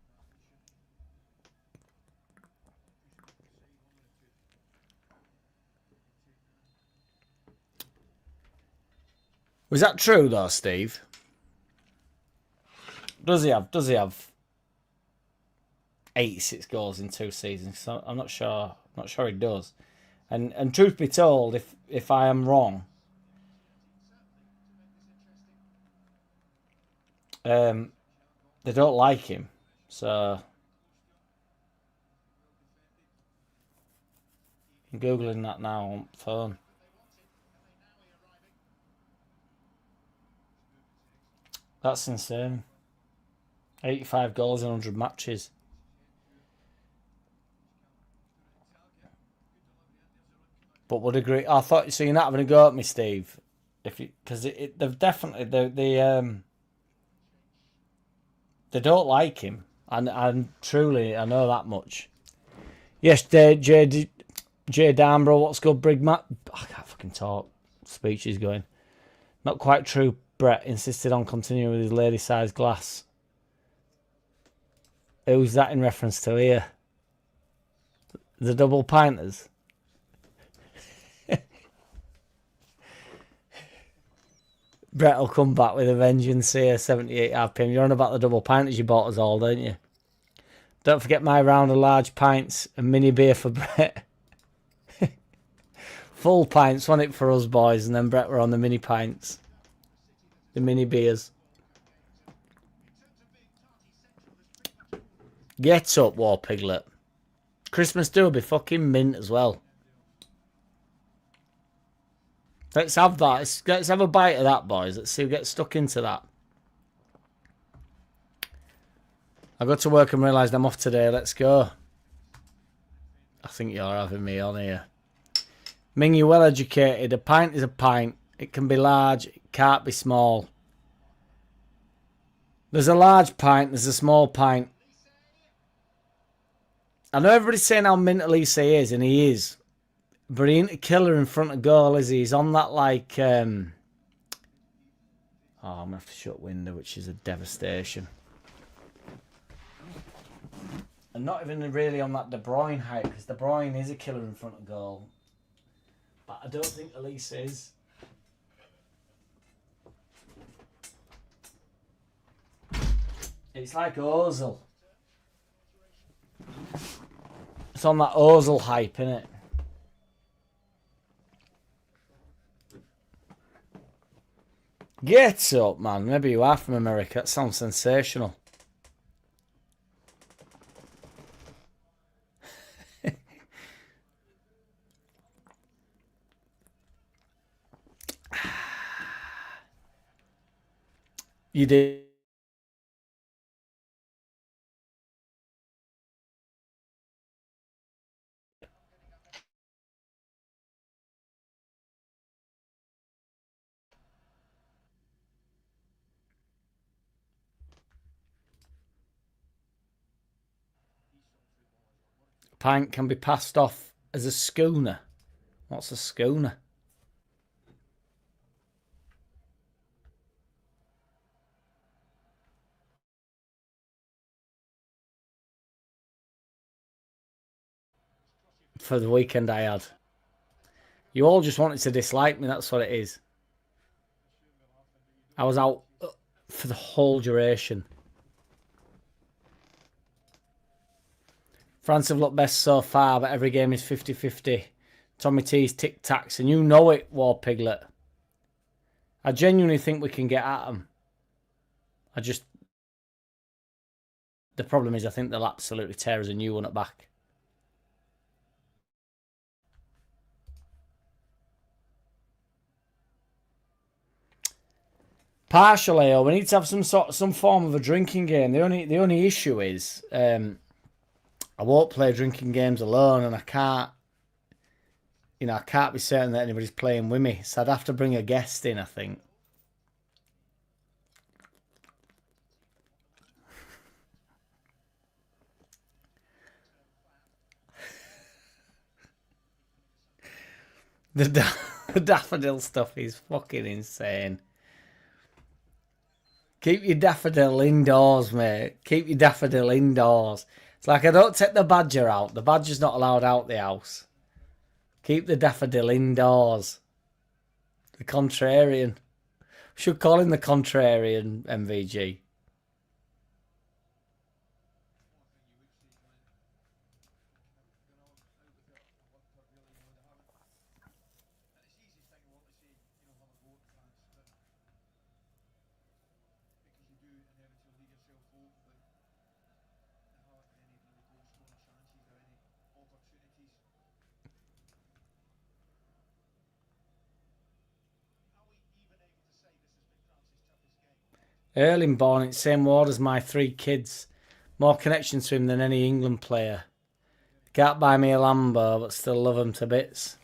Was that true though, Steve? Does he have 86 goals in 2 seasons? So I'm not sure. Not sure he does. And truth be told, if I am wrong, they don't like him. So I'm googling that now on phone. That's insane. 85 goals in 100 matches. But would agree. I thought so. You're not having a go at me, Steve, because they've definitely they don't like him, and truly I know that much. Yes, J Darmbro, what's good, Brig Matt? I can't fucking talk. Speech is going. Not quite true. Brett insisted on continuing with his lady-sized glass. Who's that in reference to here? The double pinters. Brett will come back with a vengeance here, 78 RPM. You're on about the double pinters you bought us all, don't you? Don't forget my round of large pints and mini beer for Brett. Full pints, want it for us boys, and then Brett were on the mini pints. The mini beers. Get up, War Piglet. Christmas do will be fucking mint as well. Let's have that. Let's have a bite of that, boys. Let's see who gets stuck into that. I got to work and realised I'm off today. Let's go. I think you're having me on here. Ming, you well educated. A pint is a pint. It can be large. It can't be small. There's a large pint. There's a small pint. I know everybody's saying how mint Elise is, and he is. But he ain't a killer in front of goal, is he? He's on that like... Oh, I'm going to have to shut window, which is a devastation. And not even really on that De Bruyne height, because De Bruyne is a killer in front of goal. But I don't think Elise is. It's like Ozil. It's on that Ozil hype, innit? Get up, man. Maybe you are from America. That sounds sensational. You did. Pint can be passed off as a schooner. What's a schooner? For the weekend I had. You all just wanted to dislike me, that's what it is. I was out for the whole duration. France have looked best so far, but every game is 50-50. Tommy T's tic-tacs, and you know it, War Piglet. I genuinely think we can get at them. The problem is I think they'll absolutely tear us a new one at back. Partially, we need to have some form of a drinking game. The only issue is I won't play drinking games alone, and I can't be certain that anybody's playing with me. So I'd have to bring a guest in, I think. The daffodil stuff is fucking insane. Keep your daffodil indoors, mate. Keep your daffodil indoors. It's like I don't take the badger out. The badger's not allowed out the house. Keep the daffodil indoors. The contrarian. Should call him the contrarian, MVG. Erling born in the same ward as my 3 kids. More connection to him than any England player. Can't buy me a Lambo, but still love him to bits.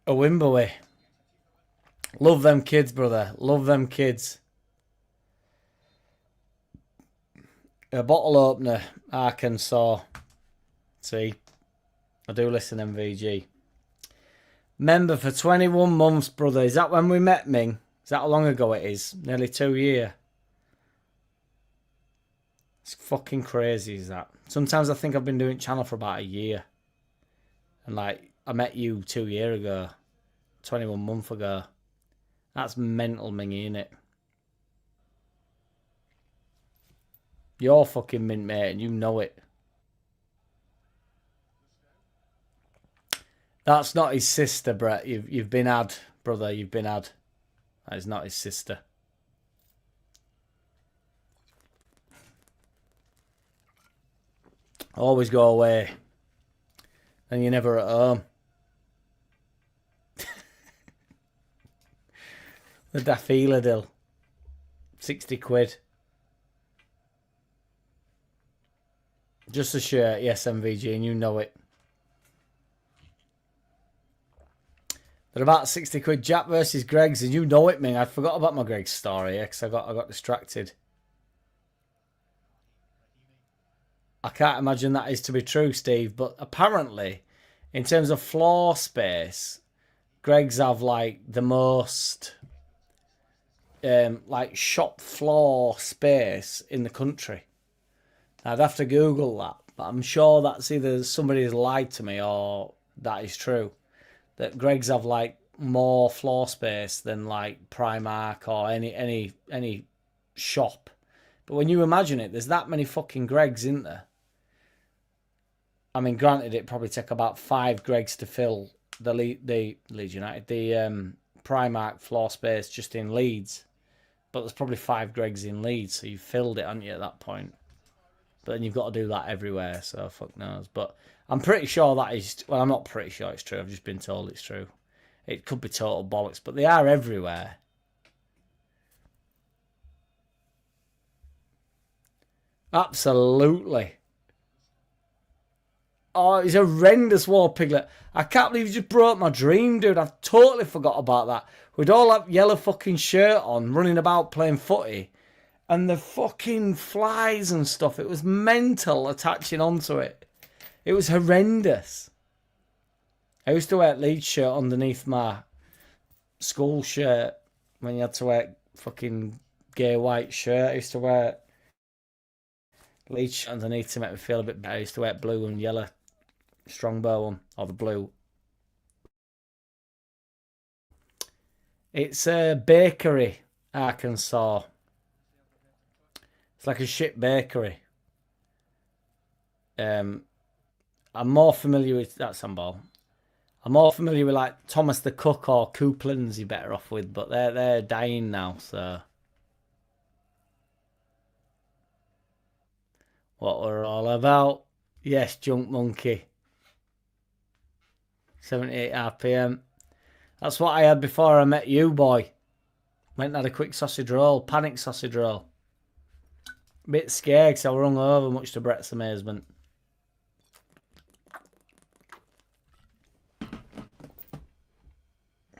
A Wimberway. Love them kids, brother. Love them kids. A bottle opener, Arkansas. See, I do listen, MVG. Member for 21 months, brother. Is that when we met, Ming? Is that how long ago it is? Nearly 2 years. It's fucking crazy, is that? Sometimes I think I've been doing channel for about a year. And like, I met you 2 years ago. 21 months ago. That's mental, Mingy, innit? You're fucking mint, mate, and you know it. That's not his sister, Brett. You've been had, brother. You've been had. That is not his sister. Always go away. And you're never at home. The Daffodil. 60 quid. Just a shirt, yes, MVG, and you know it. They're about 60 quid. Jack versus Greg's, and you know it, Ming. I forgot about my Greg's story because I got distracted. I can't imagine that is to be true, Steve, but apparently, in terms of floor space, Greg's have like the most like shop floor space in the country. I'd have to Google that, but I'm sure that's either somebody's lied to me or that is true. That Greg's have like more floor space than like Primark or any shop. But when you imagine it, there's that many fucking Greg's, isn't there? I mean, granted, it probably take about 5 Greg's to fill the Leeds United, the Primark floor space just in Leeds. But there's probably 5 Greg's in Leeds, so you've filled it, haven't you, at that point? But then you've got to do that everywhere, so fuck knows. But I'm pretty sure that is... Well, I'm not pretty sure it's true. I've just been told it's true. It could be total bollocks, but they are everywhere. Absolutely. Oh, he's a horrendous War Piglet. I can't believe you just broke my dream, dude. I've totally forgot about that. We'd all have yellow fucking shirt on, running about playing footy. And the fucking flies and stuff. It was mental attaching onto it. It was horrendous. I used to wear a Leeds shirt underneath my school shirt. When you had to wear fucking gay white shirt. I used to wear Leeds shirt underneath to make me feel a bit better. I used to wear blue and yellow. Strongbow one, or the blue. It's a bakery, Arkansas. It's like a shit bakery. I'm more familiar with that sambal. I'm more familiar with like Thomas the Cook or Couplands you're better off with, but they're dying now, so what we're all about. Yes, Junk Monkey. 78 RPM. That's what I had before I met you, boy. Went and had a quick sausage roll. Panic sausage roll. Bit scared because I was hungover, much to Brett's amazement.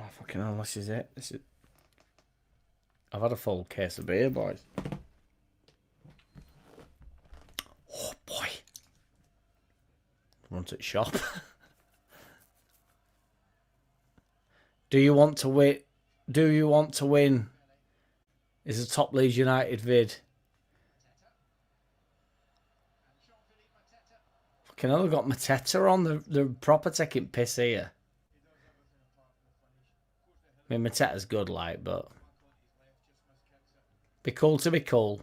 Oh, fucking hell, this is it. I've had a full case of beer, boys. Oh, boy. Run to the shop. Do you want to win? Do you want to win? Is a top Leeds United vid. Fucking hell, we've got Mateta on. The proper taking piss here. I mean, Mateta's good, like, but be cool to be cool.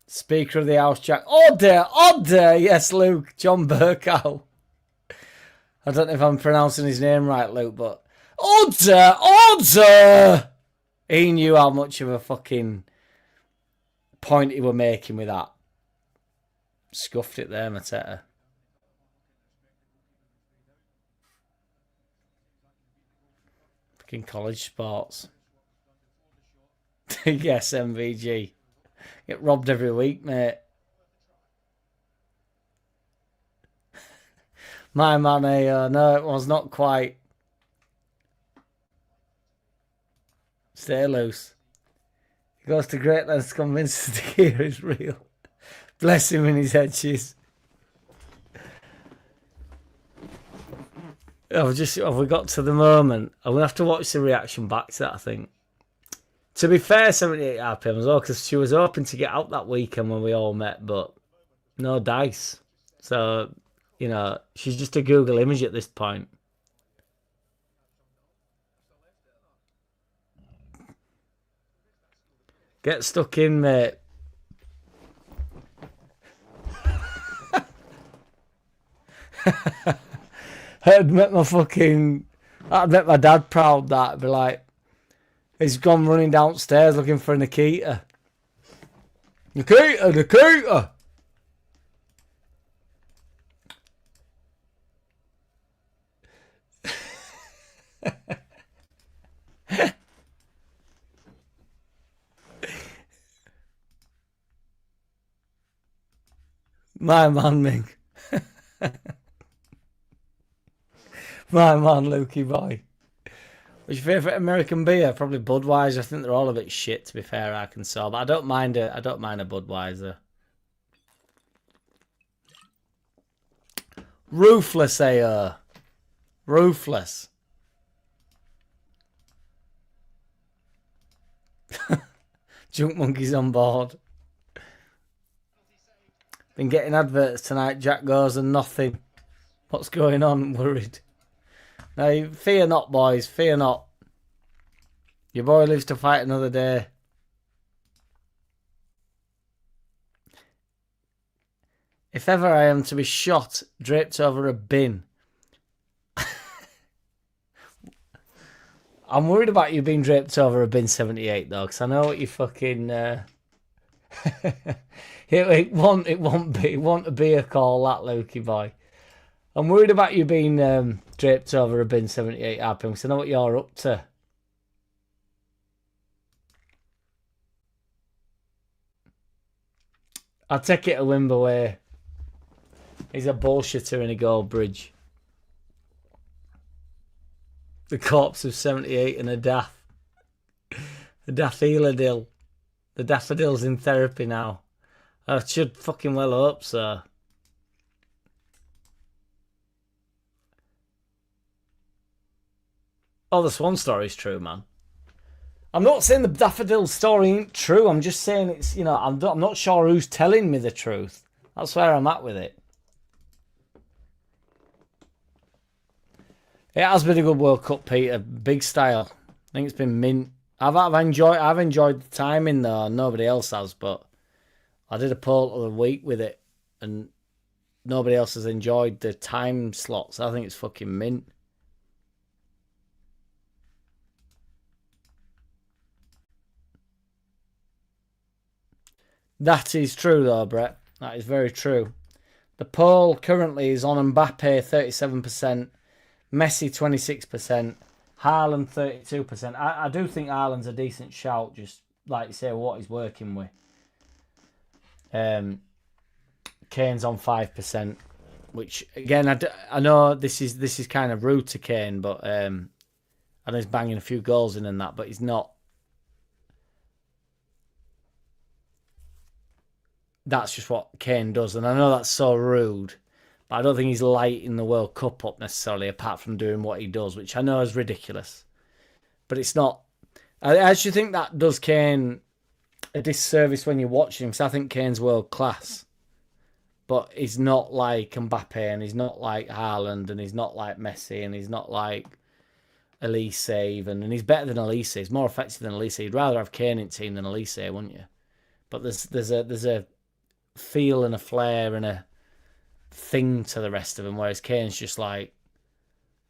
Speaker of the House, Jack. Order! Order! Yes, Luke. John Burkow. I don't know if I'm pronouncing his name right, Luke, but... Order! Order! He knew how much of a fucking point he were making with that. Scuffed it there, Mateta. Fucking college sports. Yes, MVG. Get robbed every week, mate. My man, no, it was not quite. Stay loose. He goes to great lengths to convince us the gear is real. Bless him in his head, she's. Have we got to the moment? I'm going to have to watch the reaction back to that, I think. To be fair, 78 RPM as well, because she was hoping to get out that weekend when we all met, but no dice. So, you know, she's just a Google image at this point. Get stuck in, mate. I'd make my dad proud, that. I'd be like, he's gone running downstairs looking for Nikita. Nikita, Nikita! My man, Ming. My man, Lukey boy. What's your favourite American beer? Probably Budweiser. I think they're all a bit shit, to be fair, Arkansas. But I don't mind a Budweiser. Ruthless, AO. Ruthless. Junk Monkey's on board. Been getting adverts tonight. Jack goes and nothing. What's going on? Worried. Now, fear not, boys. Fear not. Your boy lives to fight another day. If ever I am to be shot, draped over a bin. I'm worried about you being draped over a bin 78 though, because I know what you fucking. It won't be a call, that Lukey boy. I'm worried about you being draped over a bin 78 RPM, because I know what you're up to. I'll take it a Wimber way. He's a bullshitter in a gold bridge. The corpse of 78 and a daff. The daffodil. The daffodil's in therapy now. I should fucking well hope so. Oh, the Swan story's true, man. I'm not saying the daffodil story ain't true. I'm just saying it's, you know, I'm not sure who's telling me the truth. That's where I'm at with it. It has been a good World Cup, Peter. Big style. I think it's been mint. I've enjoyed the timing though. Nobody else has, but I did a poll of the week with it, and nobody else has enjoyed the time slots. I think it's fucking mint. That is true though, Brett. That is very true. The poll currently is on Mbappe 37%. Messi 26%, Haaland 32%. I do think Haaland's a decent shout, just like you say, what he's working with. Kane's on 5%, which again I know this is kind of rude to Kane, but I know he's banging a few goals in and that, but he's not. That's just what Kane does, and I know that's so rude. I don't think he's lighting the World Cup up necessarily, apart from doing what he does, which I know is ridiculous. But it's not. I actually think that does Kane a disservice when you're watching him, because I think Kane's world class. But he's not like Mbappe, and he's not like Haaland, and he's not like Messi, and he's not like Elise even. And he's better than Elise. He's more effective than Elise. You'd rather have Kane in team than Elise, wouldn't you? But there's a feel and a flair and a thing to the rest of them, whereas Kane's just like,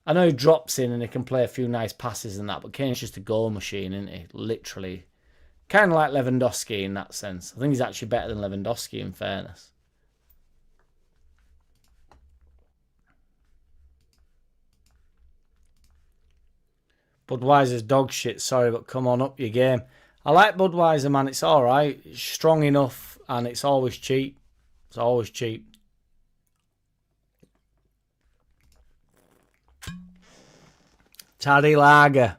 I know he drops in and he can play a few nice passes and that, but Kane's just a goal machine, isn't he? Literally. Kind of like Lewandowski in that sense. I think he's actually better than Lewandowski, in fairness. Budweiser's dog shit, sorry, but come on, up your game. I like Budweiser, man. It's alright. It's strong enough and it's always cheap. It's always cheap. Taddy Lager.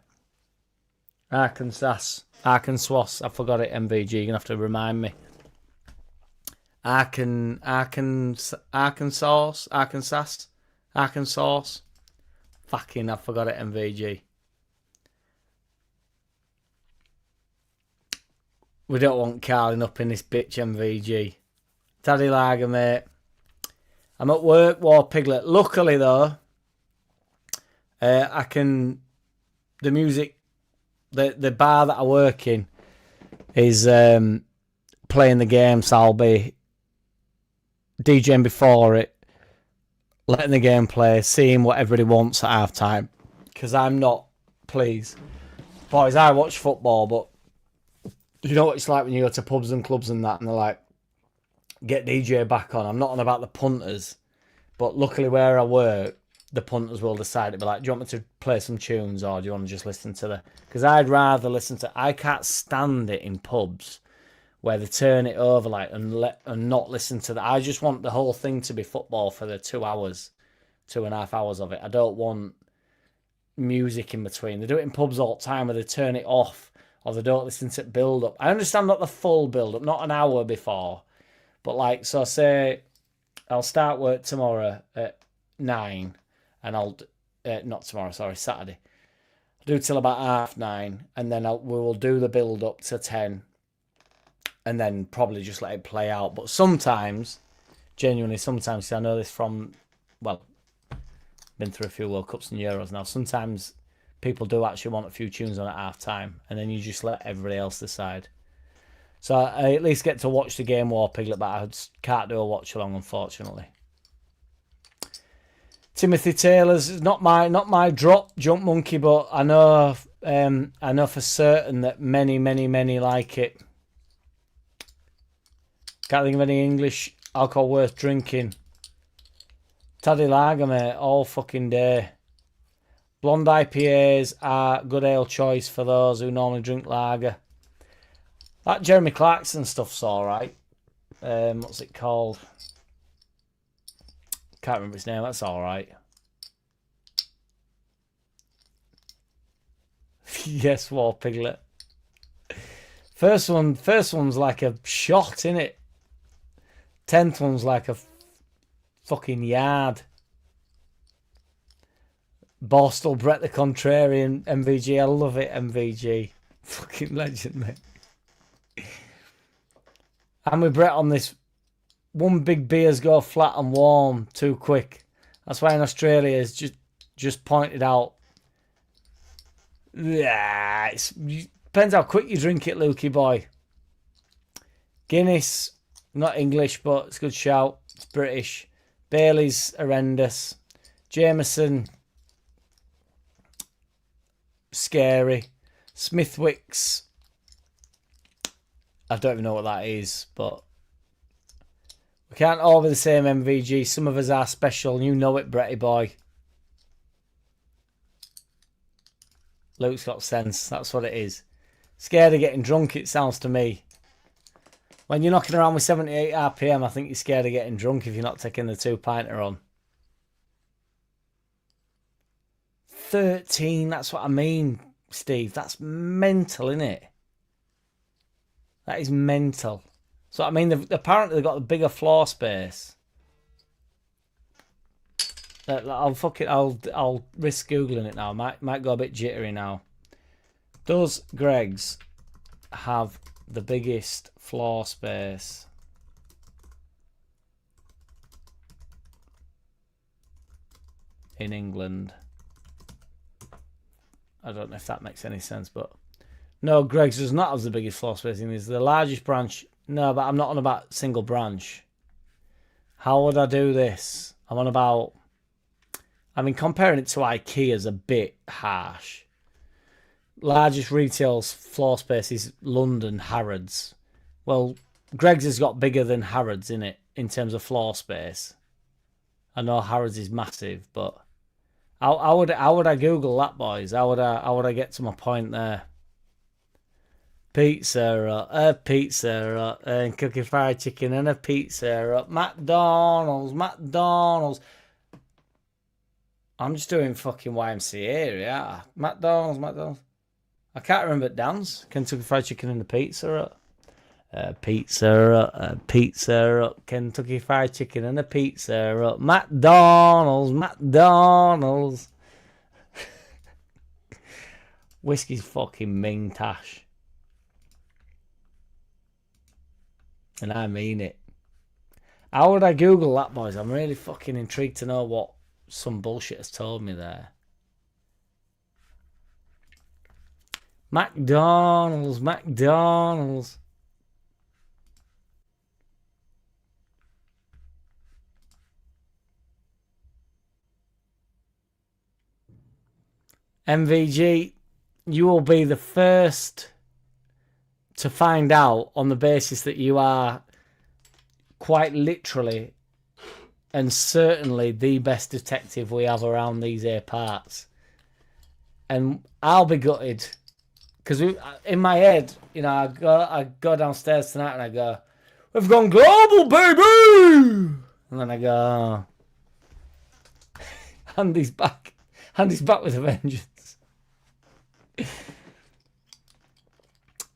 Arkansas. I forgot it, MVG. You're going to have to remind me. Arkansas. Fucking, I forgot it, MVG. We don't want Carlin up in this bitch, MVG. Taddy Lager, mate. I'm at work, War Piglet. Luckily, though, the music, the bar that I work in is playing the game, so I'll be DJing before it, letting the game play, seeing what everybody wants at half time. Because I'm not, please. Boys, I watch football, but you know what it's like when you go to pubs and clubs and that, and they're like, get DJ back on. I'm not on about the punters, but luckily where I work, the punters will decide to be like, do you want me to play some tunes, or do you want to just listen to the... Because I'd rather listen to... I can't stand it in pubs where they turn it over like and not listen to the... I just want the whole thing to be football for the 2 hours, 2.5 hours of it. I don't want music in between. They do it in pubs all the time where they turn it off or they don't listen to build-up. I understand not the full build-up, not an hour before. But like, so say I'll start work tomorrow at 9 and I'll... not tomorrow, sorry, Saturday. I'll do till about 9:30 and then we will do the build-up to 10 and then probably just let it play out. But sometimes, genuinely sometimes, I know this from, well, been through a few World Cups and Euros now, sometimes people do actually want a few tunes on at half-time and then you just let everybody else decide. So I at least get to watch the game War Piglet, but I can't do a watch-along, unfortunately. Timothy Taylor's not my drop, Jump Monkey, but I know for certain that many like it. Can't think of any English alcohol worth drinking. Taddy Lager, mate, all fucking day. Blonde IPAs are good ale choice for those who normally drink lager. That Jeremy Clarkson stuff's alright. What's it called? Can't remember its name. That's alright. Yes, War Piglet. First one's like a shot, innit? 10th one's like a fucking yard. Borstal Brett the Contrarian, MVG. I love it, MVG. Fucking legend, mate. I'm with Brett on this. One big beers go flat and warm too quick. That's why in Australia it's just pointed out. Yeah, it depends how quick you drink it, Lukey boy. Guinness, not English, but it's a good shout. It's British. Bailey's horrendous. Jameson, scary. Smithwick's, I don't even know what that is, but we can't all be the same, MVG. Some of us are special. You know it, Bretty boy. Luke's got sense. That's what it is. Scared of getting drunk, it sounds to me. When you're knocking around with 78 RPM, I think you're scared of getting drunk if you're not taking the 2-pinter on. 13, that's what I mean, Steve. That's mental, innit? That is mental. So I mean, apparently they've got a bigger floor space. I'll risk googling it now. Might go a bit jittery now. Does Greggs have the biggest floor space? In England? I don't know if that makes any sense, but no, Greggs does not have the biggest floor space. It's the largest branch. No, but I'm not on about single branch. How would I do this? I'm on about... I mean, comparing it to IKEA is a bit harsh. Largest retail floor space is London, Harrods. Well, Greggs has got bigger than Harrods in it in terms of floor space. I know Harrods is massive, but how would I Google that, boys? How would I get to my point there? Pizza, and cookie fried chicken and a pizza, McDonald's. I'm just doing fucking YMCA, yeah. McDonald's. I can't remember Dan's. Kentucky Fried Chicken and a pizza. Pizza, Kentucky Fried Chicken and a pizza. McDonald's. Whiskey's fucking ming tash. And I mean it. How would I Google that, boys? I'm really fucking intrigued to know what some bullshit has told me there. McDonald's. MVG, you will be the first to find out on the basis that you are quite literally and certainly the best detective we have around these here parts. And I'll be gutted. Because in my head, you know, I go downstairs tonight and I go, we've gone global, baby! And then I go, Andy's back. And he's back with a vengeance.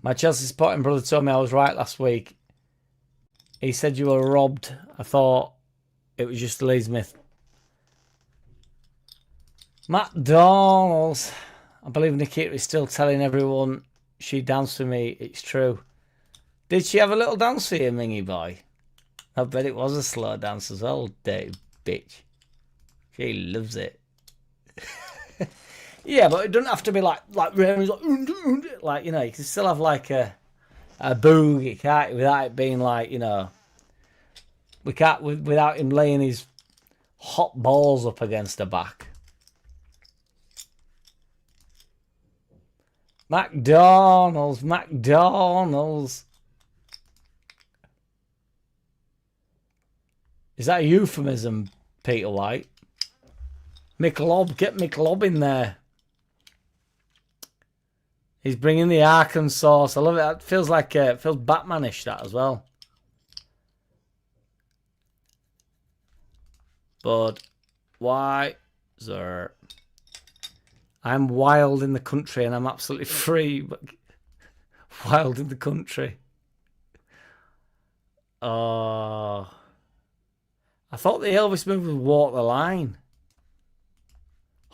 My Chelsea supporting brother told me I was right last week. He said you were robbed. I thought it was just a Leeds myth. McDonald's. I believe Nikita is still telling everyone she danced with me. It's true. Did she have a little dance for you, Mingy boy? I bet it was a slow dance as well, dirty bitch. She loves it. Yeah, but it doesn't have to be like Raymond's like, you know, you can still have like a boogie, can't you, without it being like, you know, we can't without him laying his hot balls up against her back. McDonald's. Is that a euphemism, Peter White? McLob, get McLob in there. He's bringing the Arkansas. I love it. That feels like feels Batmanish, that as well. But why, sir? I'm wild in the country and I'm absolutely free. But wild in the country. Oh, I thought the Elvis movie would walk the line.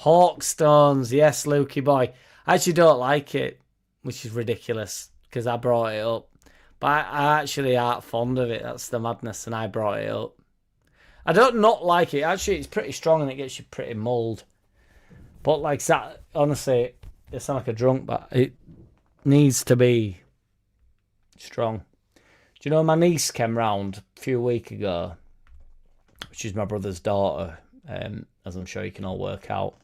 Hawkstones, yes, Lukey boy. I actually don't like it, which is ridiculous because I brought it up. But I actually aren't fond of it. That's the madness, and I brought it up. I don't not like it. Actually, it's pretty strong and it gets you pretty mulled. But like that, honestly, it sounds like a drunk, but it needs to be strong. Do you know my niece came round a few weeks ago, which is my brother's daughter, as I'm sure you can all work out.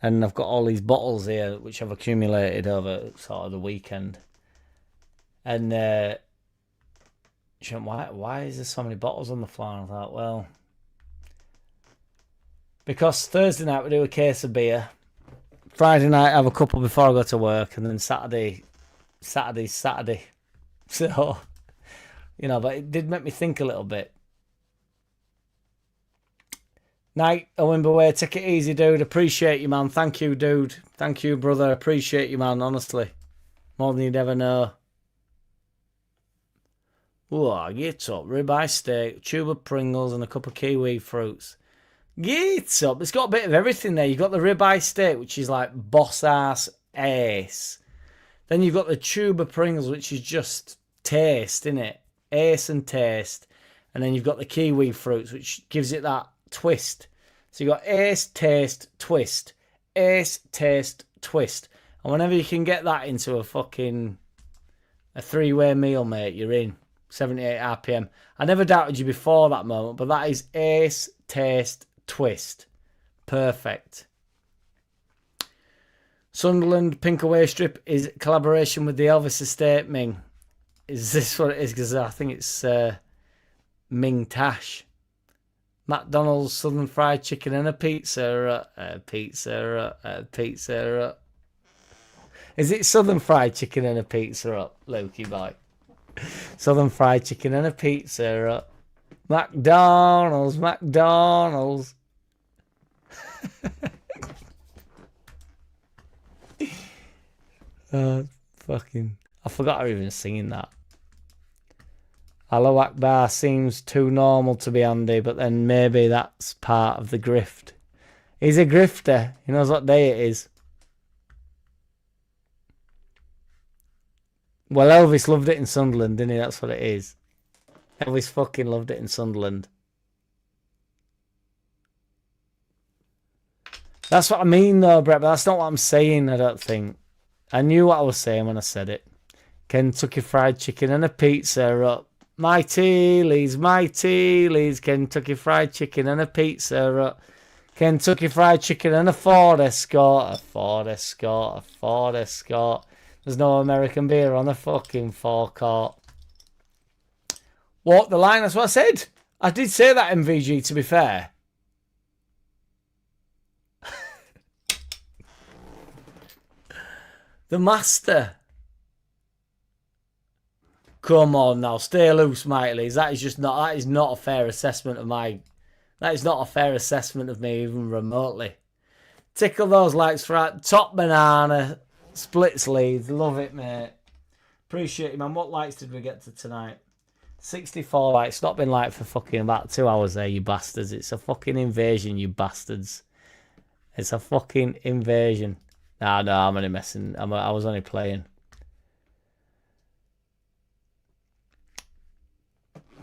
And I've got all these bottles here, which I've accumulated over sort of the weekend. And she went, why is there so many bottles on the floor? And I thought, well, because Thursday night we do a case of beer. Friday night I have a couple before I go to work. And then Saturday. So, you know, but it did make me think a little bit. Night, Owen Beware, take it easy, dude. Appreciate you, man. Thank you, dude. Thank you, brother. Appreciate you, man, honestly. More than you'd ever know. Whoa, get up. Ribeye steak, tube of Pringles, and a cup of kiwi fruits. Get up. It's got a bit of everything there. You've got the ribeye steak, which is like boss ass ace. Then you've got the tube of Pringles, which is just taste, innit? Ace and taste. And then you've got the kiwi fruits, which gives it that twist. So you got ace, taste, twist. Ace, taste, twist. And whenever you can get that into a three-way meal, mate, you're in. 78 RPM. I never doubted you before that moment, but that is ace, taste, twist. Perfect. Sunderland Pink Away Strip is collaboration with the Elvis Estate, Ming. Is this what it is? Because I think it's Ming Tash. McDonald's Southern Fried Chicken and a pizza. Pizza. Is it Southern Fried Chicken and a pizza, Loki boy? Southern Fried Chicken and a pizza. McDonald's. Fucking. I forgot I was even singing that. Allahu Akbar seems too normal to be Andy, but then maybe that's part of the grift. He's a grifter. He knows what day it is. Well, Elvis loved it in Sunderland, didn't he? That's what it is. Elvis fucking loved it in Sunderland. That's what I mean, though, Brett, but that's not what I'm saying, I don't think. I knew what I was saying when I said it. Kentucky Fried Chicken and a pizza up. Mighty Leeds, Kentucky Fried Chicken and a pizza up. Kentucky Fried Chicken and a Ford Escort. A Ford Escort. There's no American beer on a fucking forecourt. Walk the line, that's what I said. I did say that, MVG, to be fair. The master. Come on now, stay loose, Mighty. That is not a fair assessment of my. That is not a fair assessment of me, even remotely. Tickle those likes for that. Top banana. Splits Leeds. Love it, mate. Appreciate you, man. What likes did we get to tonight? 64 likes. Not been like for fucking about 2 hours there, you bastards. It's a fucking invasion, you bastards. It's a fucking invasion. Nah, no, I'm only messing. I was only playing.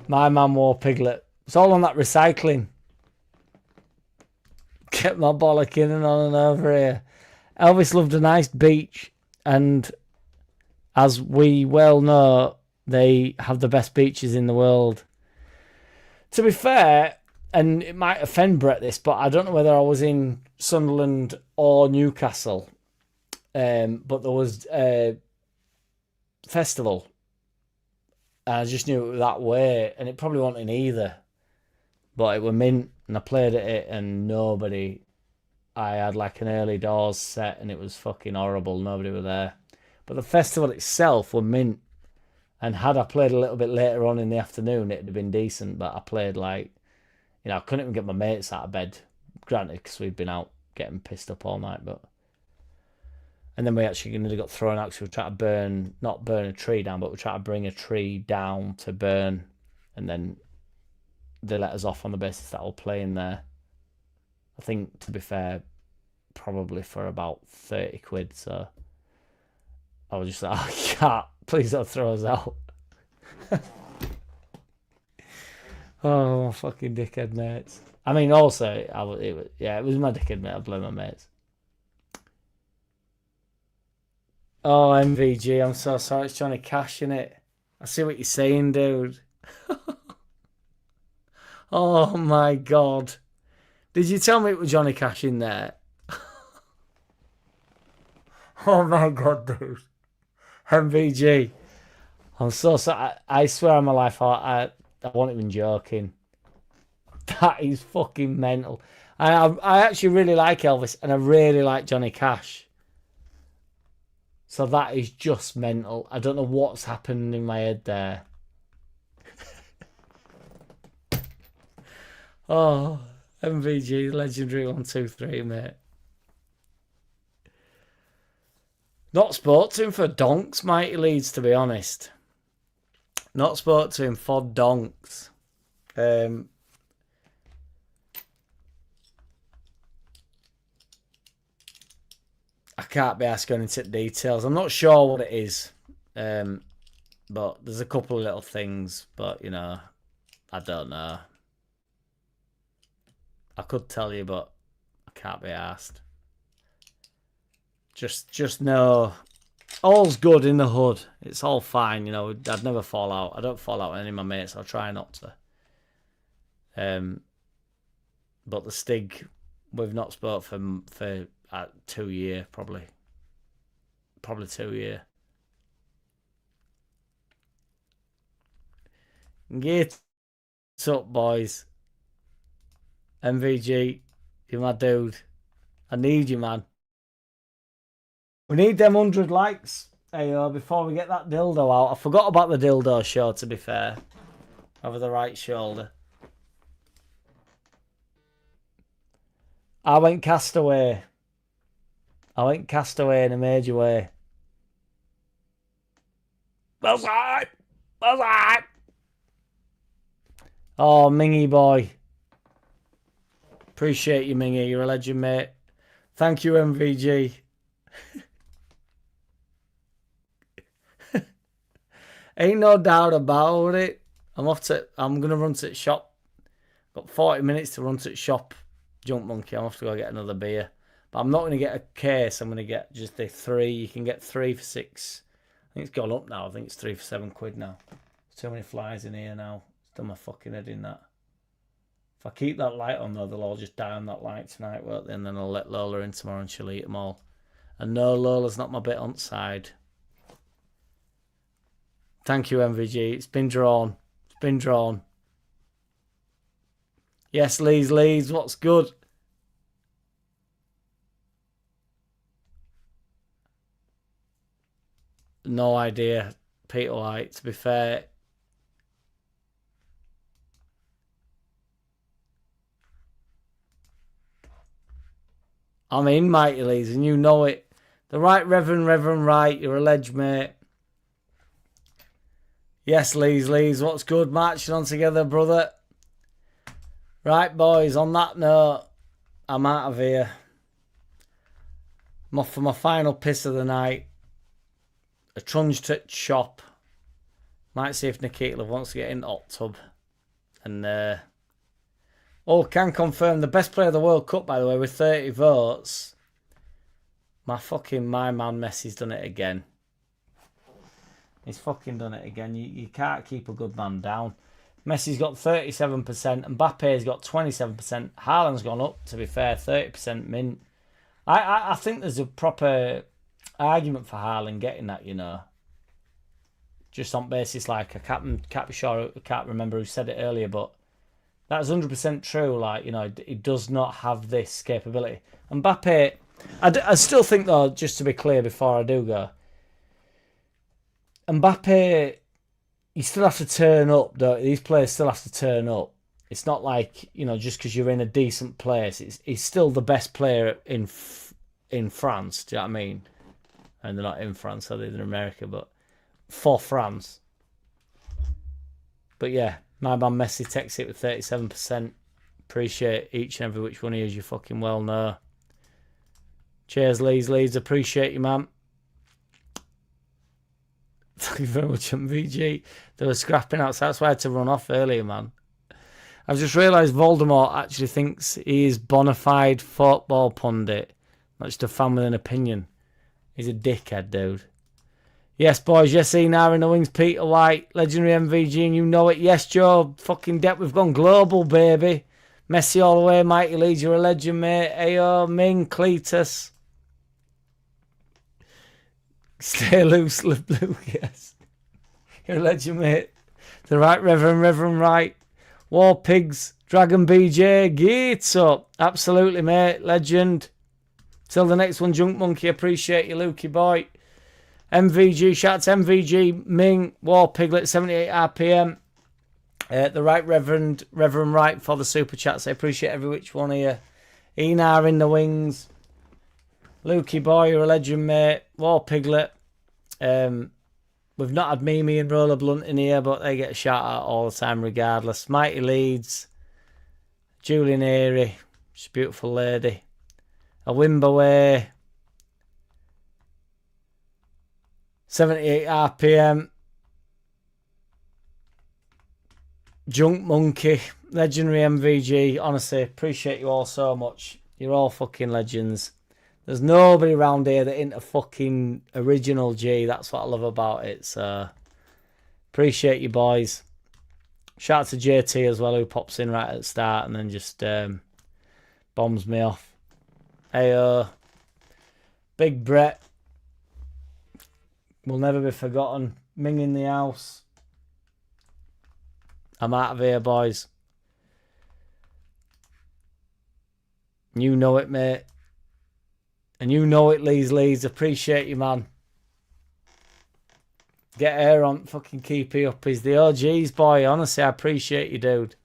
My man wore Piglet. It's all on that recycling. Kept my bollocking and on and over here. Elvis loved a nice beach, and as we well know, they have the best beaches in the world. To be fair, and it might offend Brett this, but I don't know whether I was in Sunderland or Newcastle, but there was a festival. And I just knew it was that way, and it probably wasn't in either. But it were mint, and I played at it, and nobody... I had like an early doors set, and it was fucking horrible. Nobody were there. But the festival itself were mint. And had I played a little bit later on in the afternoon, it'd have been decent. But I played like... You know, I couldn't even get my mates out of bed. Granted, because we'd been out getting pissed up all night, but... And then we actually nearly got thrown out because we were trying to not burn a tree down, but we were trying to bring a tree down to burn. And then they let us off on the basis that I'll play in there. I think, to be fair, probably for about 30 quid. So I was just like, oh, you can't. Please don't throw us out. Oh, fucking dickhead mates. I mean, also, it was my dickhead mate. I blame my mates. Oh, MVG, I'm so sorry. It's Johnny Cash in it. I see what you're saying, dude. Oh my god. Did you tell me it was Johnny Cash in there? Oh my god, dude. MVG. I'm so sorry. I swear on my life, I wasn't even joking. That is fucking mental. I actually really like Elvis, and I really like Johnny Cash. So that is just mental. I don't know what's happened in my head there. Oh, MVG, legendary 123, mate. Not spoke to him for donks, mighty Leeds, to be honest. Not spoke to him for donks. I can't be asked going into details. I'm not sure what it is. But there's a couple of little things. But, you know, I don't know. I could tell you, but I can't be asked. Just know all's good in the hood. It's all fine, you know. I'd never fall out. I don't fall out with any of my mates. I'll try not to. But the Stig, we've not spoke for 2 years, probably 2 years. Get up, boys. MVG, you're my dude. I need you, man. We need them 100 likes, before we get that dildo out. I forgot about the dildo show, to be fair. Over the right shoulder. I went castaway. I went castaway in a major way. That's right. That's right. Oh, Mingy boy. Appreciate you, Mingy. You're a legend, mate. Thank you, MVG. Ain't no doubt about it. I'm gonna run to the shop. Got 40 minutes to run to the shop. Junk Monkey. I'm off to go get another beer. But I'm not going to get a case. I'm going to get just the 3. You can get 3 for 6. I think it's gone up now. I think it's 3 for 7 quid now. There's too many flies in here now. It's done my fucking head in that. If I keep that light on though, they'll all just die on that light tonight, won't they? And then I'll let Lola in tomorrow and she'll eat them all. And no, Lola's not my bit on side. Thank you, MVG. It's been drawn. It's been drawn. Yes, Leeds, what's good? No idea, Peter White, to be fair. I'm in, Mighty Leeds, and you know it. The Right Reverend Right, you're a ledge, mate. Yes, Leeds, what's good? Marching on together, brother. Right, boys, on that note, I'm out of here. I'm off for my final piss of the night. A trunge to shop. Might see if Nikita wants to get in the hot tub. And, can confirm the best player of the World Cup, by the way, with 30 votes. My man Messi's done it again. He's fucking done it again. You can't keep a good man down. Messi's got 37%. Mbappe's got 27%. Haaland's gone up, to be fair, 30% mint. I think there's a proper argument for Haaland getting that, you know. Just on basis, like, I can't remember who said it earlier, but that's 100% true. Like, you know, he does not have this capability. Mbappe, I still think, though, just to be clear before I do go, Mbappe, you still have to turn up, though. These players still have to turn up. It's not like, you know, just because you're in a decent place. He's still the best player in France, do you know what I mean? And they're not in France, are they? They're in America, but for France. But yeah, my man Messi takes it with 37%. Appreciate each and every which one of you, as you fucking well know. Cheers, Leeds. Appreciate you, man. Thank you very much, MVG. They were scrapping outside. That's why I had to run off earlier, man. I've just realised Voldemort actually thinks he is bona fide football pundit, not just a fan with an opinion. He's a dickhead, dude. Yes, boys. Yes, Enar in the wings. Peter White, legendary MVG, and you know it. Yes, Joe. Fucking depth. We've gone global, baby. Messi all the way. Mighty Leeds, you're a legend, mate. Ayo, Ming, Cletus. Stay loose, live blue. Yes. You're a legend, mate. The Right Reverend Right. War Pigs, Dragon BJ, Gates up. Absolutely, mate. Legend. Till the next one, Junk Monkey. Appreciate you, Lukey boy. MVG, shout out to MVG, Ming, War Piglet, 78 RPM. The Right Reverend Right for the super chats. I appreciate every which one of you. Enar in the wings. Lukey boy, you're a legend, mate. War Piglet. We've not had Mimi and Roller Blunt in here, but they get a shout out all the time regardless. Mighty Leeds. Julian Airy. She's a beautiful lady. A Wimbaway. 78 RPM. Junk Monkey. Legendary MVG. Honestly, appreciate you all so much. You're all fucking legends. There's nobody around here that ain't a fucking original G. That's what I love about it. So, appreciate you, boys. Shout out to JT as well, who pops in right at the start and then just bombs me off. Hey, Big Brett. Will never be forgotten. Ming in the house. I'm out of here, boys. You know it, mate. And you know it, Leeds. Appreciate you, man. Get her on. Fucking keep it up. He's the OGs, boy. Honestly, I appreciate you, dude.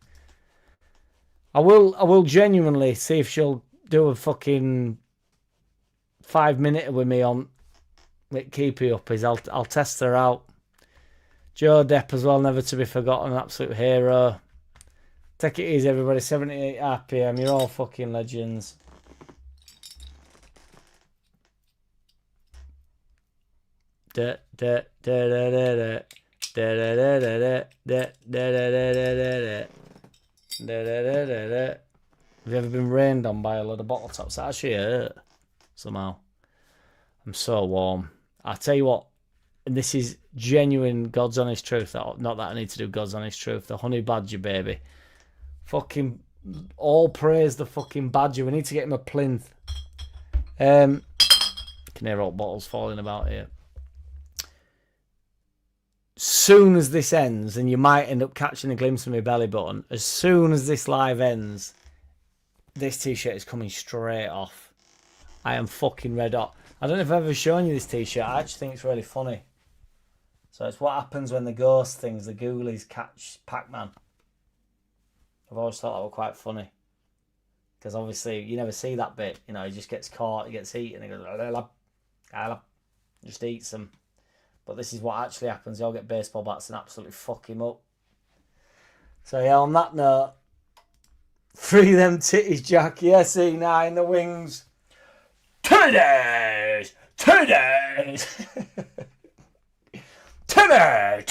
I will genuinely see if she'll do a fucking 5-minute with me on keep it up. I'll test her out. Joe Depp as well, never to be forgotten. Absolute hero. Take it easy, everybody. 78 RPM. You're all fucking legends. Have you ever been rained on by a lot of bottle tops? That actually hurt somehow. I'm so warm. I tell you what, and this is genuine God's honest truth. Not that I need to do God's honest truth. The honey badger, baby. Fucking all praise the fucking badger. We need to get him a plinth. Can hear all bottles falling about here. Soon as this ends, and you might end up catching a glimpse of my belly button, as soon as this live ends, this t-shirt is coming straight off. I am fucking red hot. I don't know if I've ever shown you this t-shirt. I actually think it's really funny. So it's what happens when the ghost things, the ghoulies catch Pac-Man. I've always thought that were quite funny. Because obviously you never see that bit. You know, he just gets caught, he gets eaten, and he goes, just eats them. But this is what actually happens. They all get baseball bats and absolutely fuck him up. So yeah, on that note, free them titties, Jack. Yes, E9, the wings. Titties! Titties! Titties!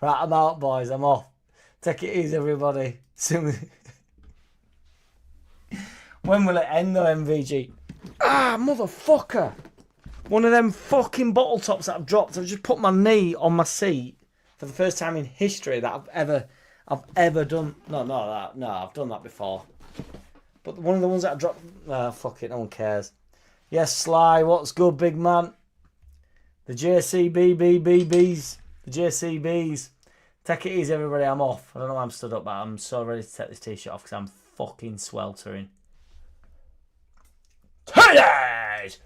Right, I'm out, boys. I'm off. Take it easy, everybody. When will it end, though, MVG? Ah, motherfucker! One of them fucking bottle tops that I've dropped. I've just put my knee on my seat for the first time in history that I've ever done. No, I've done that before. But one of the ones that I dropped. Fuck it, no one cares. Yes, Sly, what's good, big man? The JCBBBBs. The JCBs. Take it easy, everybody. I'm off. I don't know why I'm stood up, but I'm so ready to take this t-shirt off because I'm fucking sweltering. Titties!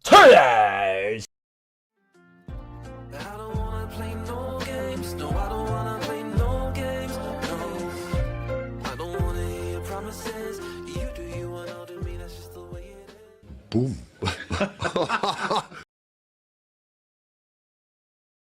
Titties! I don't wanna play no games. No, I don't wanna play no games. No, I don't wanna hear your promises. You do you and I'll do me. That's just the way it is. Boom.